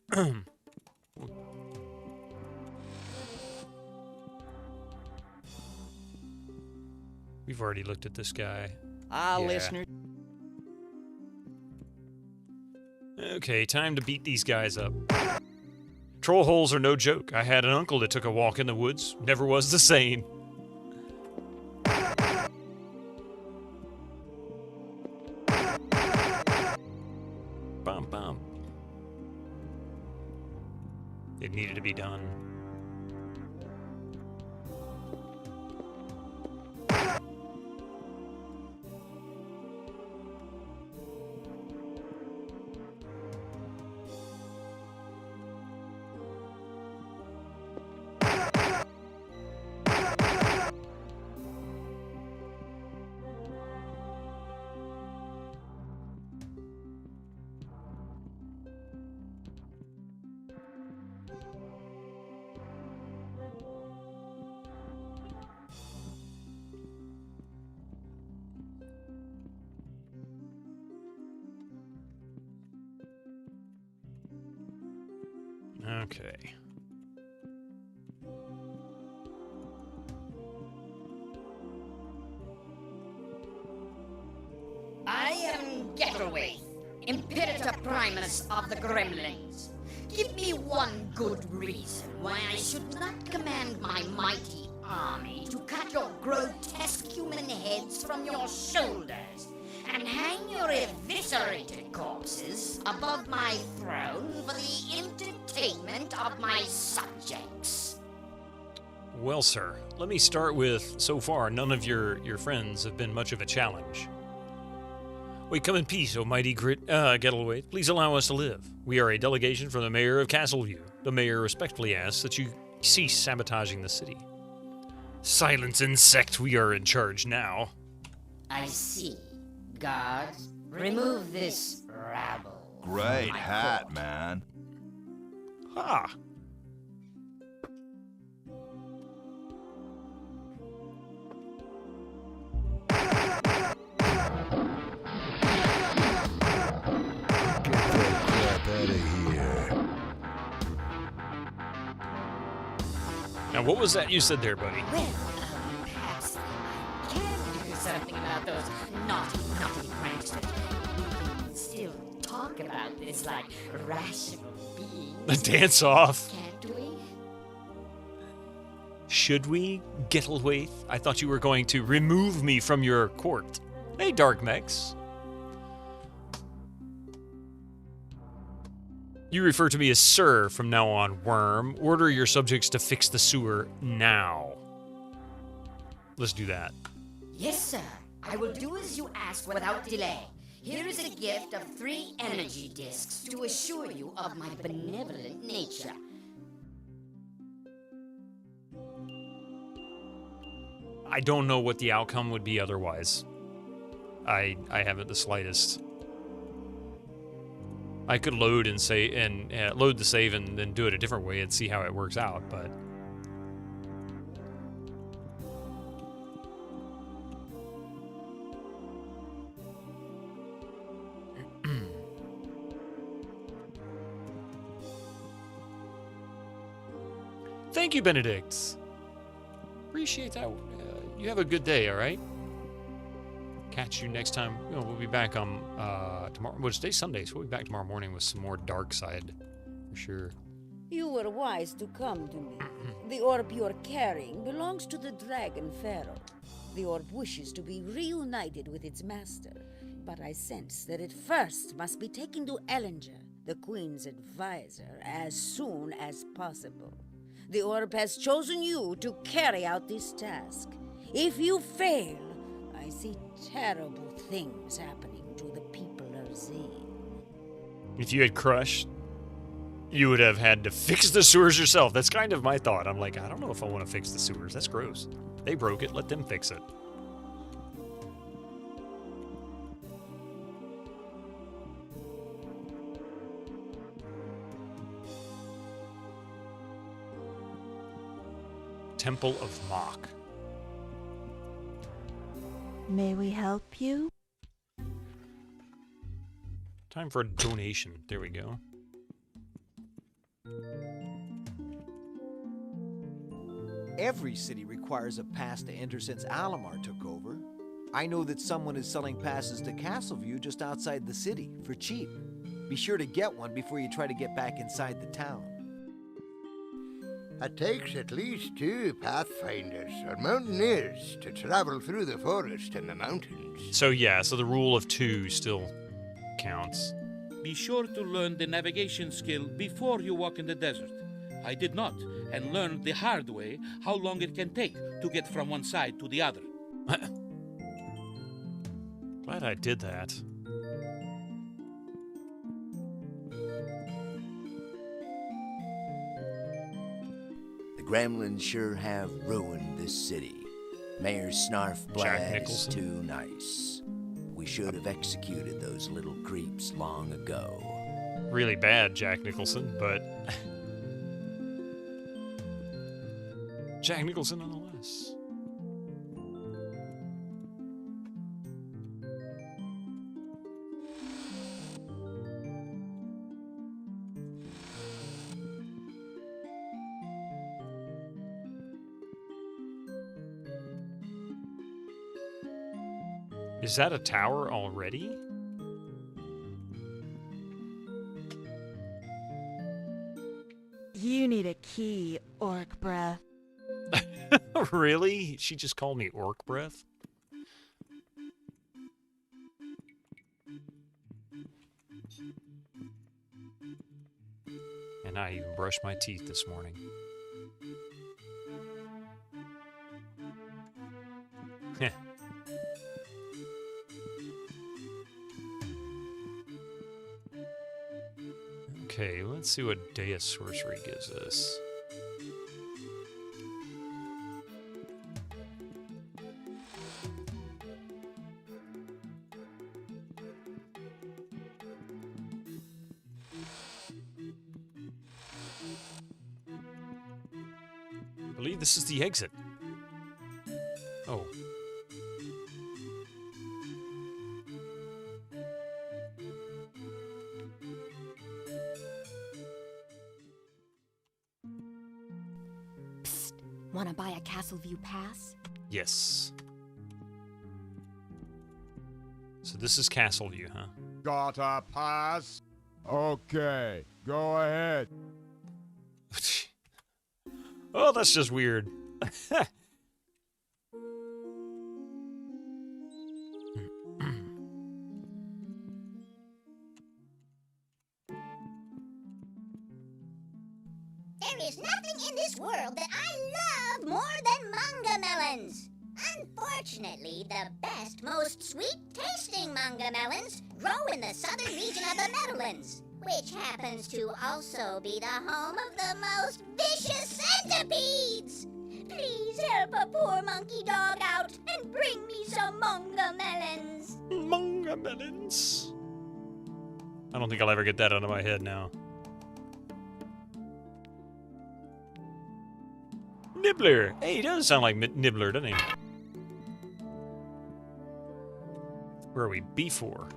We've already looked at this guy. Listener. Okay, time to beat these guys up. Troll holes are no joke. I had an uncle that took a walk in the woods. Never was the same. Bum, bum. It needed to be done. Okay. I am Getaway, Imperator Primus of the Gremlins. Give me one good reason why I should not command my mighty army to cut your grotesque human heads from your shoulders and hang your eviscerated corpses above my throne for the entertainment of my subjects. Well, sir, let me start with, so far, none of your friends have been much of a challenge. We come in peace, O mighty Gettleway. Please allow us to live. We are a delegation from the mayor of Castleview. The mayor respectfully asks that you cease sabotaging the city. Silence, insect. We are in charge now. I see. Guards, remove this rabble. Great hat, man. Ha! Now, what was that you said there, buddy? Well, perhaps I can do something about those naughty pranksters. We can still talk about this like rational beings. Dance off. Can't we? Should we, Gettleway? I thought you were going to remove me from your court. Hey, Dark Mex. You refer to me as Sir from now on, Worm. Order your subjects to fix the sewer now. Let's do that. Yes, sir. I will do as you ask without delay. Here is a gift of 3 energy discs to assure you of my benevolent nature. I don't know what the outcome would be otherwise. I haven't the slightest. I could load and say load the save and then do it a different way and see how it works out, but thank you, Benedict. Appreciate that. You have a good day, all right? Catch you next time. We'll be back on tomorrow. Well, today's Sunday, so we'll be back tomorrow morning with some more Dark Side, for sure. You were wise to come to me. The orb you're carrying belongs to the Dragon Pharaoh. The orb wishes to be reunited with its master, but I sense that it first must be taken to Ellinger, the Queen's advisor, as soon as possible. The orb has chosen you to carry out this task. If you fail, I see terrible things happening to the people of Xeen. If you had crushed, you would have had to fix the sewers yourself. That's kind of my thought. I'm like, I don't know if I want to fix the sewers. That's gross. They broke it. Let them fix it. Temple of Mach. May we help you? Time for a donation. There we go. Every city requires a pass to enter since Alamar took over. I know that someone is selling passes to Castleview just outside the city for cheap. Be sure to get one before you try to get back inside the town. It takes at least 2 pathfinders or mountaineers to travel through the forest and the mountains. So yeah, so the rule of 2 still counts. Be sure to learn the navigation skill before you walk in the desert. I did not, and learned the hard way how long it can take to get from one side to the other. Glad I did that. The gremlins sure have ruined this city. Mayor Snarfblad is too nice. We should have executed those little creeps long ago. Really bad, Jack Nicholson, but Jack Nicholson nonetheless. Is that a tower already? You need a key, Orc Breath. Really? She just called me Orc Breath? And I even brushed my teeth this morning. Heh. Okay, let's see what Day of Sorcery gives us. I believe this is the exit. Oh. Wanna buy a Castle View pass? Yes. So this is Castle View, huh? Got a pass? Okay, go ahead. Oh, that's just weird. There is nothing in this world that I love more than manga melons. Unfortunately, the best, most sweet-tasting manga melons grow in the southern region of the Netherlands, which happens to also be the home of the most vicious centipedes. Please help a poor monkey dog out and bring me some manga melons. Manga melons. I don't think I'll ever get that out of my head now. Nibbler. Hey, he does sound like Nibbler, doesn't he? Where are we? B4.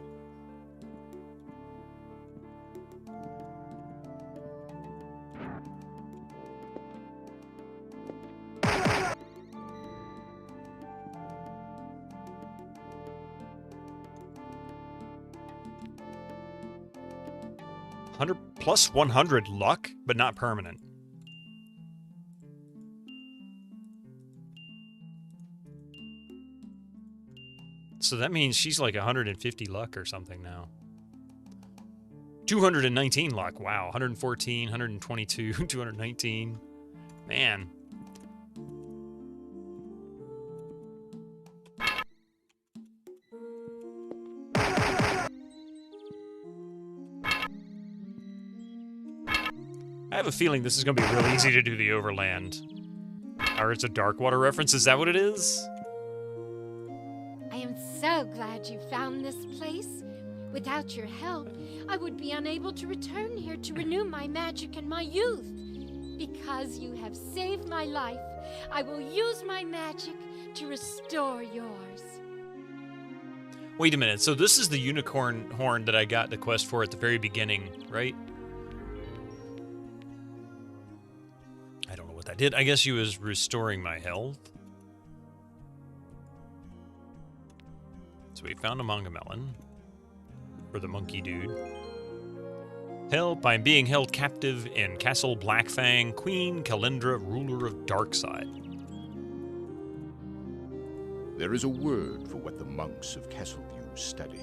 Plus 100 luck, but not permanent. So that means she's like 150 luck or something now. 219 luck. Wow. 114, 122, 219. Man. I have a feeling this is going to be real easy to do the Overland. Or it's a Darkwater reference. Is that what it is? I am so glad you found this place. Without your help, I would be unable to return here to renew my magic and my youth. Because you have saved my life, I will use my magic to restore yours. Wait a minute. So this is the unicorn horn that I got the quest for at the very beginning, right? I don't know what that did. I guess she was restoring my health. So we found a manga melon. For the monkey dude. Help, I'm being held captive in Castle Blackfang, Queen Kalendra, ruler of Darkside. There is a word for what the monks of Castleview study.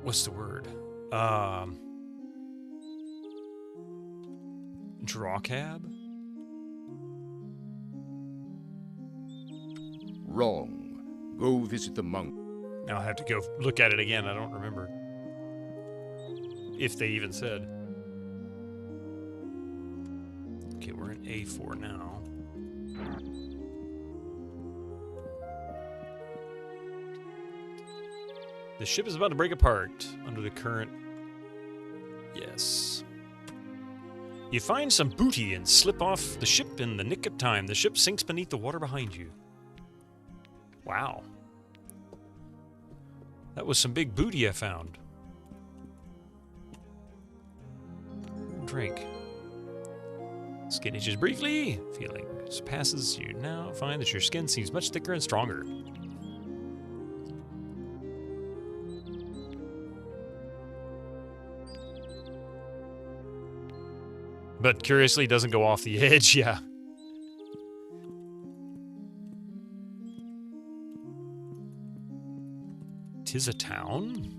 What's the word? Drawcab? Wrong. Go visit the monk. Now I'll have to go look at it again. I don't remember. If they even said. Okay, we're in A4 now. The ship is about to break apart under the current. Yes. You find some booty and slip off the ship in the nick of time. The ship sinks beneath the water behind you. Wow. That was some big booty I found. Drink. Skin itches briefly. Feeling passes. You now find that your skin seems much thicker and stronger. But curiously doesn't go off the edge, yeah. Tis a town?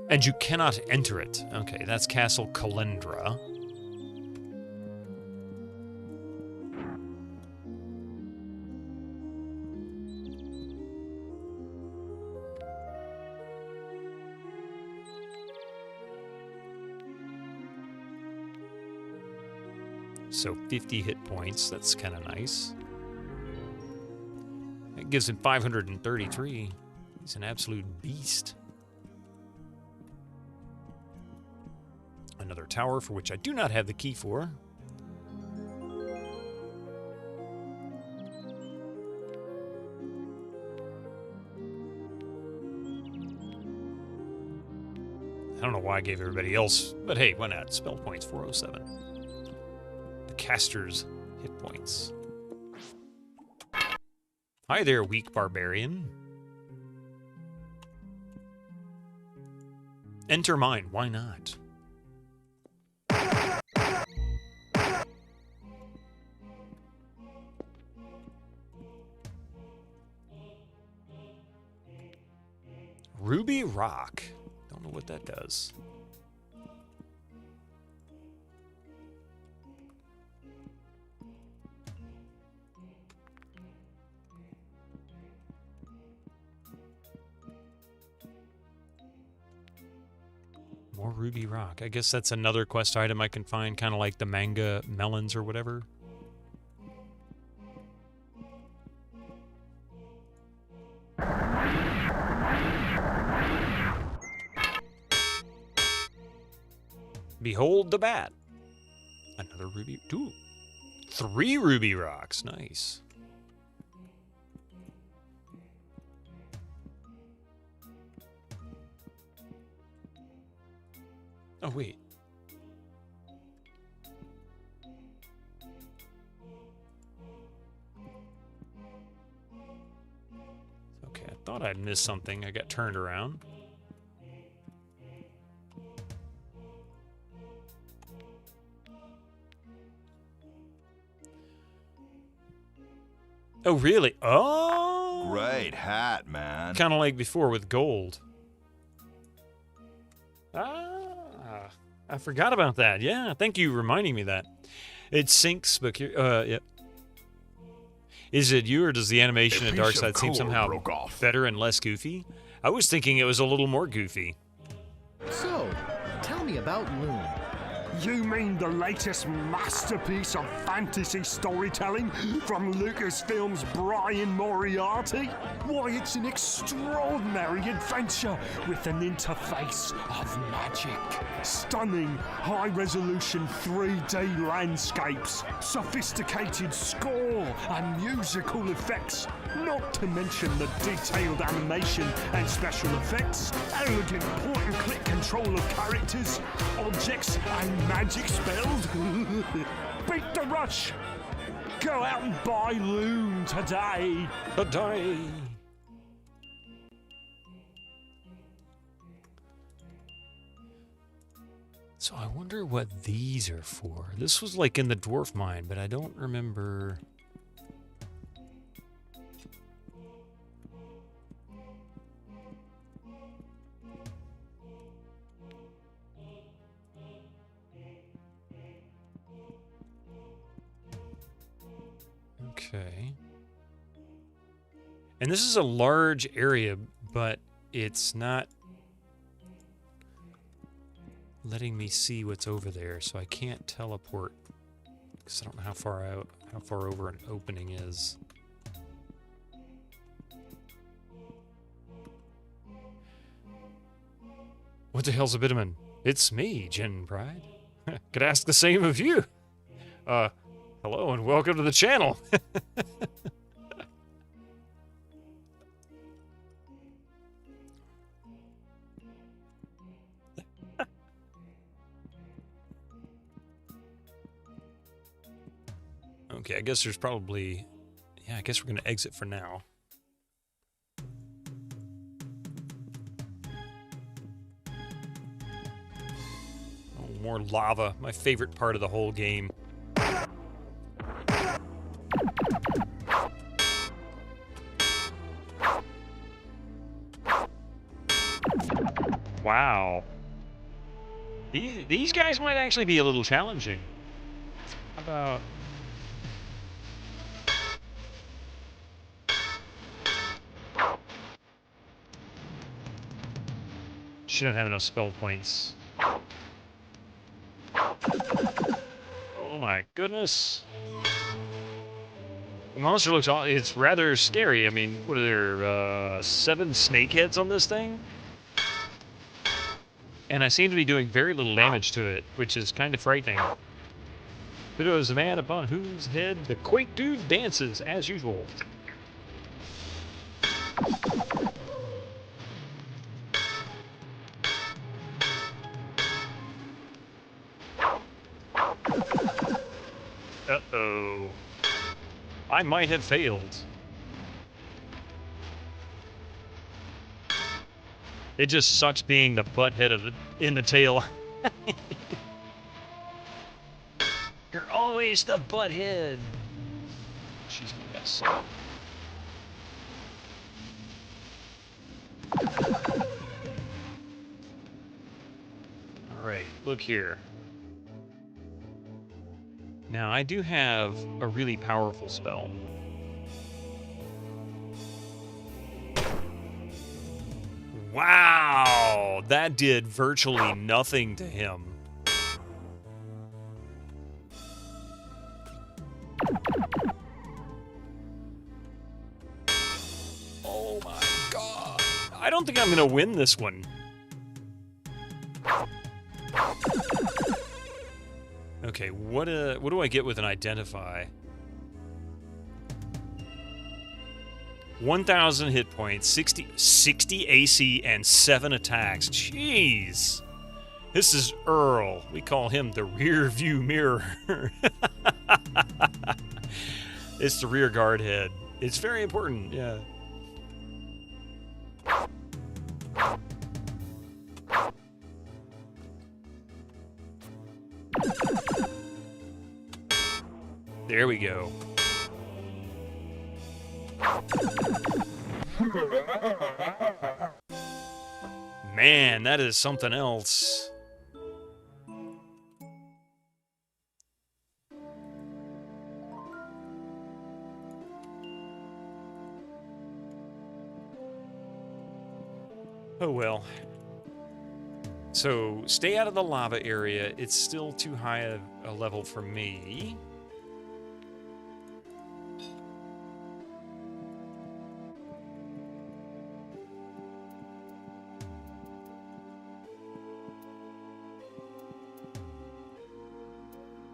And you cannot enter it. Okay, that's Castle Kalendra. So 50 hit points. That's kind of nice. It gives him 533. He's an absolute beast. Another tower for which I do not have the key for. I don't know why I gave everybody else, but hey, why not? Spell points, 407. The caster's hit points. Hi there, weak barbarian. Enter mine, why not? Ruby Rock. Don't know what that does. More Ruby Rock. I guess that's another quest item I can find, kind of like the manga melons or whatever. Behold the bat. Another ruby. Ooh. 3 ruby rocks. Nice. Oh, wait. Okay, I thought I'd missed something. I got turned around. Oh, really? Oh! Great hat, man. Kind of like before with gold. Ah, I forgot about that. Yeah, thank you for reminding me that. It sinks, but yeah. Is it you, or does the animation in Darkside seem somehow better and less goofy? I was thinking it was a little more goofy. So, tell me about Loon. You mean the latest masterpiece of fantasy storytelling from Lucasfilm's Brian Moriarty? Why, it's an extraordinary adventure with an interface of magic. Stunning, high-resolution 3D landscapes, sophisticated score and musical effects, not to mention the detailed animation and special effects, elegant point-and-click control of characters, objects and magic spells. Beat the rush! Go out and buy Loon today! Today! So I wonder what these are for. This was like in the dwarf mine, but I don't remember. Okay. And this is a large area, but it's not letting me see what's over there, so I can't teleport because I don't know how far over an opening is. What the hell's a bitumen? It's me, Jen Pride. Could ask the same of you. Hello and welcome to the channel. Okay, I guess there's probably... Yeah, I guess we're going to exit for now. Oh, more lava. My favorite part of the whole game. Wow. These guys might actually be a little challenging. How about... She don't have enough spell points. Oh my goodness. The monster looks, it's rather scary. I mean, what are there, 7 snake heads on this thing? And I seem to be doing very little damage to it, which is kind of frightening. Pluto is the man upon whose head the Quake Dude dances, as usual. Uh-oh. I might have failed. It just sucks being the butthead of in the tail. You're always the butthead. She's a mess. Alright, look here. Now, I do have a really powerful spell. Wow! That did virtually nothing to him. Oh my god. I don't think I'm gonna win this one. Okay, what do I get with an identify? 1,000 hit points, 60 AC, and 7 attacks. Jeez. This is Earl. We call him the rear view mirror. It's the rear guard head. It's very important, yeah. There we go. Man, that is something else. Oh well. So, stay out of the lava area. It's still too high a level for me.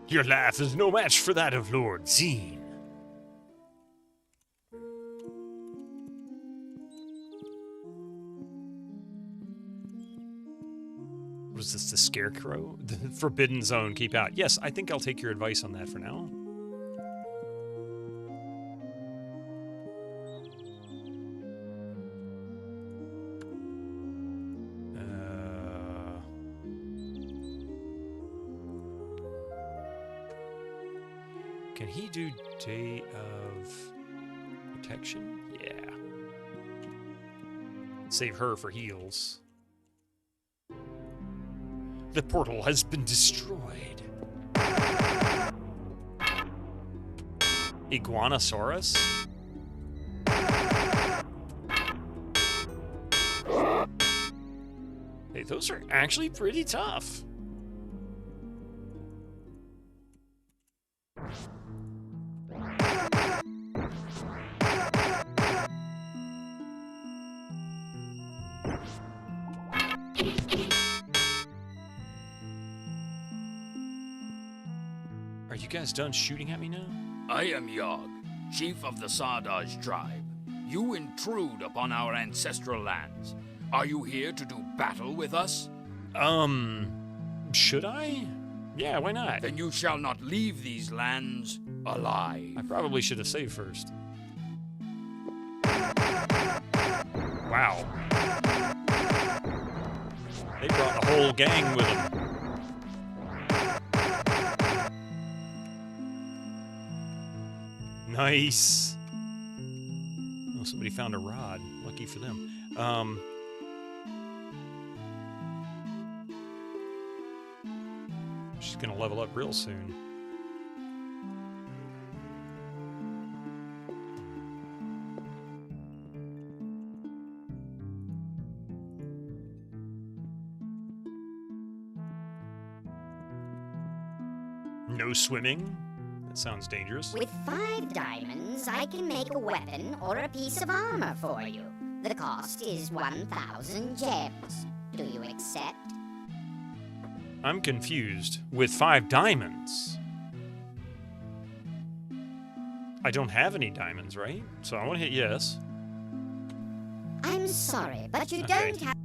Your laugh is no match for that of Lord Xeen. What is this, the Scarecrow? The Forbidden Zone, keep out. Yes, I think I'll take your advice on that for now. Can he do Day of Protection? Yeah. Save her for heals. The portal has been destroyed. Iguanosaurus? Hey, those are actually pretty tough. Are you guys done shooting at me now? I am Yogg, chief of the Sardaj tribe. You intrude upon our ancestral lands. Are you here to do battle with us? Should I? Yeah, why not? Then you shall not leave these lands alive. I probably should have saved first. Wow. They brought the whole gang with them. Nice. Oh, somebody found a rod. Lucky for them. She's gonna level up real soon. No swimming? That sounds dangerous. With 5 diamonds, I can make a weapon or a piece of armor for you. The cost is 1,000 gems. Do you accept? I'm confused. With 5 diamonds? I don't have any diamonds, right? So I want to hit yes. I'm sorry, but you don't have...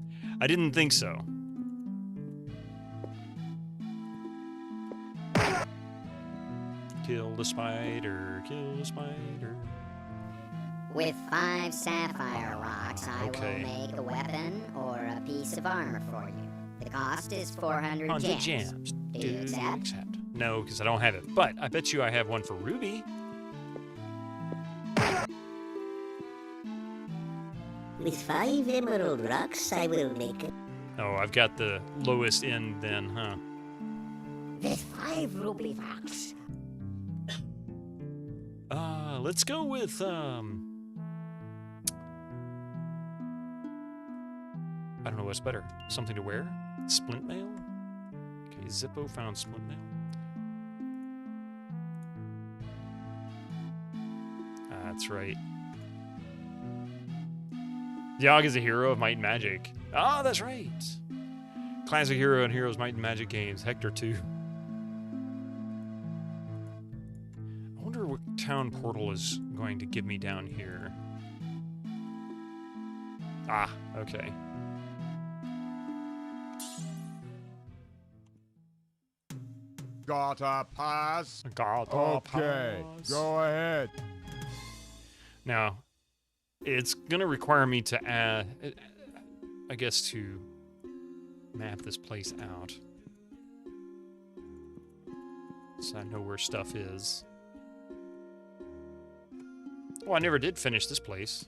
I didn't think so. Kill the spider, kill the spider. With 5 sapphire rocks, I will make a weapon or a piece of armor for you. The cost is 400 gems. Do you accept? No, because I don't have it. But I bet you I have one for Ruby. With 5 emerald rocks, I will make it. Oh, I've got the lowest end then, huh? With 5 ruby rocks. Let's go with, I don't know what's better. Something to wear? Splint mail? Okay, Zippo found splint mail. That's right. Yogg is a hero of Might and Magic. Ah, that's right. Classic hero in Heroes Might and Magic games. Hector 2. I wonder what town portal is going to give me down here. Ah, okay. Gotta pass. Gotta okay, pass. Go ahead. Now, it's going to require me to add, I guess, to map this place out. So I know where stuff is. Oh, I never did finish this place.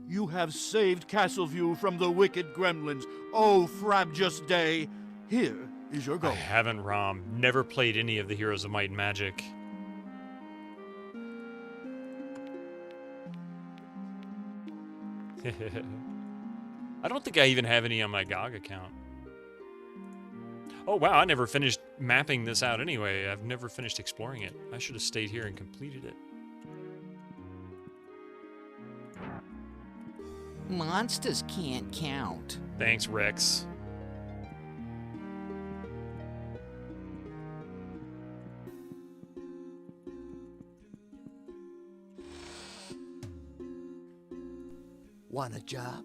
You have saved Castleview from the wicked gremlins. Oh, frabjous day. Here is your gold. I haven't, Rom. Never played any of the Heroes of Might and Magic. I don't think I even have any on my GOG account. Oh, wow, I never finished mapping this out anyway. I've never finished exploring it. I should have stayed here and completed it. Monsters can't count. Thanks, Rex. Want a job?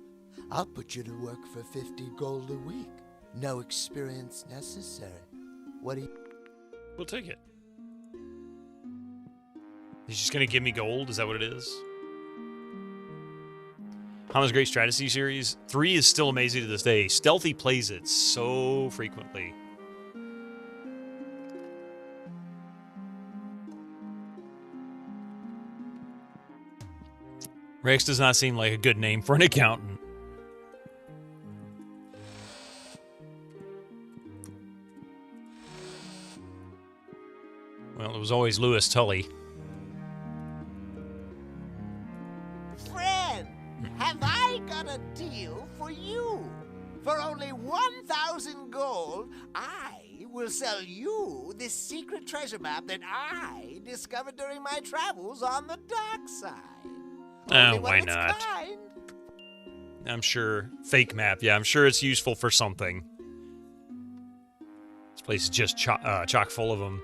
I'll put you to work for 50 gold a week. No experience necessary. What do you... We'll take it. He's just gonna give me gold? Is that what it is? Hama's Great Strategy Series 3 is still amazing to this day. Stealthy plays it so frequently. Rex does not seem like a good name for an accountant. Well, it was always Lewis Tully. Friend, have I got a deal for you? For only 1,000 gold, I will sell you this secret treasure map that I discovered during my travels on the dark side. Oh, why not? I'm sure. Fake map. Yeah, I'm sure it's useful for something. This place is just chock full of them.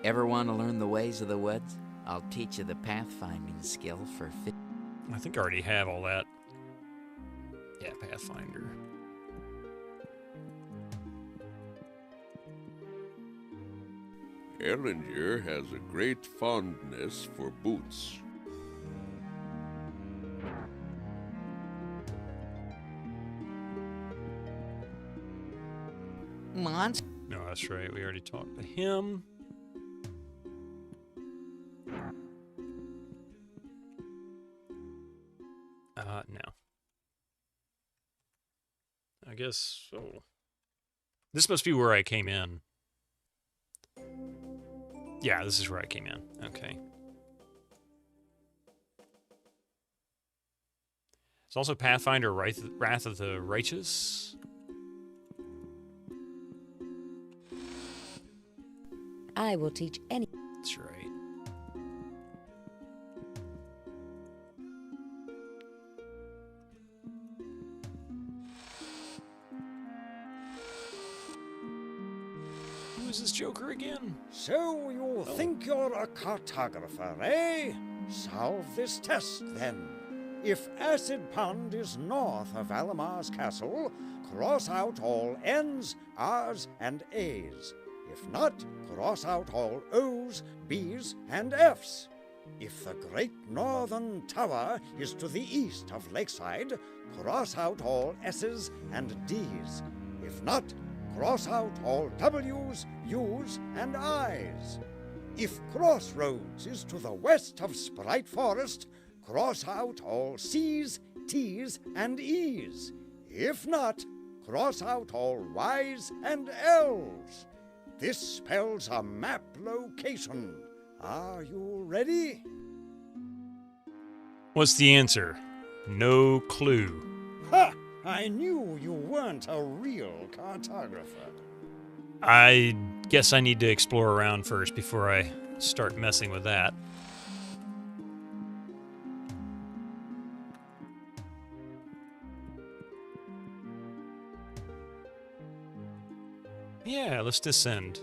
Ever want to learn the ways of the woods? I'll teach you the pathfinding skill for I think I already have all that. Yeah, Pathfinder. Ellinger has a great fondness for boots. Monster. No, that's right. We already talked to him. No. I guess so. This must be where I came in. Yeah, this is where I came in. Okay. It's also Pathfinder Wrath of the Righteous. I will teach any. That's right. Who is this Joker again? So you think you're a cartographer, eh? Solve this test, then. If Acid Pond is north of Alamar's castle, cross out all N's, R's, and A's. If not, cross out all O's, B's, and F's. If the Great Northern Tower is to the east of Lakeside, cross out all S's and D's. If not, cross out all W's, U's, and I's. If Crossroads is to the west of Sprite Forest, cross out all C's, T's, and E's. If not, cross out all Y's and L's. This spells a map location. Are you ready? What's the answer? No clue. Ha! I knew you weren't a real cartographer. I guess I need to explore around first before I start messing with that. Yeah, let's descend.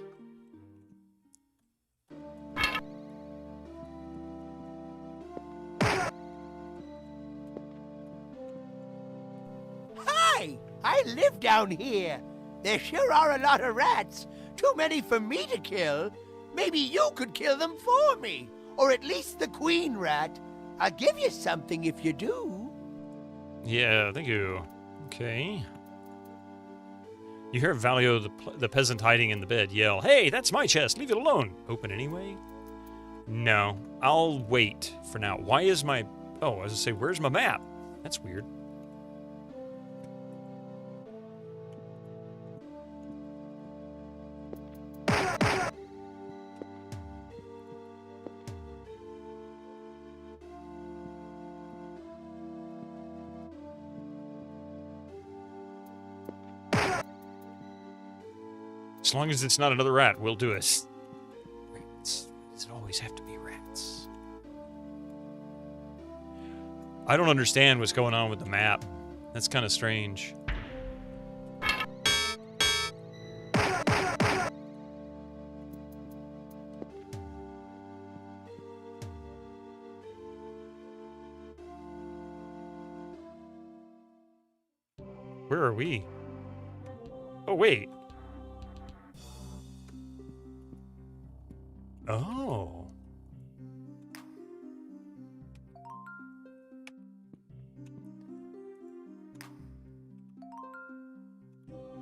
Hi! I live down here. There sure are a lot of rats. Too many for me to kill. Maybe you could kill them for me. Or at least the queen rat. I'll give you something if you do. Yeah, thank you. Okay. You hear Valio, the peasant hiding in the bed, yell, "Hey, that's my chest! Leave it alone!" Open anyway? No. I'll wait for now. Why is my... Oh, I was gonna say, where's my map? That's weird. As long as it's not another rat, we'll do it. Rats. Does it always have to be rats? I don't understand what's going on with the map. That's kind of strange. Where are we? Oh, wait. Oh.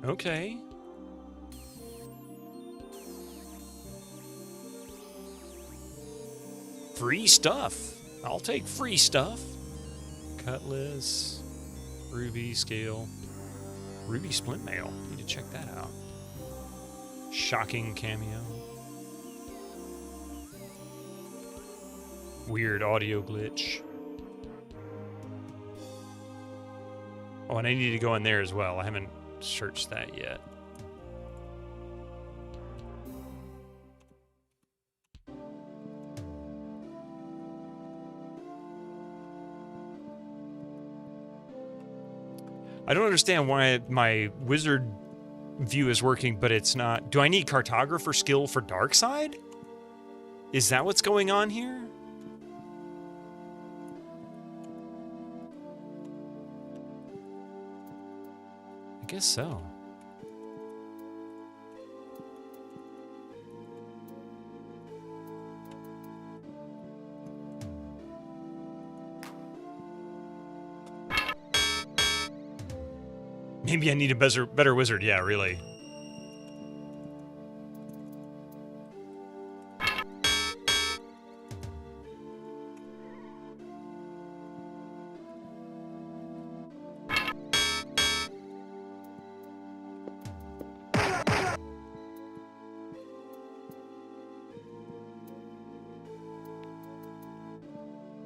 Okay. Free stuff. I'll take free stuff. Cutlass. Ruby scale. Ruby splint mail. Need to check that out. Shocking cameo. Weird audio glitch. Oh, and I need to go in there as well. I haven't searched that yet. I don't understand why my wizard view is working, but it's not. Do I need cartographer skill for Darkside? Is that what's going on here? I guess so. Maybe I need a better wizard. Yeah, really.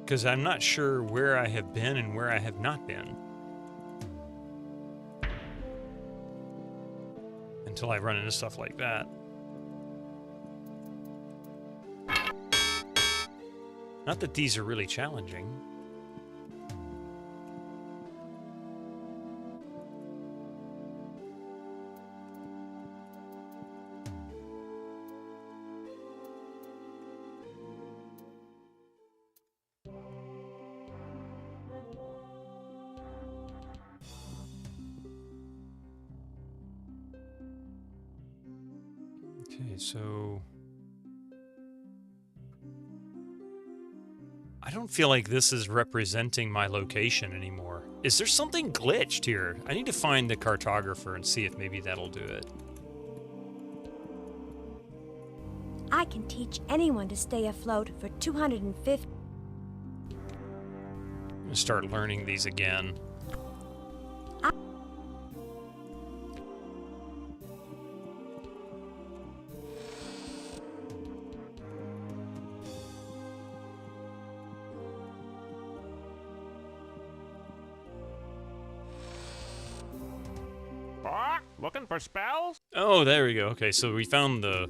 Because I'm not sure where I have been and where I have not been. Until I run into stuff like that. Not that these are really challenging. Okay, so I don't feel like this is representing my location anymore. Is there something glitched here? I need to find the cartographer and see if maybe that'll do it. I can teach anyone to stay afloat for 250. I'm gonna start learning these again. Looking for spells? Oh, there we go. Okay, so we found the...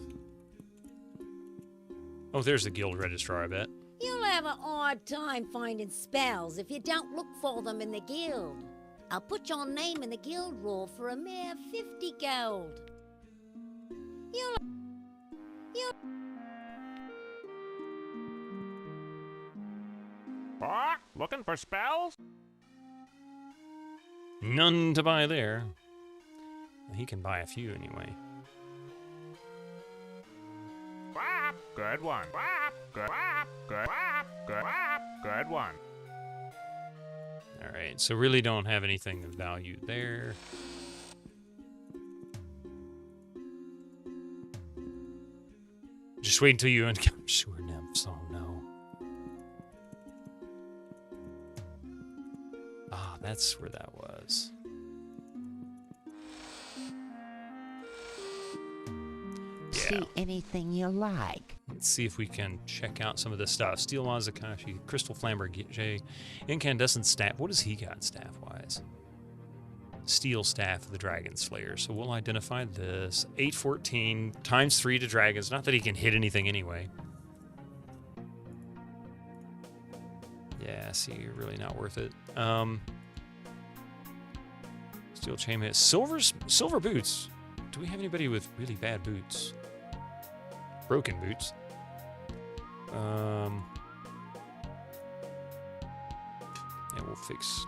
Oh, there's the guild registrar, I bet. You'll have a hard time finding spells if you don't look for them in the guild. I'll put your name in the guild roll for a mere 50 gold. Looking for spells? None to buy there. He can buy a few anyway. Good one. Good one. Alright, so really don't have anything of value there. Just wait until you encounter sewer nymphs. Oh no. Ah, that's where that was. See anything you like. Let's see if we can check out some of this stuff. Steel Mazakashi, Crystal Flamberge, Incandescent Staff. What does he got staff-wise? Steel Staff of the Dragon Slayer. So we'll identify this. 814 times 3 to dragons. Not that he can hit anything anyway. Yeah, see, really not worth it. Steel Chainmail. Silver Boots. Do we have anybody with really bad boots? Broken boots. Yeah,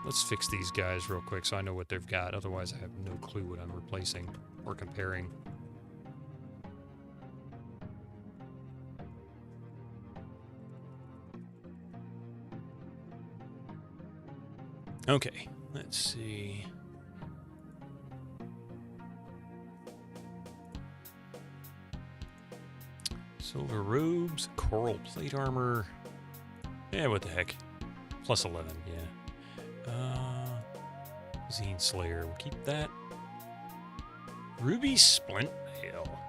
let's fix these guys real quick so I know what they've got. Otherwise, I have no clue what I'm replacing or comparing. Okay, let's see. Silver robes, coral plate armor. Yeah, what the heck. Plus 11, yeah. Xeen Slayer, we'll keep that. Ruby Splint Mail.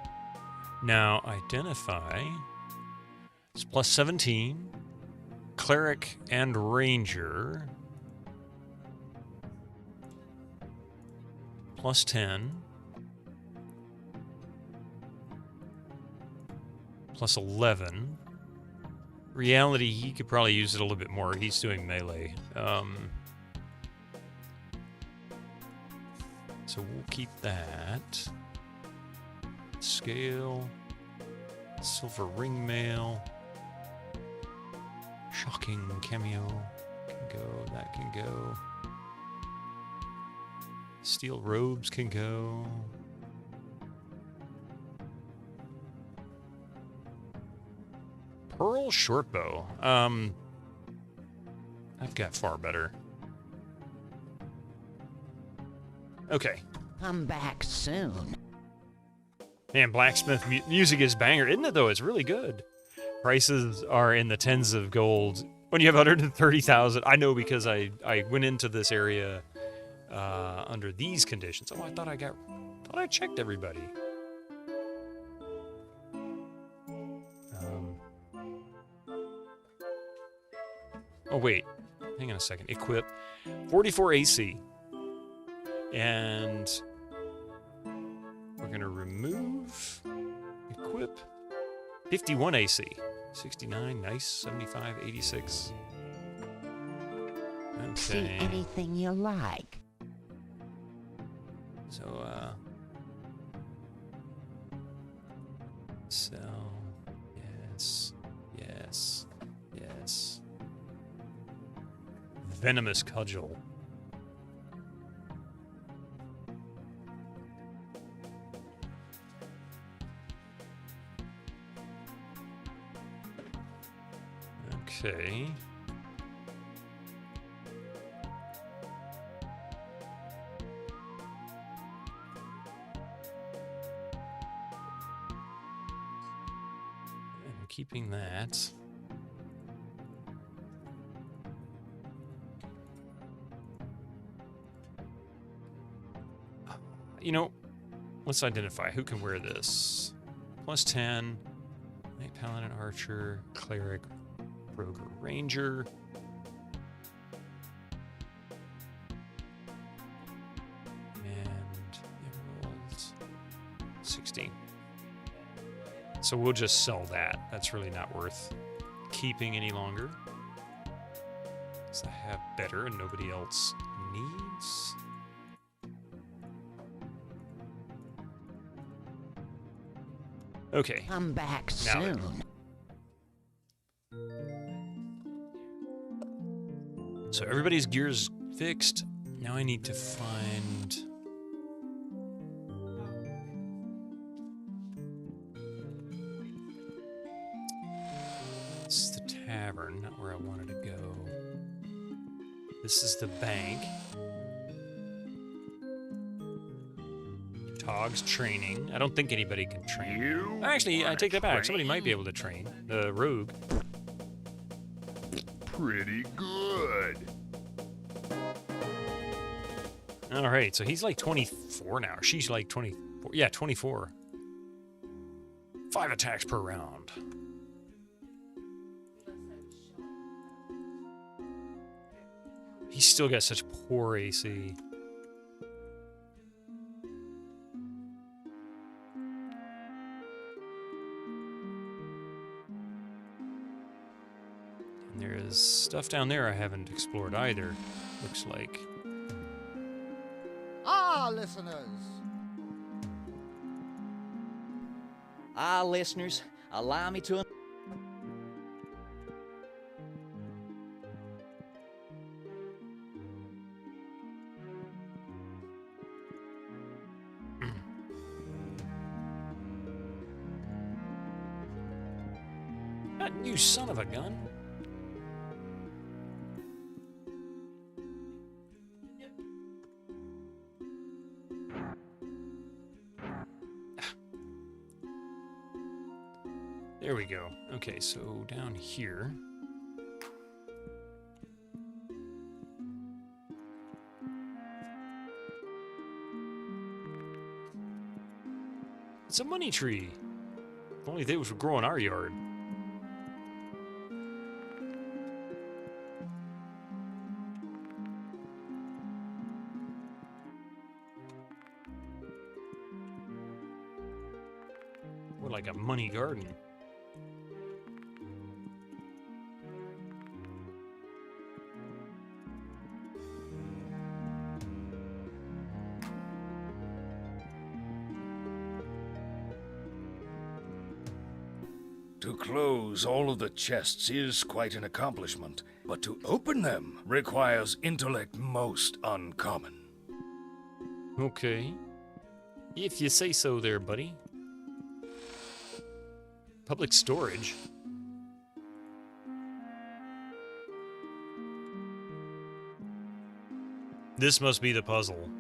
Now, identify. It's plus 17. Cleric and Ranger. Plus 10. Plus 11. Reality, he could probably use it a little bit more. He's doing melee. So we'll keep that. Scale. Silver ring mail. Shocking cameo. Can go. That can go. Steel robes can go. Pearl shortbow. I've got far better. Okay. Come back soon. Man, blacksmith music is banger, isn't it? Though it's really good. Prices are in the tens of gold when you have 130,000. I know because I went into this area under these conditions. Oh, I thought I checked everybody. Oh, wait. Hang on a second. Equip. 44 AC. And we're going to remove. Equip. 51 AC. 69. Nice. 75. 86. Okay. See anything you like. So, sell. Yes. Yes. Yes. Venomous Cudgel. Okay. I'm keeping that. You know, let's identify who can wear this. Plus 10. Knight, Paladin, Archer, Cleric, Rogue, or Ranger. And Emerald. 16. So we'll just sell that. That's really not worth keeping any longer. Because I have better and nobody else needs. Okay. Come back Now soon. So everybody's gear's fixed. Now I need to find... This is the tavern, not where I wanted to go. This is the bank. Tog's training. I don't think anybody can train. Actually, I take that back. Somebody might be able to train. The rogue. Pretty good. All right, so he's like 24 now. She's like 24. Yeah, 24. 5 attacks per round. He's still got such poor AC. And there is stuff down there I haven't explored either, looks like. Listeners. Listeners, allow me to... You son of a gun. There we go. Okay, so down here. It's a money tree. If only they would grow in our yard. We're like a money garden. To close all of the chests is quite an accomplishment, but to open them requires intellect most uncommon. Okay. If you say so there, buddy. Public storage. This must be the puzzle.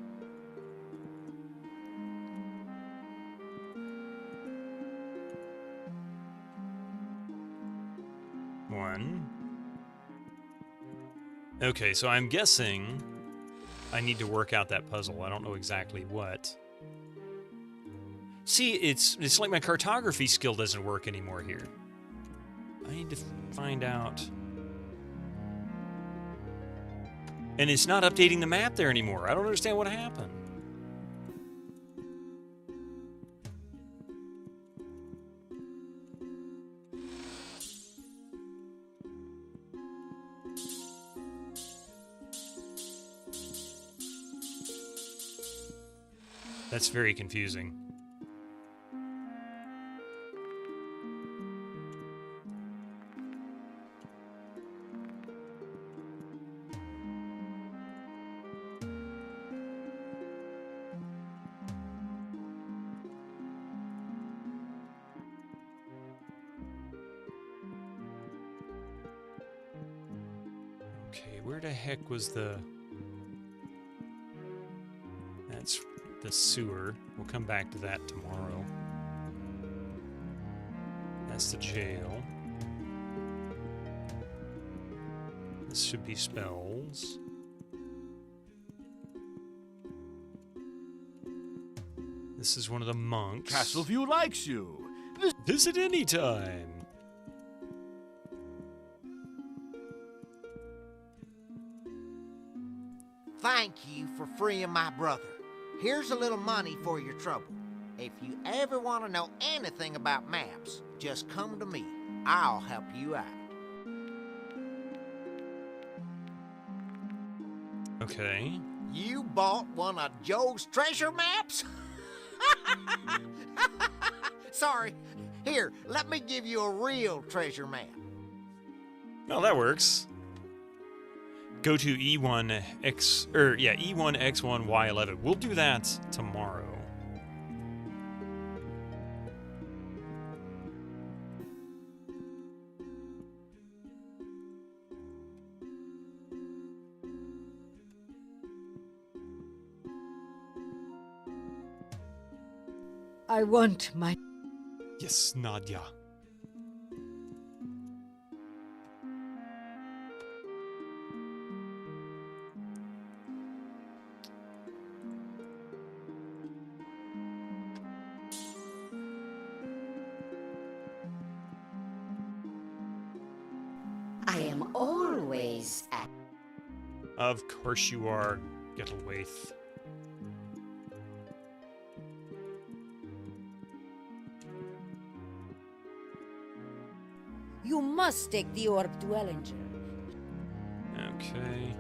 One. Okay, so I'm guessing I need to work out that puzzle. I don't know exactly what. See, it's like my cartography skill doesn't work anymore here. I need to find out And it's not updating the map there anymore. I don't understand what happened. That's very confusing. Okay, where the heck was the... That's the sewer. We'll come back to that tomorrow. That's the jail. This should be spells. This is one of the monks. Castleview likes you. Visit anytime. Thank you for freeing my brother. Here's a little money for your trouble. If you ever want to know anything about maps, just come to me. I'll help you out. Okay. You bought one of Joe's treasure maps? Sorry. Here, let me give you a real treasure map. No, that works. Go to E1X1Y11. We'll do that tomorrow. I want my... Yes, Nadia. I am always at... Of course you are, Gettlwaith. You must take the orb to Ellinger. Okay.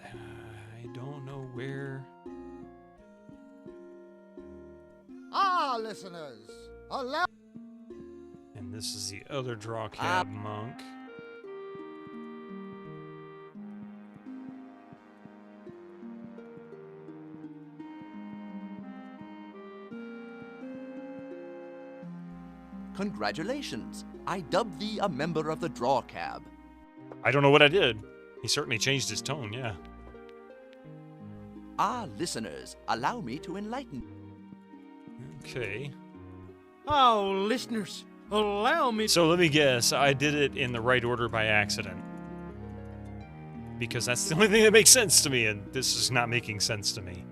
I don't know where. Ah, listeners, allow... And this is the other draw cab monk. Congratulations! I dubbed thee a member of the Draw Cab. I don't know what I did. He certainly changed his tone, yeah. Ah, listeners, allow me to enlighten. Okay. Oh, listeners, allow me... So let me guess, I did it in the right order by accident. Because that's the only thing that makes sense to me, and this is not making sense to me.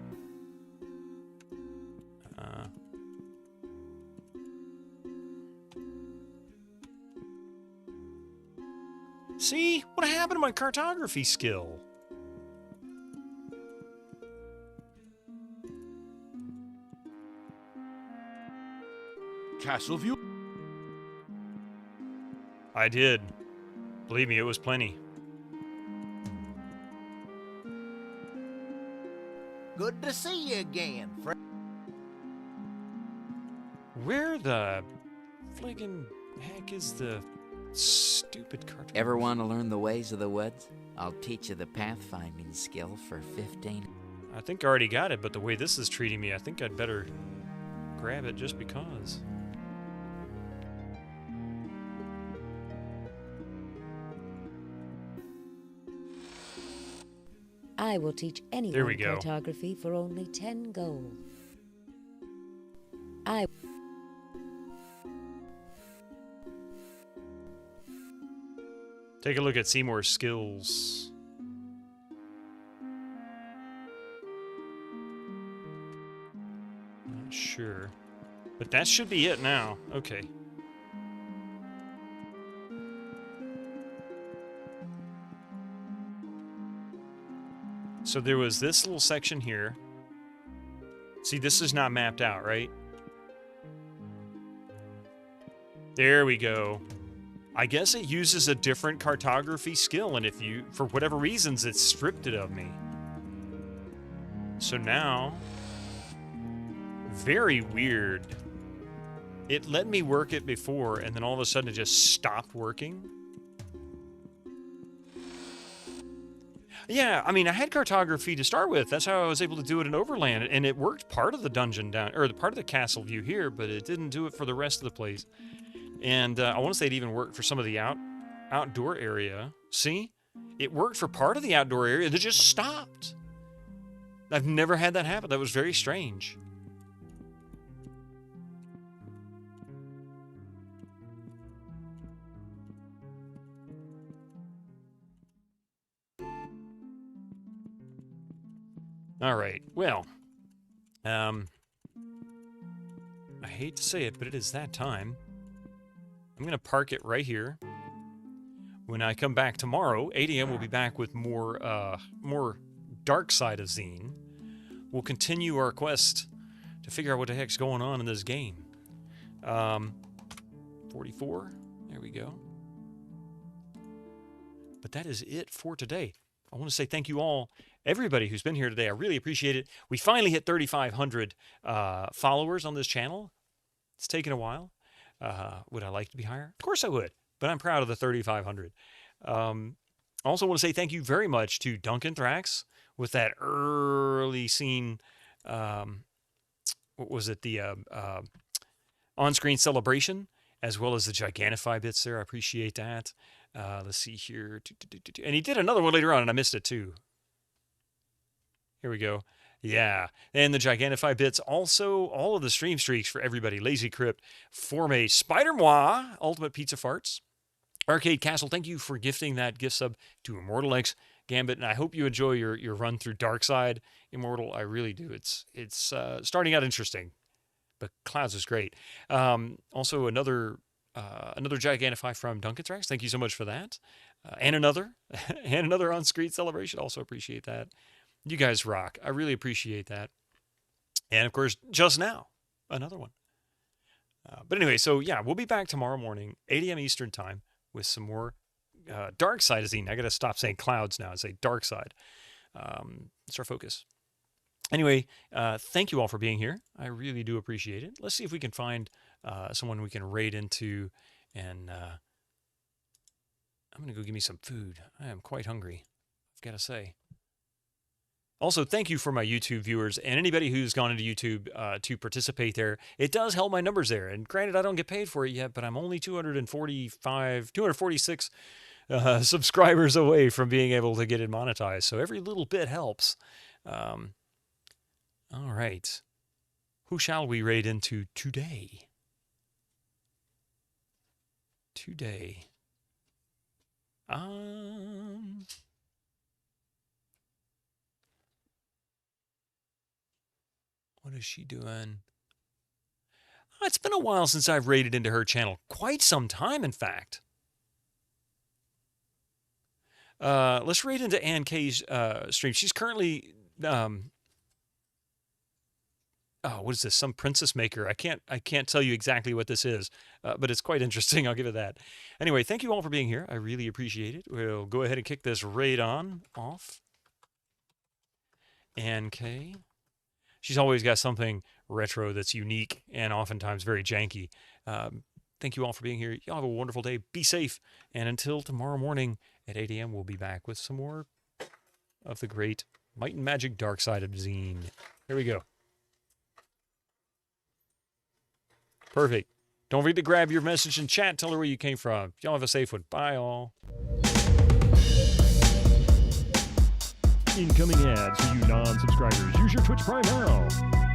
See? What happened to my cartography skill? Castleview? I did. Believe me, it was plenty. Good to see you again, friend. Where the friggin' heck is the stupid cartography? Ever want to learn the ways of the woods? I'll teach you the pathfinding skill for 15. I think I already got it, but the way this is treating me, I think I'd better grab it just because. I will teach anyone cartography for only 10 gold. Take a look at Seymour's skills. But that should be it now. Okay. So there was this little section here. See, this is not mapped out, right? There we go. I guess it uses a different cartography skill, and if you, for whatever reasons, it's stripped it of me. So now, very weird. It let me work it before, and then all of a sudden it just stopped working. Yeah, I mean, I had cartography to start with. That's how I was able to do it in Overland, and it worked part of the dungeon down, or the part of the castle view here, but it didn't do it for the rest of the place. And I want to say it even worked for some of the outdoor area. See? It worked for part of the outdoor area. It just stopped. I've never had that happen. That was very strange. All right. Well, I hate to say it, but it is that time. I'm going to park it right here. When I come back tomorrow, 8 a.m., we'll be back with more Dark Side of Xeen. We'll continue our quest to figure out what the heck's going on in this game. 44. There we go. But that is it for today. I want to say thank you all, everybody who's been here today. I really appreciate it. We finally hit 3,500 followers on this channel. It's taken a while. Would I like to be higher? Of course I would, but I'm proud of the 3,500. I also want to say thank you very much to Duncan Thrax with that early scene. What was it? The on-screen celebration, as well as the Gigantify bits there. I appreciate that. Let's see here. And he did another one later on, and I missed it too. Here we go. Yeah, and the Gigantify bits. Also, all of the stream streaks for everybody. Lazy Crypt, Forme, Spider-Moi, Ultimate Pizza Farts, Arcade Castle. Thank you for gifting that gift sub to Immortal X Gambit, and I hope you enjoy your run through Dark Side Immortal. I really do. It's starting out interesting, but Clouds is great. Also, another Gigantify from Duncan Trax. Thank you so much for that, and another on-screen celebration. Also appreciate that. You guys rock. I really appreciate that. And, of course, just now, another one. But anyway, so, yeah, we'll be back tomorrow morning, 8 a.m. Eastern Time, with some more Dark Side of Xeen. I got to stop saying Clouds now and say Dark Side. It's our focus. Anyway, thank you all for being here. I really do appreciate it. Let's see if we can find someone we can raid into. And I'm going to go get me some food. I am quite hungry, I've got to say. Also, thank you for my YouTube viewers and anybody who's gone into YouTube to participate there. It does help my numbers there. And granted, I don't get paid for it yet, but I'm only 246 subscribers away from being able to get it monetized. So every little bit helps. All right. Who shall we raid into today? What is she doing? Oh, it's been a while since I've raided into her channel. Quite some time, in fact. Let's raid into Ann K's stream. She's currently... what is this? Some princess maker. I can't tell you exactly what this is, but it's quite interesting. I'll give it that. Anyway, thank you all for being here. I really appreciate it. We'll go ahead and kick this raid off. Ann K. She's always got something retro that's unique and oftentimes very janky. Thank you all for being here. Y'all have a wonderful day. Be safe. And until tomorrow morning at 8 a.m., we'll be back with some more of the great Might and Magic Dark Side of Xeen. Here we go. Perfect. Don't forget to grab your message in chat. Tell her where you came from. Y'all have a safe one. Bye, all. Incoming ads for you non-subscribers. Use your Twitch Prime now.